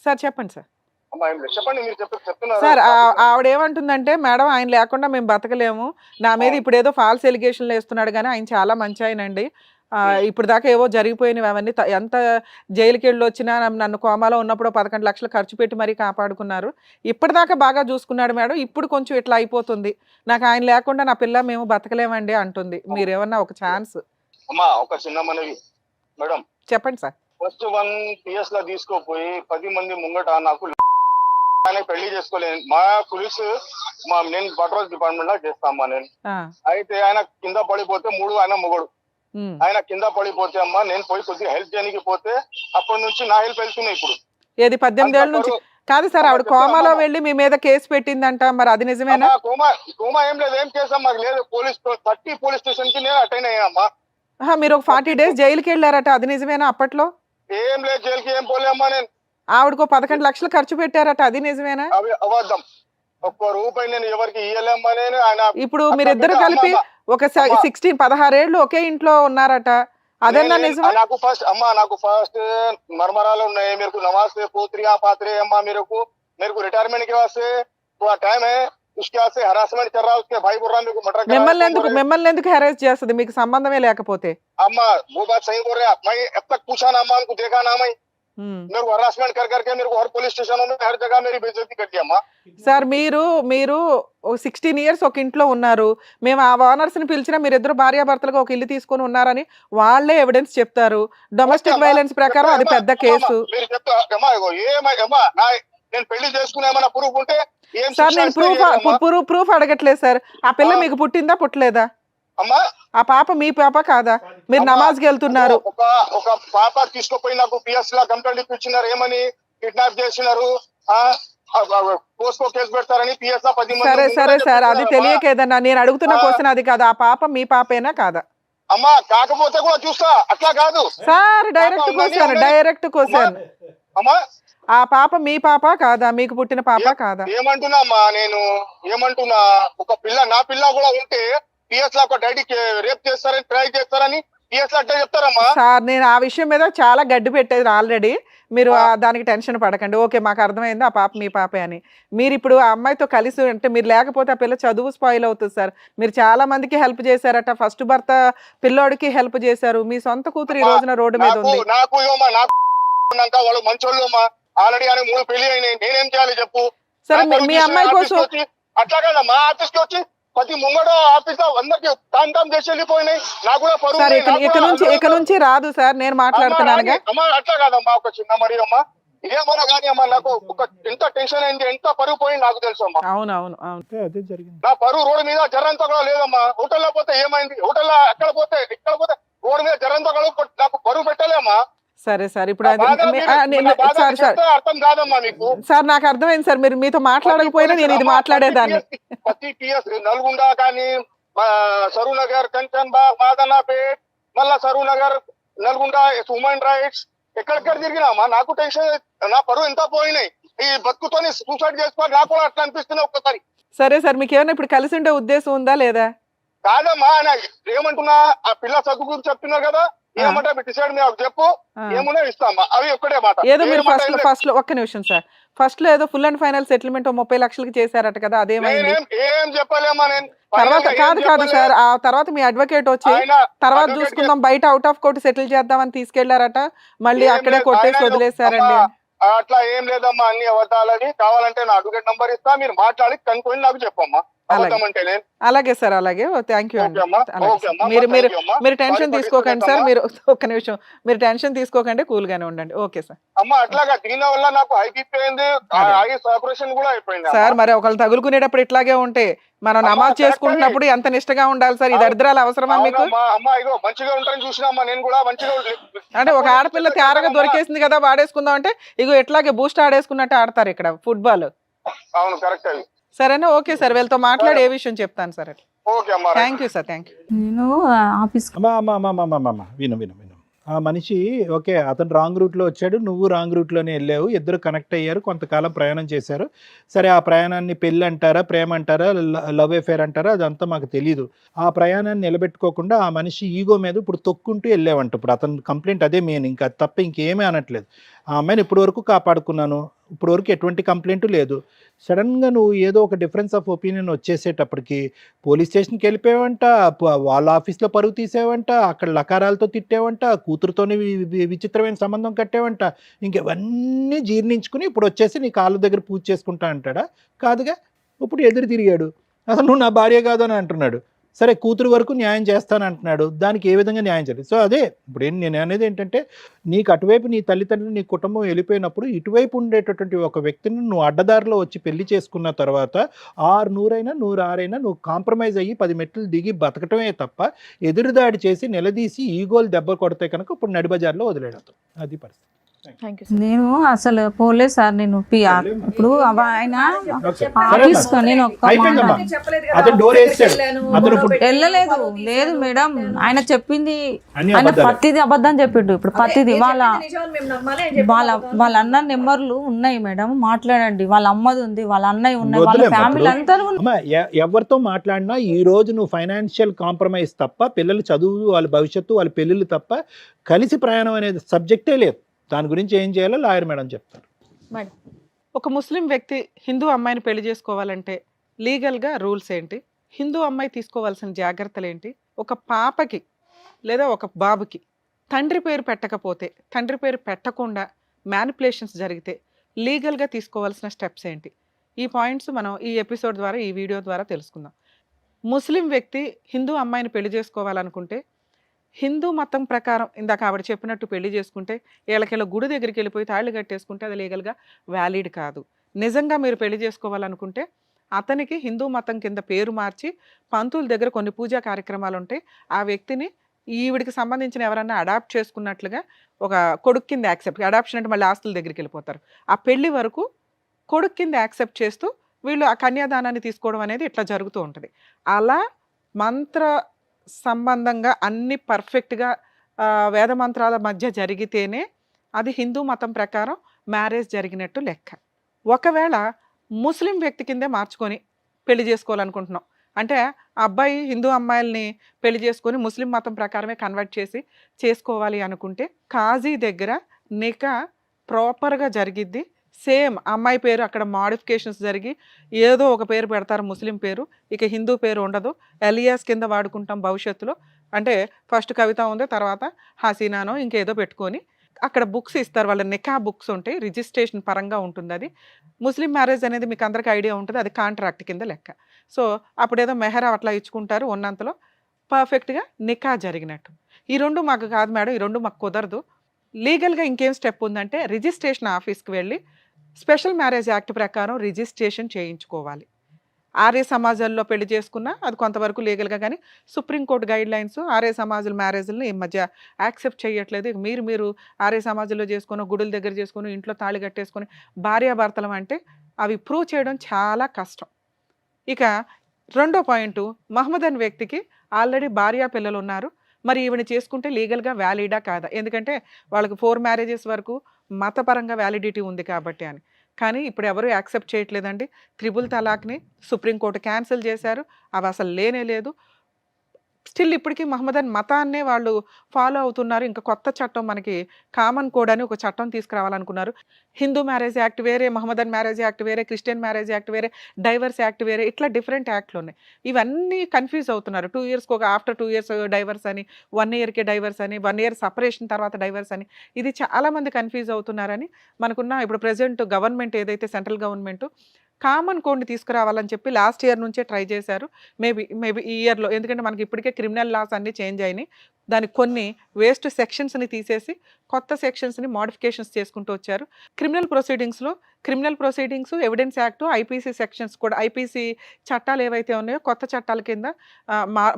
సార్ చెప్పండి సార్. అమ్మా ఏం లేదు, చెప్పండి, మీరు చెప్తున్నారు సార్. ఆవిడ ఏమంటుందంటే, మేడం ఆయన లేకుండా మేము బతకలేము, నా మీద ఇప్పుడు ఏదో ఫాల్స్ ఎలిగేషన్లు వేస్తున్నాడు, కానీ ఆయన చాలా మంచి ఆయన అండి, ఇప్పుడు దాకా ఏవో జరిగిపోయినవి అవన్నీ, ఎంత జైలుకి వెళ్ళి వచ్చినా నన్ను కోమాలో ఉన్నప్పుడు 11 లక్షలు ఖర్చు పెట్టి మరీ కాపాడుకున్నారు, ఇప్పటిదాకా బాగా చూసుకున్నాడు మేడం, ఇప్పుడు కొంచెం ఇట్లా అయిపోతుంది, నాకు ఆయన లేకుండా నా పిల్ల మేము బతకలేమండి అంటుంది. మీరు ఏమన్నా ఒక ఛాన్స్. అమ్మా ఒక చిన్న మనవి మేడం, చెప్పండి సార్. ఫస్ట్ 1 PS లా తీసుకోపోయి 10 మంది ముంగట నాకు ఆయన పెళ్లి చేసుకోలేదు. మా పోలీసు నేను పట్రోల్ డిపార్ట్మెంట్ లా చేస్తామా నేను. అయితే ఆయన కింద పడిపోతే 3 ఆయన మొగడు, ఆయన కింద పడిపోతే అమ్మా నేను పోయి కొద్దిగా హెల్ప్ చేయడానికి పోతే అప్పటి నుంచి నా హెల్ప్ వెళ్తున్నాయి. ఇప్పుడు ఏది 18 ఏళ్ళ నుంచి కాదు సార్, ఆవిడ కోమాలో వెళ్ళి మీ మీద కేసు పెట్టిందంట, మరి అది నిజమేనా? కోమా ఏం లేదు, ఏం చేసాం మాకు లేదు, 30 పోలీస్ స్టేషన్ కి నేను అటెండ్ అయ్యామ్మా. మీరు ఒక 40 days జైలుకి వెళ్ళారట, అది నిజమేనా? అప్పట్లో ఏం లేదు, జైలుకి ఏం పోలేమ్మా నేను. ఆవిడకు 11 లక్షలు ఖర్చు పెట్టారట, అది నిజమేనా? అవి అబద్ధం, ఒక్క రూపాయి నేను ఎవరికి ఇయ్యలేమ్మా నేను. ఆయన ఇప్పుడు మీరిద్దరు కలిపి ఒక 16 ఏళ్ళు ఒకే ఇంట్లో ఉన్నారట, అదన్నా నిజమా? నాకు ఫస్ట్ మర్మరాలు ఉన్నాయి, మీరు నమాజ్ పోత్రియా పాత్రే అమ్మా, మీరు రిటైర్మెంట్ కి వాస్తే టైం హై, उसके से हरासमेंट कर रहा है, उसके भाई बोल रहा है मेरे को मर्डर करा। మిమ్మల్ని ఎందుకు హెరాస్ చేస్తుంది, మీకు సంబంధమే లేకపోతే? अम्मा वो बात सही बोल रहे हैं, मैं अब तक पूछा ना अम्मा, उनको देखा ना मैं, मेरे को हरासमेंट कर करके मेरे को हर पुलिस स्टेशनों में हर जगह मेरी बेइज्जती कर दी अम्मा। సార్ మీరు ఓ 16 ఇయర్స్ ఒక ఇంట్లో ఉన్నారు, మేము ఆ ఓనర్స్ని పిలిచినా మీరిద్దరు భార్యాభర్తలుగా ఒక ఇల్లు తీసుకొని ఉన్నారని వాళ్ళే ఎవిడెన్స్ చెప్తారు. డొమెస్టిక్ వైలెన్స్ ప్రకారం అది పెద్ద కేసు. మీరు చెప్తా అమ్మా, ఇగో ఏమమ్మా నేను పెళ్లి చేసుకునే ఏమైనా ప్రూఫ్ ఉంటే ఏం సార్ శిక్ష నేను ఇస్తే ఏమమ్మా? ప్రూఫ్ అడగట్లేదు సార్. ఆ పిల్ల ఆ. మీకు పుట్టిందా పుట్టలేదా? అమ్మా ఆ పాప మీ పాప కాదా? మీరు అమ్మా, నమాజ్కి వెళ్తున్నారు. ఒక పాప తీసుకుపోయి నాకు పిఎస్ లా కంప్లైంట్ ఇప్పించినారు, ఏమని కిడ్నాప్ చేసినారు, పోస్కో కేసు పెడతారని పిఎస్ లా 10 మంది సరే ముందు సరే సార్, అది చెప్తున్నారమ్మా. తెలియక ఏదన్నా నేను అడుగుతున్న క్వశ్చన్ అది కాదు. ఆ పాప మీ పాపేనా కాదా? అమ్మా కాకపోతే కూడా చూస్తా, అట్లా కాదు సార్ డైరెక్ట్ పాప ఉందని క్వశ్చన్, ఉన్నది. Direct question. అమ్మా ఆ పాప మీ పాప కాదా? మీకు పుట్టిన పాప కాదా? ఏమంటున్నా అమ్మా, నేను ఏమంటున్నా, ఒక పిల్ల నా పిల్ల కూడా ఉంటే పిఎస్ లా ఒక డైడీ రేప్ చేస్తారని ట్రై చేస్తారని పిఎస్ లా అట్లా చెప్తారమ్మా. సార్ నేను ఆ విషయం మీద చాలా గడ్డి పెట్టేది ఆల్రెడీ. మీరు దానికి టెన్షన్ పడకండి. ఓకే, మాకు అర్థమైంది ఆ పాప మీ పాపే అని. మీరు ఇప్పుడు ఆ అమ్మాయితో కలిసి అంటే మీరు లేకపోతే ఆ పిల్ల చదువు స్పాయిల్ అవుతుంది సార్. మీరు చాలా మందికి హెల్ప్ చేశారట. ఫస్ట్ భర్త పిల్లోడికి హెల్ప్ చేశారు. మీ సొంత కూతురు ఈ రోజున రోడ్డు మీద ఉంది. నాకు ఏమో నాకు ఉన్నాక వాళ్ళు మంచోళ్ళు అమ్మా, ఆల్రెడీ అని 3 పెళ్లి అయినాయి, నేనేం చేయాలి చెప్పు? సరే నా కొడుకు మీ అమ్మాయి ఆఫీస్కి కోసం వచ్చి, అట్లా కదమ్మా, ఆఫీస్కి వచ్చి ప్రతి ముంగడ ఆఫీస్ లో అందరికి తామ్ చేసి వెళ్ళిపోయినాయి. నాకు కూడా పరువు సార్ ఉంది, నాకు కూడా ఇక నుంచి రాదు సార్, నేను మాట్లాడుతున్నానుగా. అమ్మా అట్లా కాదమ్మా, ఒక చిన్న మరి అమ్మా ఏమన్నా కానీ అమ్మా, నాకు ఒక ఎంత టెన్షన్ అయింది, ఎంత పరువు పోయింది నాకు తెలుసు అమ్మా. అవును అవును అవును. అంటే అదే జరిగింది. నా పరువు రోడ్డు మీద జరంతా కూడా లేదమ్మా. హోటల్లో పోతే ఏమైంది, హోటల్లో అక్కడ పోతే ఇక్కడ పోతే రోడ్డు మీద జరంతా కూడా నాకు పరువు పెట్టలేమ్మా. సరే సార్, ఇప్పుడు నా బాధ మీరు సార్ చెప్తే అర్థం కాదమ్మా మీకు. సార్ నాకు అర్థమైంది సార్. మీరు మీతో మాట్లాడకపోయినా నేను ఇది మాట్లాడేదాన్ని. ప్రతి పిఎస్ నల్గొండ కానీ, సరూర్ నగర్, కంచన్ బాగ్, మాదనాపేట్, మళ్ళా సరూర్ నగర్, నల్గొండ, హ్యూమన్ రైట్స్ ఎక్కడెక్కడ తిరిగినామా. నాకు టెన్షన్, నా పరువు ఎంత పోయినాయి. ఈ బతుకుతోని సూసైడ్ చేసుకోవాలి, నాకు కూడా అట్లా అనిపిస్తుంది ఒక్కసారి. సరే సార్, మీకు ఏమైనా ఇప్పుడు కలిసి ఉండే ఉద్దేశం ఉందా లేదా? కాదమ్మా, ఏమంటున్నా, ఆ పిల్ల చదువు గురించి చెప్తున్నారు కదా, ఏమంటే డిసైడ్ మీద చెప్పు, ఏమున్నా ఇస్తామా, అవి ఒక్కడే మాట. ఏదో మీరు ఫస్ట్ లో ఒక్క నిమిషం సార్, ఫస్ట్ లో ఏదో ఫుల్ అండ్ ఫైనల్ సెటిల్మెంట్ 30 లక్షలకి చేశారట కదా, అదేమైంది? ఏం చెప్పలేమా నేను. తర్వాత కాదు సార్, ఆ తర్వాత మీ అడ్వకేట్ వచ్చి తర్వాత చూసుకుందాం బయట అవుట్ ఆఫ్ కోర్టు సెటిల్ చేద్దామని తీసుకెళ్లారట, మళ్ళీ అక్కడే కొట్టేసి వదిలేశారండి. అట్లా ఏం లేదమ్మా, అన్ని అబద్ధాలని. కావాలంటే నా అడ్వకేట్ నంబర్ ఇస్తా, మీరు మాట్లాడి కనుక్కొని నాకు చెప్పమ్మా. అలాగే సార్, అలాగే. థ్యాంక్ యూ అండి. మీరు టెన్షన్ తీసుకోకండి సార్. మీరు ఒక్క నిమిషం, మీరు టెన్షన్ తీసుకోకండి, కూల్ గానే ఉండండి. Okay sir. అమ్మా అట్లాగా దీని వల్ల నాకు హై బీపీ అయింది, ఐస్ ఆపరేషన్ కూడా అయిపోయింది సార్. మరి ఒకళ్ళు తగులుకునేటప్పుడు ఇట్లాగే ఉంటే మనం నమాజ్ చేసుకుంటున్నప్పుడు ఎంత నిష్టగా ఉండాలి సార్? ఈ దరిద్రాలు అవసరమా మీకు? అమ్మా ఇగో మంచిగా ఉంటారని చూసినామ్మా, నేను కూడా మంచిగా. అంటే ఒక ఆడపిల్ల తేరగా దొరికేసింది కదా వాడేసుకుందాం అంటే, ఇగో ఎట్లాగే బూస్ట్ ఆడేసుకున్నట్టు ఆడతారు ఇక్కడ ఫుట్బాల్. అవును కరెక్ట్ అది. సరేనా? ఓకే సార్, వీళ్ళతో మాట్లాడి ఏ విషయం చెప్తాను సార్. ఓకే అమ్మా, thank you sir, thank you. నేను ఆఫీస్ అమ్మా విను. ఆ మనిషి ఓకే, అతను రాంగ్ రూట్లో వచ్చాడు, నువ్వు రాంగ్ రూట్లోనే వెళ్ళావు, ఇద్దరు కనెక్ట్ అయ్యారు, కొంతకాలం ప్రయాణం చేశారు. సరే, ఆ ప్రయాణాన్ని పెళ్ళి అంటారా, ప్రేమ అంటారా, లవ్ అఫేర్ అంటారా, అదంతా మాకు తెలియదు. ఆ ప్రయాణాన్ని నిలబెట్టుకోకుండా ఆ మనిషి ఈగో మీద ఇప్పుడు తొక్కుంటూ వెళ్ళావంట. ఇప్పుడు అతని కంప్లైంట్ అదే మెయిన్, ఇంకా తప్ప ఇంకేమీ అనట్లేదు. ఆ అమ్మాయిని ఇప్పటి వరకు కాపాడుకున్నాను, ఇప్పుడు వరకు ఎటువంటి కంప్లైంట్ లేదు. సడన్గా నువ్వు ఏదో ఒక డిఫరెన్స్ ఆఫ్ ఒపీనియన్ వచ్చేసేటప్పటికి పోలీస్ స్టేషన్కి వెళ్ళిపోయావంట, వాళ్ళ ఆఫీస్లో పరుగు తీసేవంట, అక్కడ లకారాలతో తిట్టేవంట, కూతురుతోని విచిత్రమైన సంబంధం కట్టేవంట. ఇంకెవన్నీ జీర్ణించుకుని ఇప్పుడు వచ్చేసి నీ కాళ్ళ దగ్గర పూజ చేసుకుంటా అంటాడా? కాదుగా. ఇప్పుడు ఎదురు తిరిగాడు, అసలు నువ్వు నా భార్య కాదు అని అంటున్నాడు. సరే, కూతురు వరకు న్యాయం చేస్తాను అంటున్నాడు, దానికి ఏ విధంగా న్యాయం చేయాలి? సో అదే ఇప్పుడు నేను అనేది ఏంటంటే, నీకు అటువైపు నీ తల్లిదండ్రులు నీ కుటుంబం వెళ్ళిపోయినప్పుడు ఇటువైపు ఉండేటటువంటి ఒక వ్యక్తిని నువ్వు అడ్డదారిలో వచ్చి పెళ్లి చేసుకున్న తర్వాత 600 106 నువ్వు కాంప్రమైజ్ అయ్యి 10 మెట్లు దిగి బతకటమే తప్ప ఎదురుదాడి చేసి నిలదీసి ఈగోలు దెబ్బ కొడితే కనుక ఇప్పుడు నడిబజార్లో వదిలేడతాం. అది పరిస్థితి. నేను అసలు పోలేదు సార్. నేను ఇప్పుడు ఆయన ఆఫీస్ నేను వెళ్ళలేదు. లేదు మేడం, ఆయన చెప్పింది ఆయన పత్తిది అబద్ధం చెప్పిండు. ఇప్పుడు పత్తిది వాళ్ళ అన్న నెంబర్లు ఉన్నాయి మేడం, మాట్లాడండి. వాళ్ళ అమ్మది ఉంది, వాళ్ళ అన్నయ్య ఉన్నాయి, వాళ్ళ ఫ్యామిలీ అంతా. ఎవరితో మాట్లాడినా ఈ రోజు నువ్వు ఫైనాన్షియల్ కాంప్రమైజ్ తప్ప, పిల్లల చదువు, వాళ్ళ భవిష్యత్తు, వాళ్ళ పెళ్ళిళ్ళు తప్ప కలిసి ప్రయాణం అనేది సబ్జెక్టే లేదు. దాని గురించి ఏం చేయాలో లాయర్ మేడం చెప్తారు. మేడం, ఒక ముస్లిం వ్యక్తి హిందూ అమ్మాయిని పెళ్లి చేసుకోవాలంటే లీగల్గా రూల్స్ ఏంటి? హిందూ అమ్మాయి తీసుకోవాల్సిన జాగ్రత్తలు ఏంటి? ఒక పాపకి లేదా ఒక బాబుకి తండ్రి పేరు పెట్టకపోతే, తండ్రి పేరు పెట్టకుండా మ్యానిపులేషన్స్ జరిగితే లీగల్గా తీసుకోవాల్సిన స్టెప్స్ ఏంటి? ఈ పాయింట్స్ మనం ఈ ఎపిసోడ్ ద్వారా, ఈ వీడియో ద్వారా తెలుసుకుందాం. ముస్లిం వ్యక్తి హిందూ అమ్మాయిని పెళ్లి చేసుకోవాలనుకుంటే, హిందూ మతం ప్రకారం ఇందాక ఆవిడ చెప్పినట్టు పెళ్లి చేసుకుంటే, ఏళ్ళకేళ్ళ గుడి దగ్గరికి వెళ్ళిపోయి తాళ్ళు కట్టేసుకుంటే అది లీగల్గా వ్యాలిడ్ కాదు. నిజంగా మీరు పెళ్లి చేసుకోవాలనుకుంటే అతనికి హిందూ మతం కింద పేరు మార్చి పంతుల దగ్గర కొన్ని పూజా కార్యక్రమాలు ఉంటాయి. ఆ వ్యక్తిని ఈవిడికి సంబంధించిన ఎవరన్నా అడాప్ట్ చేసుకున్నట్లుగా ఒక కొడుకు కింద యాక్సెప్ట్, అడాప్షన్ అంటే మళ్ళీ ఆస్తుల దగ్గరికి వెళ్ళిపోతారు. ఆ పెళ్లి వరకు కొడుకు కింద యాక్సెప్ట్ చేస్తూ వీళ్ళు ఆ కన్యాదానాన్ని తీసుకోవడం అనేది ఇట్లా జరుగుతూ ఉంటుంది. అలా మంత్ర సంబంధంగా అన్ని పర్ఫెక్ట్గా వేద మంత్రాల మధ్య జరిగితేనే అది హిందూ మతం ప్రకారం మ్యారేజ్ జరిగినట్టు లెక్క. ఒకవేళ ముస్లిం వ్యక్తి కిందే మార్చుకొని పెళ్లి చేసుకోవాలనుకుంటున్నాం అంటే, ఆ అబ్బాయి హిందూ అమ్మాయిల్ని పెళ్లి చేసుకొని ముస్లిం మతం ప్రకారమే కన్వర్ట్ చేసి చేసుకోవాలి అనుకుంటే, కాజీ దగ్గర నికా ప్రాపర్గా జరిగిద్ది. సేమ్ అమ్మాయి పేరు అక్కడ మాడిఫికేషన్స్ జరిగి ఏదో ఒక పేరు పెడతారు ముస్లిం పేరు, ఇక హిందూ పేరు ఉండదు, ఎలియాస్ కింద వాడుకుంటాం భవిష్యత్తులో. అంటే ఫస్ట్ కవిత ఉంది, తర్వాత హసీనానో ఇంకేదో పెట్టుకొని అక్కడ బుక్స్ ఇస్తారు, వాళ్ళ నికా బుక్స్ ఉంటాయి, రిజిస్ట్రేషన్ పరంగా ఉంటుంది. అది ముస్లిం మ్యారేజ్ అనేది మీకు అందరికీ ఐడియా ఉంటుంది, అది కాంట్రాక్ట్ కింద లెక్క. సో అప్పుడేదో మెహరా అట్లా ఇచ్చుకుంటారు, ఉన్నంతలో పర్ఫెక్ట్గా నికా జరిగినట్టు. ఈ రెండు మాకు కాదు మేడం, ఈ రెండు మాకు కుదరదు, లీగల్గా ఇంకేం స్టెప్ ఉందంటే రిజిస్ట్రేషన్ ఆఫీస్కి వెళ్ళి స్పెషల్ మ్యారేజ్ యాక్ట్ ప్రకారం రిజిస్ట్రేషన్ చేయించుకోవాలి. ఆర్య సమాజాల్లో పెళ్లి చేసుకున్నా అది కొంతవరకు లీగల్గా, కానీ సుప్రీంకోర్టు గైడ్ లైన్స్ ఆర్య సమాజాల మ్యారేజ్ని ఈ మధ్య యాక్సెప్ట్ చేయట్లేదు. ఇక మీరు ఆర్య సమాజంలో చేసుకొని, గుడుల దగ్గర చేసుకొని, ఇంట్లో తాళి కట్టేసుకొని భార్యాభర్తలం అంటే అవి ప్రూవ్ చేయడం చాలా కష్టం. ఇక రెండో పాయింట్, మహమ్మద్ అనే వ్యక్తికి ఆల్రెడీ భార్య పిల్లలు ఉన్నారు, మరి ఈవిని చేసుకుంటే లీగల్గా వ్యాలిడా కాదా, ఎందుకంటే వాళ్ళకి 4 మ్యారేజెస్ వరకు మతపరంగా వ్యాలిడిటీ ఉంది కాబట్టి అని. కానీ ఇప్పుడు ఎవరు యాక్సెప్ట్ చేయట్లేదండి. త్రిబుల్ తలాక్ని సుప్రీంకోర్టు క్యాన్సిల్ చేశారు, అవి అసలు లేనే లేదు. స్టిల్ ఇప్పటికీ మహమ్మదన్ మతాన్నే వాళ్ళు ఫాలో అవుతున్నారు. ఇంకా కొత్త చట్టం మనకి కామన్ కోడ్ అని ఒక చట్టం తీసుకురావాలనుకున్నారు. హిందూ మ్యారేజ్ యాక్ట్ వేరే, మహమ్మదన్ మ్యారేజ్ యాక్ట్ వేరే, క్రిస్టియన్ మ్యారేజ్ యాక్ట్ వేరే, డైవర్స్ యాక్ట్ వేరే, ఇట్లా డిఫరెంట్ యాక్ట్లు ఉన్నాయి. ఇవన్నీ కన్ఫ్యూజ్ అవుతున్నారు. 2 ఇయర్స్కి ఒక, ఆఫ్టర్ 2 ఇయర్స్ డైవర్స్ అని, 1 ఇయర్కే డైవర్స్ అని, 1 ఇయర్ సపరేషన్ తర్వాత డైవర్స్ అని, ఇది చాలామంది కన్ఫ్యూజ్ అవుతున్నారని మనకున్న ఇప్పుడు ప్రెసెంట్ గవర్నమెంట్ ఏదైతే సెంట్రల్ గవర్నమెంట్ కామన్ కోడ్ని తీసుకురావాలని చెప్పి లాస్ట్ ఇయర్ నుంచే ట్రై చేశారు. మేబీ ఈ ఇయర్లో, ఎందుకంటే మనకి ఇప్పటికే క్రిమినల్ లాస్ అన్నీ చేంజ్ అయినాయి, దానికి కొన్ని వేస్ట్ సెక్షన్స్ని తీసేసి కొత్త సెక్షన్స్ని మోడిఫికేషన్స్ చేసుకుంటూ వచ్చారు. Criminal proceedings, evidence act, IPC sections కూడా, ఐపీసీ చట్టాలు ఏవైతే ఉన్నాయో కొత్త చట్టాల కింద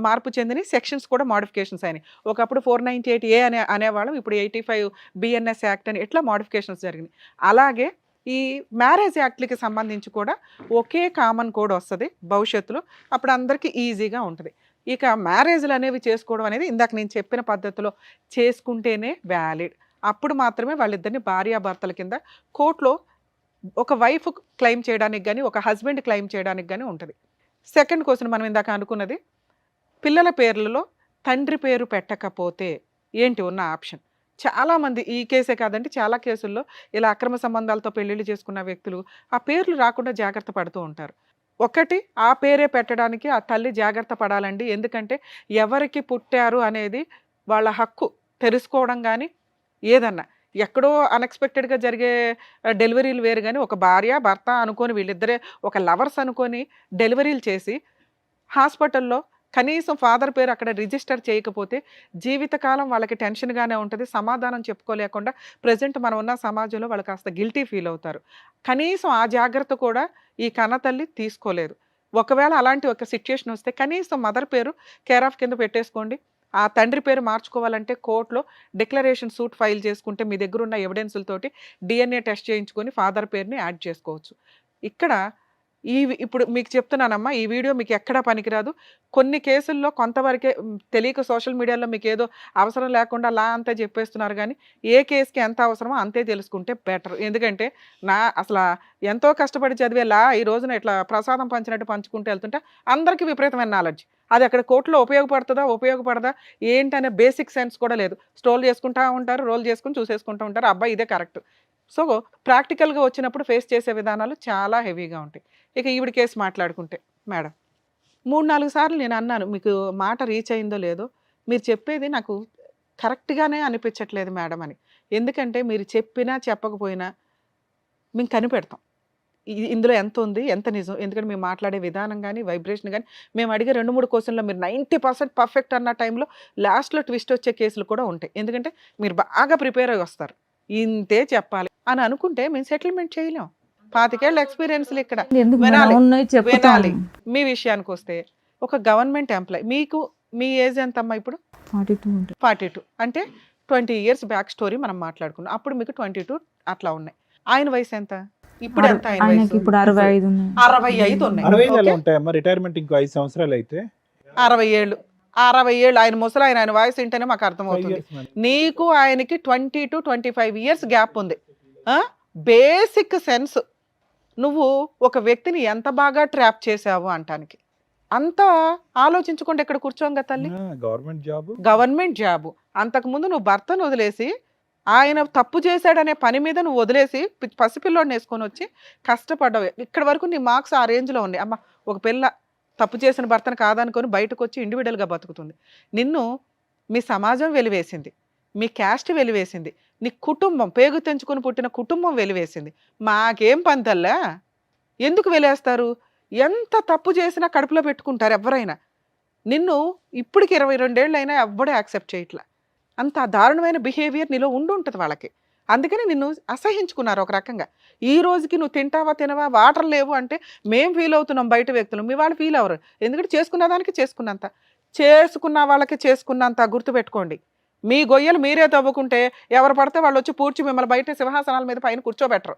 మార్పు చెందిన సెక్షన్స్ కూడా మోడిఫికేషన్స్ అయినాయి. ఒకప్పుడు 498A అనేవాళ్ళం, ఇప్పుడు 85 BNS యాక్ట్ అని, ఇట్లా మోడిఫికేషన్స్ జరిగినాయి. అలాగే ఈ మ్యారేజ్ యాక్ట్లకి సంబంధించి కూడా ఒకే కామన్ కోడ్ వస్తుంది భవిష్యత్తులో, అప్పుడు అందరికీ ఈజీగా ఉంటుంది. ఇక మ్యారేజ్లు అనేవి చేసుకోవడం అనేది ఇందాక నేను చెప్పిన పద్ధతిలో చేసుకుంటేనే వ్యాలిడ్. అప్పుడు మాత్రమే వాళ్ళిద్దరిని భార్యాభర్తల కింద కోర్టులో ఒక వైఫ్ క్లెయిమ్ చేయడానికి కానీ, ఒక హస్బెండ్ క్లెయిమ్ చేయడానికి కానీ ఉంటుంది. సెకండ్ క్వశ్చన్ మనం ఇందాక అనుకున్నది, పిల్లల పేర్లలో తండ్రి పేరు పెట్టకపోతే ఏంటి ఉన్న ఆప్షన్. చాలామంది, ఈ కేసే కాదండి చాలా కేసుల్లో ఇలా అక్రమ సంబంధాలతో పెళ్ళిళ్ళు చేసుకున్న వ్యక్తులు ఆ పేర్లు రాకుండా జాగ్రత్త పడుతూ ఉంటారు. ఒకటి, ఆ పేరే పెట్టడానికి ఆ తల్లి జాగ్రత్త పడాలండి. ఎందుకంటే ఎవరికి పుట్టారు అనేది వాళ్ళ హక్కు తెలుసుకోవడం, కానీ ఏదన్నా ఎక్కడో అన్ఎక్స్పెక్టెడ్గా జరిగే డెలివరీలు వేరు, కానీ ఒక భార్య భర్త అనుకొని వీళ్ళిద్దరే ఒక లవర్స్ అనుకొని డెలివరీలు చేసి హాస్పిటల్లో కనీసం ఫాదర్ పేరు అక్కడ రిజిస్టర్ చేయకపోతే జీవితకాలం వాళ్ళకి టెన్షన్గానే ఉంటుంది, సమాధానం చెప్పుకోలేకుండా ప్రజెంట్ మనం ఉన్న సమాజంలో వాళ్ళు కాస్త గిల్టీ ఫీల్ అవుతారు. కనీసం ఆ జాగ్రత్త కూడా ఈ కన్నతల్లి తీసుకోలేదు. ఒకవేళ అలాంటి ఒక సిచ్యుయేషన్ వస్తే కనీసం మదర్ పేరు కేర్ ఆఫ్ కింద పెట్టేసుకోండి. ఆ తండ్రి పేరు మార్చుకోవాలంటే కోర్టులో డిక్లరేషన్ సూట్ ఫైల్ చేసుకుంటే మీ దగ్గర ఉన్న ఎవిడెన్సులతోటి DNA టెస్ట్ చేయించుకొని ఫాదర్ పేరుని యాడ్ చేసుకోవచ్చు. ఇక్కడ ఇప్పుడు మీకు చెప్తున్నానమ్మా, ఈ వీడియో మీకు ఎక్కడా పనికిరాదు. కొన్ని కేసుల్లో కొంతవరకే తెలియక సోషల్ మీడియాలో మీకు ఏదో అవసరం లేకుండా లా అంతా చెప్పేస్తున్నారు, కానీ ఏ కేసుకి ఎంత అవసరమో అంతే తెలుసుకుంటే బెటర్. ఎందుకంటే అసలు ఎంతో కష్టపడి చదివే లా ఈ రోజున ఇట్లా ప్రసాదం పంచినట్టు పంచుకుంటూ వెళ్తుంటే అందరికీ విపరీతమైన నాలెడ్జ్, అది అక్కడ కోర్టులో ఉపయోగపడదా ఏంటనే బేసిక్ సెన్స్ కూడా లేదు. స్ట్రోల్ చేసుకుంటూ ఉంటారు, రోల్ చేసుకుని చూసేసుకుంటూ ఉంటారు, అబ్బాయి ఇదే కరెక్ట్. సో ప్రాక్టికల్గా వచ్చినప్పుడు ఫేస్ చేసే విధానాలు చాలా హెవీగా ఉంటాయి. ఇక ఈవిడ కేసు మాట్లాడుకుంటే, మేడం 3-4 సార్లు నేను అన్నాను, మీకు మాట రీచ్ అయిందో లేదో, మీరు చెప్పేది నాకు కరెక్ట్గానే అనిపించట్లేదు మేడం అని. ఎందుకంటే మీరు చెప్పినా చెప్పకపోయినా మేము కనిపెడతాం. ఇందులో ఎంత ఉంది, ఎంత నిజం? ఎందుకంటే మేము మాట్లాడే విధానం కానీ, వైబ్రేషన్ కానీ, మేము అడిగే 2-3 క్వశ్చన్‌లో మీరు 90% పర్ఫెక్ట్ అన్న టైంలో లాస్ట్‌లో ట్విస్ట్ వచ్చే కేసులు కూడా ఉంటాయి. ఎందుకంటే మీరు బాగా ప్రిపేర్ అయ్యి వస్తారు. ఇంతే చెప్పాలి అని అనుకుంటే మేము సెటిల్మెంట్ చేయలేం. 25 ఏళ్ల ఎక్స్‌పీరియన్స్‌లు ఇక్కడ. ఎందుకు వినాలి, మనం ఉన్నాయి చెప్తాం. వినాలి. మీ విషయానికొస్తే ఒక గవర్నమెంట్ ఎంప్లాయ్ మీకు మీ ఏజ్ ఎంతమ్మా ఇప్పుడు? 42 ఉంటుంది. 42 అంటే 20 ఇయర్స్ బ్యాక్ స్టోరీ మనం మాట్లాడుకున్నాం. అప్పుడు మీకు 22 అట్లా ఉన్నాయి. ఆయన వయసు ఎంత? ఇప్పుడు ఎంత ఆయన ఆయనకి వయసు? ఇప్పుడు 65 ఉన్నాయి. 65 ఉన్నాయి. 65 ఎలా ఓకే? ఉంటాయమ్మా? రిటైర్మెంట్ ఇంకో 5 సంవత్సరాలు అయితే 60 ఏళ్ళు. 60 ఏళ్ళు ఆయన ముసలి ఆయన వాయిస్ వింటేనే మాకు 5 అర్థమవుతుంది. years మరి. నీకు ఆయనకి 20-25 ఇయర్స్ గ్యాప్ ఉంది. బేసిక్ సెన్స్ నువ్వు ఒక వ్యక్తిని ఎంత బాగా ట్రాప్ చేసావు అంటానికి. అంతా ఆలోచించకుండా ఇక్కడ కూర్చోంగా తల్లి. Government job. Government job. అంతకుముందు నువ్వు భర్తను వదిలేసి ఆయన తప్పు చేశాడనే పని మీద నువ్వు వదిలేసి పసిపిల్లోడిని వేసుకొని వచ్చి కష్టపడ్డావు. ఇక్కడ వరకు నీ మార్క్స్ ఆ రేంజ్లో ఉన్నాయి. అమ్మ ఒక పిల్ల తప్పు చేసిన భర్తను కాదనుకొని బయటకు వచ్చి ఇండివిడువల్గా బతుకుతుంది. నిన్ను మీ సమాజం వెలివేసింది, మీ క్యాస్ట్ వెలివేసింది, నీ కుటుంబం పేగు తెంచుకొని పుట్టిన కుటుంబం వెలివేసింది. మాకేం పంతల్లా? ఎందుకు వెలేస్తారు? ఎంత తప్పు చేసినా కడుపులో పెట్టుకుంటారు ఎవరైనా. నిన్ను ఇప్పటికి 22 ఏళ్ళు అయినా ఎవ్వడే యాక్సెప్ట్ చేయట్లా. అంత దారుణమైన బిహేవియర్ నీలో ఉంటుంది వాళ్ళకి. అందుకని నిన్ను అసహించుకున్నారు ఒక రకంగా. ఈ రోజుకి నువ్వు తింటావా తినవా, వాటర్ లేవు అంటే మేము ఫీల్ అవుతున్నాం బయట వ్యక్తులు, మీ వాళ్ళు ఫీల్ అవ్వరు. ఎందుకంటే చేసుకున్న దానికి చేసుకున్నంత, చేసుకున్న వాళ్ళకి చేసుకున్నంత గుర్తుపెట్టుకోండి. మీ గొయ్యలు మీరే తవ్వుకుంటే ఎవరు పడితే వాళ్ళు వచ్చి పూడ్చి మిమ్మల్ని బయట సింహాసనాల మీద పైన కూర్చోబెట్టరు.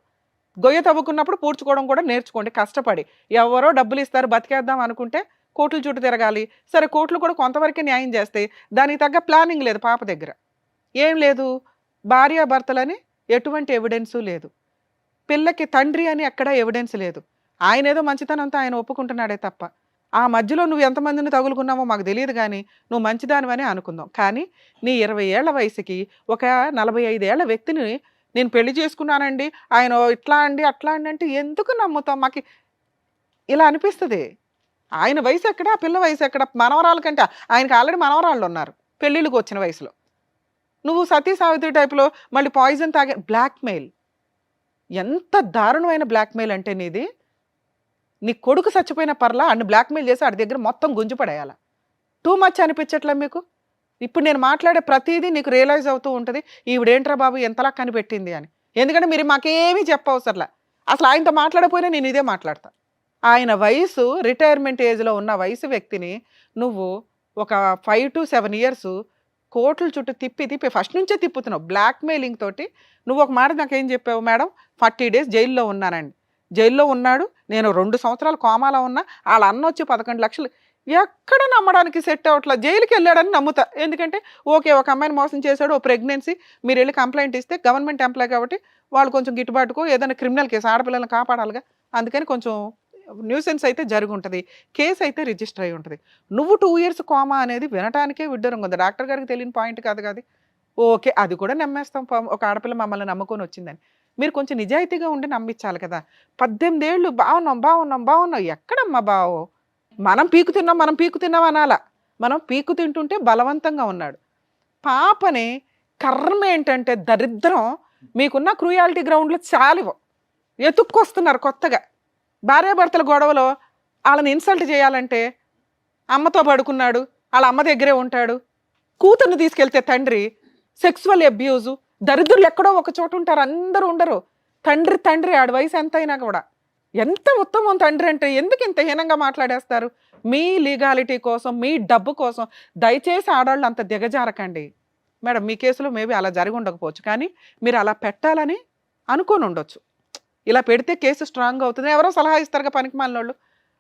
గొయ్య తవ్వుకున్నప్పుడు పూడ్చుకోవడం కూడా నేర్చుకోండి, కష్టపడి. ఎవరో డబ్బులు ఇస్తారు బతికేద్దాం అనుకుంటే కోర్టుల చుట్టూ తిరగాలి. సరే కోర్టులు కూడా కొంతవరకే న్యాయం చేస్తాయి, దానికి తగ్గ ప్లానింగ్ లేదు పాప దగ్గర. ఏం లేదు, భార్యాభర్తలని ఎటువంటి ఎవిడెన్సు లేదు, పిల్లకి తండ్రి అని ఎక్కడా ఎవిడెన్స్ లేదు. ఆయన ఏదో మంచితనంతో ఆయన ఒప్పుకుంటున్నాడే తప్ప ఆ మధ్యలో నువ్వు ఎంతమందిని తగులుకున్నావో మాకు తెలియదు. కానీ నువ్వు మంచిదానివని అనుకుందాం. కానీ నీ 20 ఏళ్ల వయసుకి ఒక 45 ఏళ్ల వ్యక్తిని నేను పెళ్లి చేసుకున్నానండి, ఆయన ఇట్లా అండి అట్లా అండి అంటే ఎందుకు నమ్ముతాం? మాకు ఇలా అనిపిస్తుంది. ఆయన వయసు ఎక్కడ, ఆ పిల్ల వయసు ఎక్కడ? మనవరాల కంటే ఆయనకి ఆల్రెడీ మనవరాళ్ళు ఉన్నారు పెళ్ళిళ్ళకి వచ్చిన వయసులో. నువ్వు సతీ సావిత్రి టైప్లో మళ్ళీ పాయిజన్ తాగే బ్లాక్మెయిల్. ఎంత దారుణమైన బ్లాక్మెయిల్ అంటే నీది. నీ కొడుకు చచ్చిపోయిన పర్లా అన్ని బ్లాక్మెయిల్ చేసి ఆడి దగ్గర మొత్తం గుంజుపడేయాల. టూ మచ్ అనిపించట్లే మీకు? ఇప్పుడు నేను మాట్లాడే ప్రతిదీ నీకు రియలైజ్ అవుతూ ఉంటుంది, ఈవిడేంట్రా బాబు ఎంతలా కనిపెట్టింది అని. ఎందుకంటే మీరు మాకేమీ చెప్పవసరలా. అసలు ఆయనతో మాట్లాడపోయినా నేను ఇదే మాట్లాడతా. ఆయన వయసు రిటైర్మెంట్ ఏజ్లో ఉన్న వయసు వ్యక్తిని నువ్వు ఒక 5 to 7 years కోర్టుల చుట్టూ తిప్పి ఫస్ట్ నుంచే తిప్పుతున్నావు బ్లాక్మెయిలింగ్ తోటి. నువ్వు ఒక మాట నాకేం చెప్పావు? మేడం 40 days జైల్లో ఉన్నానండి. జైల్లో ఉన్నాడు, నేను 2 సంవత్సరాలు కోమాలో ఉన్నా, వాళ్ళ అన్న వచ్చి 11 లక్షలు. ఎక్కడ నమ్మడానికి సెట్ అవ్వట్లా. జైలుకి వెళ్ళాడని నమ్ముతా. ఎందుకంటే ఓకే ఒక అమ్మాయిని మోసం చేశాడు, ఓ ప్రెగ్నెన్సీ, మీరు వెళ్ళి కంప్లైంట్ ఇస్తే గవర్నమెంట్ ఎంప్లాయ్ కాబట్టి వాళ్ళు కొంచెం గిట్టుబాటుకో ఏదైనా క్రిమినల్ కేసు, ఆడపిల్లలను కాపాడాలిగా, అందుకని కొంచెం న్యూసెన్స్ అయితే జరిగి ఉంటుంది, కేసు అయితే రిజిస్టర్ అయి ఉంటుంది. నువ్వు 2 years కోమా అనేది వినటానికే విడ్డూరంగా ఉంది. డాక్టర్ గారికి తెలియని పాయింట్ కాదు కాదు. ఓకే అది కూడా నమ్మేస్తాం, ఒక ఆడపిల్ల మమ్మల్ని నమ్ముకొని వచ్చిందని. మీరు కొంచెం నిజాయితీగా ఉండి నమ్మించాలి కదా. 18 ఏళ్ళు బాగున్నాం. ఎక్కడమ్మా బావో? మనం పీకు తిన్నాం అనాలా. మనం పీకు తింటుంటే బలవంతంగా ఉన్నాడు. పాపని కర్మ ఏంటంటే దరిద్రం, మీకున్న క్రూయాలిటీ గ్రౌండ్లో చాలివో ఎతుక్కొస్తున్నారు కొత్తగా. భార్యాభర్తల గొడవలో వాళ్ళని ఇన్సల్ట్ చేయాలంటే అమ్మతో పడుకున్నాడు, వాళ్ళ అమ్మ దగ్గరే ఉంటాడు. కూతుర్ని తీసుకెళ్తే తండ్రి సెక్సువల్ అబ్యూజు. దరిద్రులు ఎక్కడో ఒక చోట ఉంటారు, అందరూ ఉండరు. తండ్రి ఆడి వయసు ఎంత అయినా కూడా. ఎంత ఉత్తమం తండ్రి అంటే. ఎందుకు ఇంత హీనంగా మాట్లాడేస్తారు? మీ లీగాలిటీ కోసం, మీ డబ్బు కోసం దయచేసి ఆడవాళ్ళు అంత దిగజారకండి. మేడం మీ కేసులో మేబీ అలా జరిగి ఉండకపోవచ్చు, కానీ మీరు అలా పెట్టాలని అనుకొని ఉండొచ్చు. ఇలా పెడితే కేసు స్ట్రాంగ్ అవుతుంది, ఎవరో సలహా ఇస్తారుగా పనికి మాలినోళ్ళు.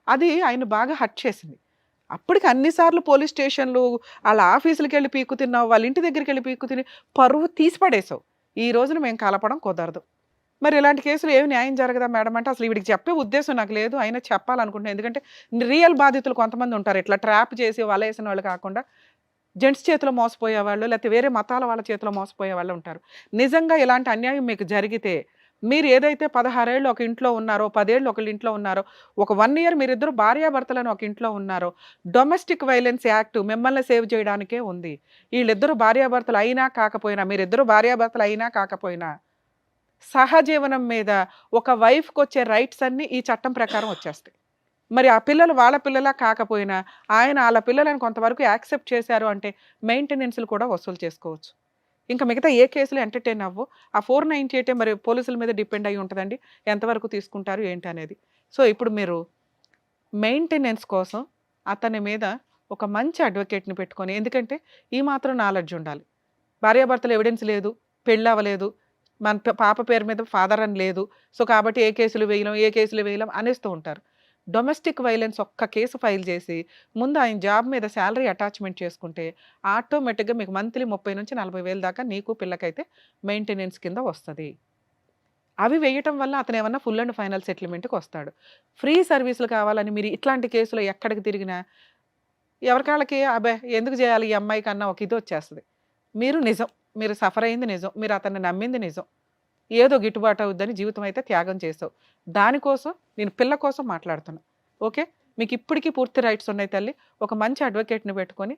అది ఆయన బాగా హర్ట్ చేసింది. అప్పటికి అన్నిసార్లు పోలీస్ స్టేషన్లు, వాళ్ళ ఆఫీసులకి వెళ్ళి పీక్కు తిన్నావు, వాళ్ళ ఇంటి దగ్గరికి వెళ్ళి పీక్కు తిని పరువు తీసి పడేసావు. ఈ రోజున మేము కలపడం కుదరదు. మరి ఇలాంటి కేసులు ఏమి న్యాయం జరగదా మేడం అంటే అసలు వీడికి చెప్పే ఉద్దేశం నాకు లేదు, అయినా చెప్పాలనుకుంటున్నాను. ఎందుకంటే రియల్ బాధితులు కొంతమంది ఉంటారు, ఇట్లా ట్రాప్ చేసి వల వేసిన వాళ్ళు కాకుండా జెంట్స్ చేతిలో మోసపోయే వాళ్ళు, లేకపోతే వేరే మతాల వాళ్ళ చేతిలో మోసపోయే వాళ్ళు ఉంటారు. నిజంగా ఇలాంటి అన్యాయం మీకు జరిగితే, మీరు ఏదైతే 16 ఏళ్ళు ఒక ఇంట్లో ఉన్నారో, 10 ఏళ్ళు ఒకళ్ళ ఇంట్లో ఉన్నారో, ఒక 1 year మీరిద్దరు భార్యాభర్తలను ఒక ఇంట్లో ఉన్నారో, డొమెస్టిక్ వైలెన్స్ యాక్ట్ మిమ్మల్ని సేవ్ చేయడానికే ఉంది. వీళ్ళిద్దరూ భార్యాభర్తలు అయినా కాకపోయినా, మీరిద్దరు భార్యాభర్తలు అయినా కాకపోయినా సహజీవనం మీద ఒక వైఫ్కి వచ్చే రైట్స్ అన్నీ ఈ చట్టం ప్రకారం వచ్చేస్తాయి. మరి ఆ పిల్లలు వాళ్ళ పిల్లలా కాకపోయినా ఆయన వాళ్ళ పిల్లలను కొంతవరకు యాక్సెప్ట్ చేశారు అంటే మెయింటెనెన్స్లు కూడా వసూలు చేసుకోవచ్చు. ఇంకా మిగతా ఏ కేసులు ఎంటర్టైన్ అవ్వు. ఆ 498 మరి పోలీసుల మీద డిపెండ్ అయి ఉంటుందండి, ఎంతవరకు తీసుకుంటారు ఏంటి అనేది. సో ఇప్పుడు మీరు మెయింటెనెన్స్ కోసం అతని మీద ఒక మంచి అడ్వకేట్ని పెట్టుకొని, ఎందుకంటే ఈ మాత్రం నాలెడ్జ్ ఉండాలి. భార్యాభర్తలు ఎవిడెన్స్ లేదు, పెళ్ళి అవ్వలేదు, మన పాప పేరు మీద ఫాదర్ అని లేదు, సో కాబట్టి ఏ కేసులు వేయలేం అనేస్తూ ఉంటారు. డొమెస్టిక్ వైలెన్స్ ఒక్క కేసు ఫైల్ చేసి ముందు ఆయన జాబ్ మీద శాలరీ అటాచ్మెంట్ చేసుకుంటే ఆటోమేటిక్గా మీకు మంత్లీ 30 నుంచి 40 వేలు దాకా నీకు పిల్లకైతే మెయింటెనెన్స్ కింద వస్తుంది. అవి వేయటం వల్ల అతను ఏమన్నా ఫుల్ అండ్ ఫైనల్ సెటిల్మెంట్కి వస్తాడు. ఫ్రీ సర్వీసులు కావాలని మీరు ఇట్లాంటి కేసులు ఎక్కడికి తిరిగినా ఎవరికాళ్ళకి అబ్బే ఎందుకు చేయాలి ఈ అమ్మాయి కన్నా ఒక ఇది వచ్చేస్తుంది. మీరు సఫర్ అయింది నిజం, మీరు అతన్ని నమ్మింది నిజం, ఏదో గిట్టుబాటు అవుద్దని జీవితం అయితే త్యాగం చేసావు. దానికోసం నేను పిల్ల కోసం మాట్లాడుతున్నా. ఓకే, మీకు ఇప్పటికీ పూర్తి రైట్స్ ఉన్నాయి తల్లి. ఒక మంచి అడ్వకేట్ని పెట్టుకొని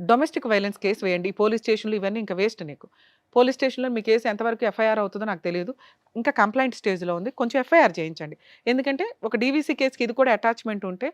డొమెస్టిక్ వైలెన్స్ కేసు వేయండి. ఈ పోలీస్ స్టేషన్లు ఇవన్నీ ఇంకా వేస్ట్. నీకు పోలీస్ స్టేషన్లో మీ కేసు ఎంతవరకు ఎఫ్ఐఆర్ అవుతుందో నాకు తెలియదు, ఇంకా కంప్లైంట్ స్టేజ్లో ఉంది. కొంచెం ఎఫ్ఐఆర్ చేయించండి, ఎందుకంటే ఒక డీవీసీ కేసుకి ఇది కూడా అటాచ్మెంట్ ఉంటే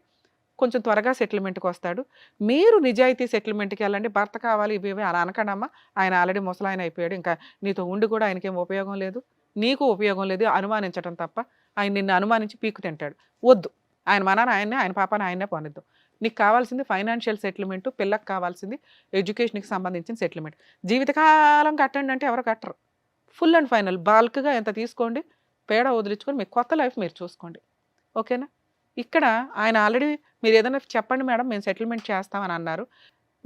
కొంచెం త్వరగా సెటిల్మెంట్కి వస్తాడు. మీరు నిజాయితీ సెటిల్మెంట్కి వెళ్ళండి. భర్త కావాలి ఇవి అలా అనకండమ్మా, ఆయన ఆల్రెడీ ముసలాయన అయిపోయాడు, ఇంకా నీతో ఉండి కూడా ఆయనకేం ఉపయోగం లేదు, నీకు ఉపయోగం లేదు, అనుమానించడం తప్ప. ఆయన నిన్ను అనుమానించి పీకు తింటాడు. వద్దు, ఆయన మనాన్ని ఆయన్నే, ఆయన పాపాన్ని ఆయన్నే పొనిద్దాం. నీకు కావాల్సింది ఫైనాన్షియల్ సెటిల్మెంట్, పిల్లకి కావాల్సింది ఎడ్యుకేషన్కి సంబంధించిన సెటిల్మెంట్. జీవితకాలం కట్టండి అంటే ఎవరు కట్టరు. ఫుల్ అండ్ ఫైనల్ బాల్క్గా ఎంత తీసుకోండి, పేడ వదిలించుకొని మీ కొత్త లైఫ్ మీరు చూసుకోండి. ఓకేనా? ఇక్కడ ఆయన ఆల్రెడీ మీరు ఏదైనా చెప్పండి మేడం మేము సెటిల్మెంట్ చేస్తామని అన్నారు.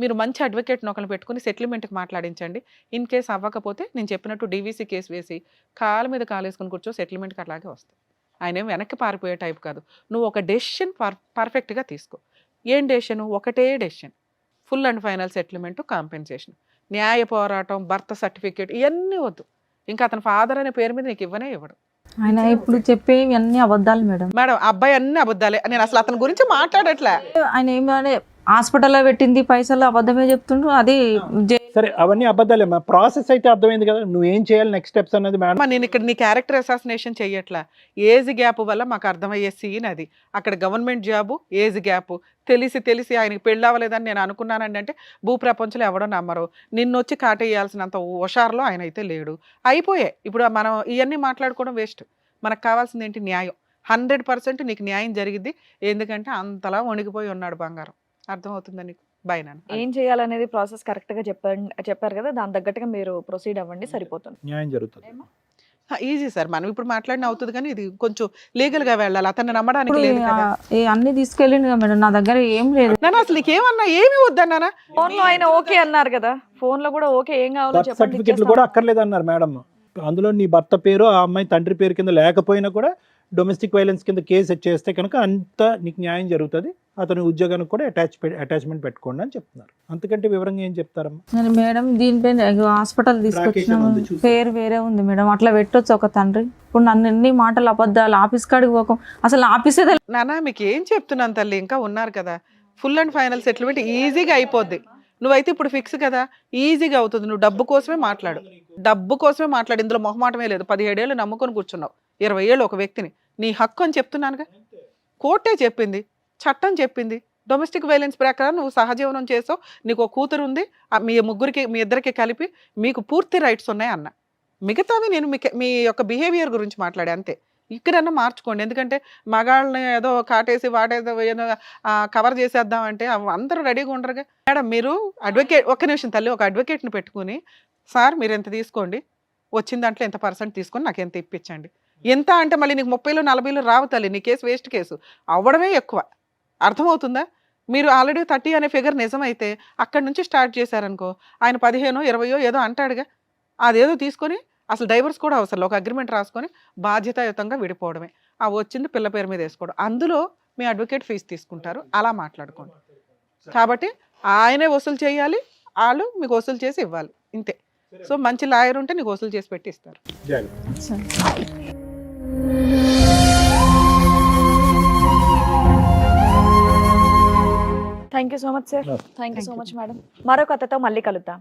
మీరు మంచి అడ్వకేట్ని ఒకరిని పెట్టుకుని సెటిల్మెంట్కి మాట్లాడించండి. ఇన్ కేసు అవ్వకపోతే నేను చెప్పినట్టు డీవీసీ కేసు వేసి కాళ్ళ మీద కాలు వేసుకుని కూర్చో, సెటిల్మెంట్కి అట్లాగే వస్తాయి. ఆయన ఏం వెనక్కి పారిపోయే టైప్ కాదు. నువ్వు ఒక డెసిషన్ పర్ఫెక్ట్గా తీసుకో. ఏం డెసిషన్? ఒకటే decision, full and final settlement, compensation, న్యాయ పోరాటం, బర్త్ సర్టిఫికేట్ ఇవన్నీ వద్దు. ఇంకా అతని ఫాదర్ అనే పేరు మీద నీకు ఇవ్వడు. ఆయన ఇప్పుడు చెప్పేవి అన్ని అబద్ధాలు మేడం. మేడం అబ్బాయి అన్ని అబద్ధాలే. నేను అసలు అతని గురించి మాట్లాడట్లే. ఆయన ఏమనే హాస్పిటల్లో పెట్టింది పైసలు అబద్ధమే చెప్తుండ్రు. అది సరే అవన్నీ అబద్ధాలే. ప్రాసెస్ అయితే అర్థమైంది కదా, నువ్వు ఏం చేయాలి నెక్స్ట్ స్టెప్స్ అన్నది మేడం. నేను ఇక్కడ నీ క్యారెక్టర్ అసాసినేషన్ చెయ్యట్లా. ఏజ్ గ్యాప్ వల్ల మాకు అర్థమయ్యే సీన్ అది. అక్కడ గవర్నమెంట్ జాబు, ఏజ్ గ్యాప్, తెలిసి ఆయనకి పెళ్ళి అవ్వలేదని నేను అనుకున్నానండి అంటే భూప్రపంచంలో ఎవడో నమ్మరు. నిన్ను వచ్చి కాటేయాల్సినంత హుషారులో ఆయన అయితే లేడు. అయిపోయాయి. ఇప్పుడు మనం ఇవన్నీ మాట్లాడుకోవడం వేస్ట్. మనకు కావాల్సింది ఏంటి? న్యాయం. 100% నీకు న్యాయం జరిగిద్ది. ఎందుకంటే అంతలా వణికిపోయి ఉన్నాడు బంగారం. అర్థమవుతుందా నీకు? బై నాన్న. ఏం చేయాలనేది ప్రాసెస్ కరెక్ట్గా చెప్పారు కదా, దాని తగ్గట్టుగా మీరు ప్రొసీడ్ అవ్వండి, సరిపోతుంది. న్యాయం జరుగుతుంది. ఈజీ సార్, మనం ఇప్పుడు మాట్లాడిన అవుతుంది కానీ ఇది కొంచెం లీగల్ గా వెళ్ళాలి. అతన్ని నమ్మడానికి లేదు కదా. అన్ని తీసుకెళ్ళింది కదా మేడం, నా దగ్గర ఏం లేదు. నాన్న అసలు నీకేమన్నా ఏమి వద్దన్నానా? ఫోన్ లో ఆయన ఓకే అన్నారు కదా, ఫోన్ లో కూడా ఓకే, ఏం కావాలో బర్త్ సర్టిఫికెట్లు కూడా అక్కర్లేదు అన్నారు మేడం. అందులో నీ భర్త పేరు ఆ అమ్మాయి తండ్రి పేరు కింద లేకపోయినా కూడా డొమెస్టిక్ వైలెన్స్ కింద కేసు చేస్తే కనుక అంత నీకు న్యాయం జరుగుతుంది. అతని ఉద్యోగానికి కూడా అటాచ్మెంట్ పెట్టుకోండి అని చెప్తున్నారు. అంతకంటే వివరంగా ఏం చెప్తారమ్మా? మేడం దీనిపైన హాస్పిటల్ తీసుకొచ్చినాము, పేరు వేరే ఉంది మేడం, అట్లా పెట్టొచ్చు ఒక తండ్రి. ఇప్పుడు నన్ను ఎన్ని మాటలు అబద్ధాలు, ఆఫీస్ కాడికి పోకం, అసలు ఆఫీసే నాన్న మీకు ఏం చెప్తున్నాను తల్లి, ఇంకా ఉన్నారు కదా. ఫుల్ అండ్ ఫైనల్ సెటిల్మెంట్ ఈజీగా అయిపోద్ది. నువ్వైతే ఇప్పుడు ఫిక్స్ కదా, ఈజీగా అవుతుంది. నువ్వు డబ్బు కోసమే మాట్లాడు, ఇందులో మొహమాటమే లేదు. 17 ఏళ్ళు నమ్ముకొని కూర్చున్నావు, 20 ఏళ్ళు ఒక వ్యక్తిని. నీ హక్కు అని చెప్తున్నానుగా. కోర్టే చెప్పింది, చట్టం చెప్పింది. డొమెస్టిక్ వైలెన్స్ ప్రకారం నువ్వు సహజీవనం చేసావు, నీకు ఒక కూతురు ఉంది, మీ ఇద్దరికి కలిపి మీకు పూర్తి రైట్స్ ఉన్నాయి అన్న. మిగతావి నేను మీ యొక్క బిహేవియర్ గురించి మాట్లాడే అంతే. ఇక్కడన్నా మార్చుకోండి. ఎందుకంటే మగాళ్ళని ఏదో కాటేసి వాటేదో ఏదో కవర్ చేసేద్దామంటే అందరూ రెడీగా ఉండరుగా. మేడం మీరు అడ్వకేట్, ఒక్క నిమిషం తల్లి, ఒక అడ్వకేట్ని పెట్టుకుని సార్ మీరు ఎంత తీసుకోండి, వచ్చిన దాంట్లో ఎంత % తీసుకొని నాకు ఎంత ఇప్పించండి. ఎంత అంటే మళ్ళీ నీకు 30లో 40లో రావు తల్లి, నీ కేసు వేస్ట్ కేసు అవ్వడమే ఎక్కువ. అర్థమవుతుందా? మీరు ఆల్రెడీ 30 అనే ఫిగర్ నిజమైతే అక్కడి నుంచి స్టార్ట్ చేశారనుకో, ఆయన 15, 20 ఏదో అంటాడుగా, అదేదో తీసుకొని అసలు డైవర్స్ కూడా అవసరం, ఒక అగ్రిమెంట్ రాసుకొని బాధ్యతాయుతంగా విడిపోవడమే. ఆ వచ్చింది పిల్ల పేరు మీద వేసుకోవడం, అందులో మీ అడ్వకేట్ ఫీజు తీసుకుంటారు. అలా మాట్లాడుకోండి. కాబట్టి ఆయనే వసూలు చేయాలి, వాళ్ళు మీకు వసూలు చేసి ఇవ్వాలి, ఇంతే. సో మంచి లాయర్ ఉంటే నీకు వసూలు చేసి పెట్టి ఇస్తారు. Thank you so much sir. Thank you so much madam. మరో కథతో మళ్ళీ కలుద్దాం.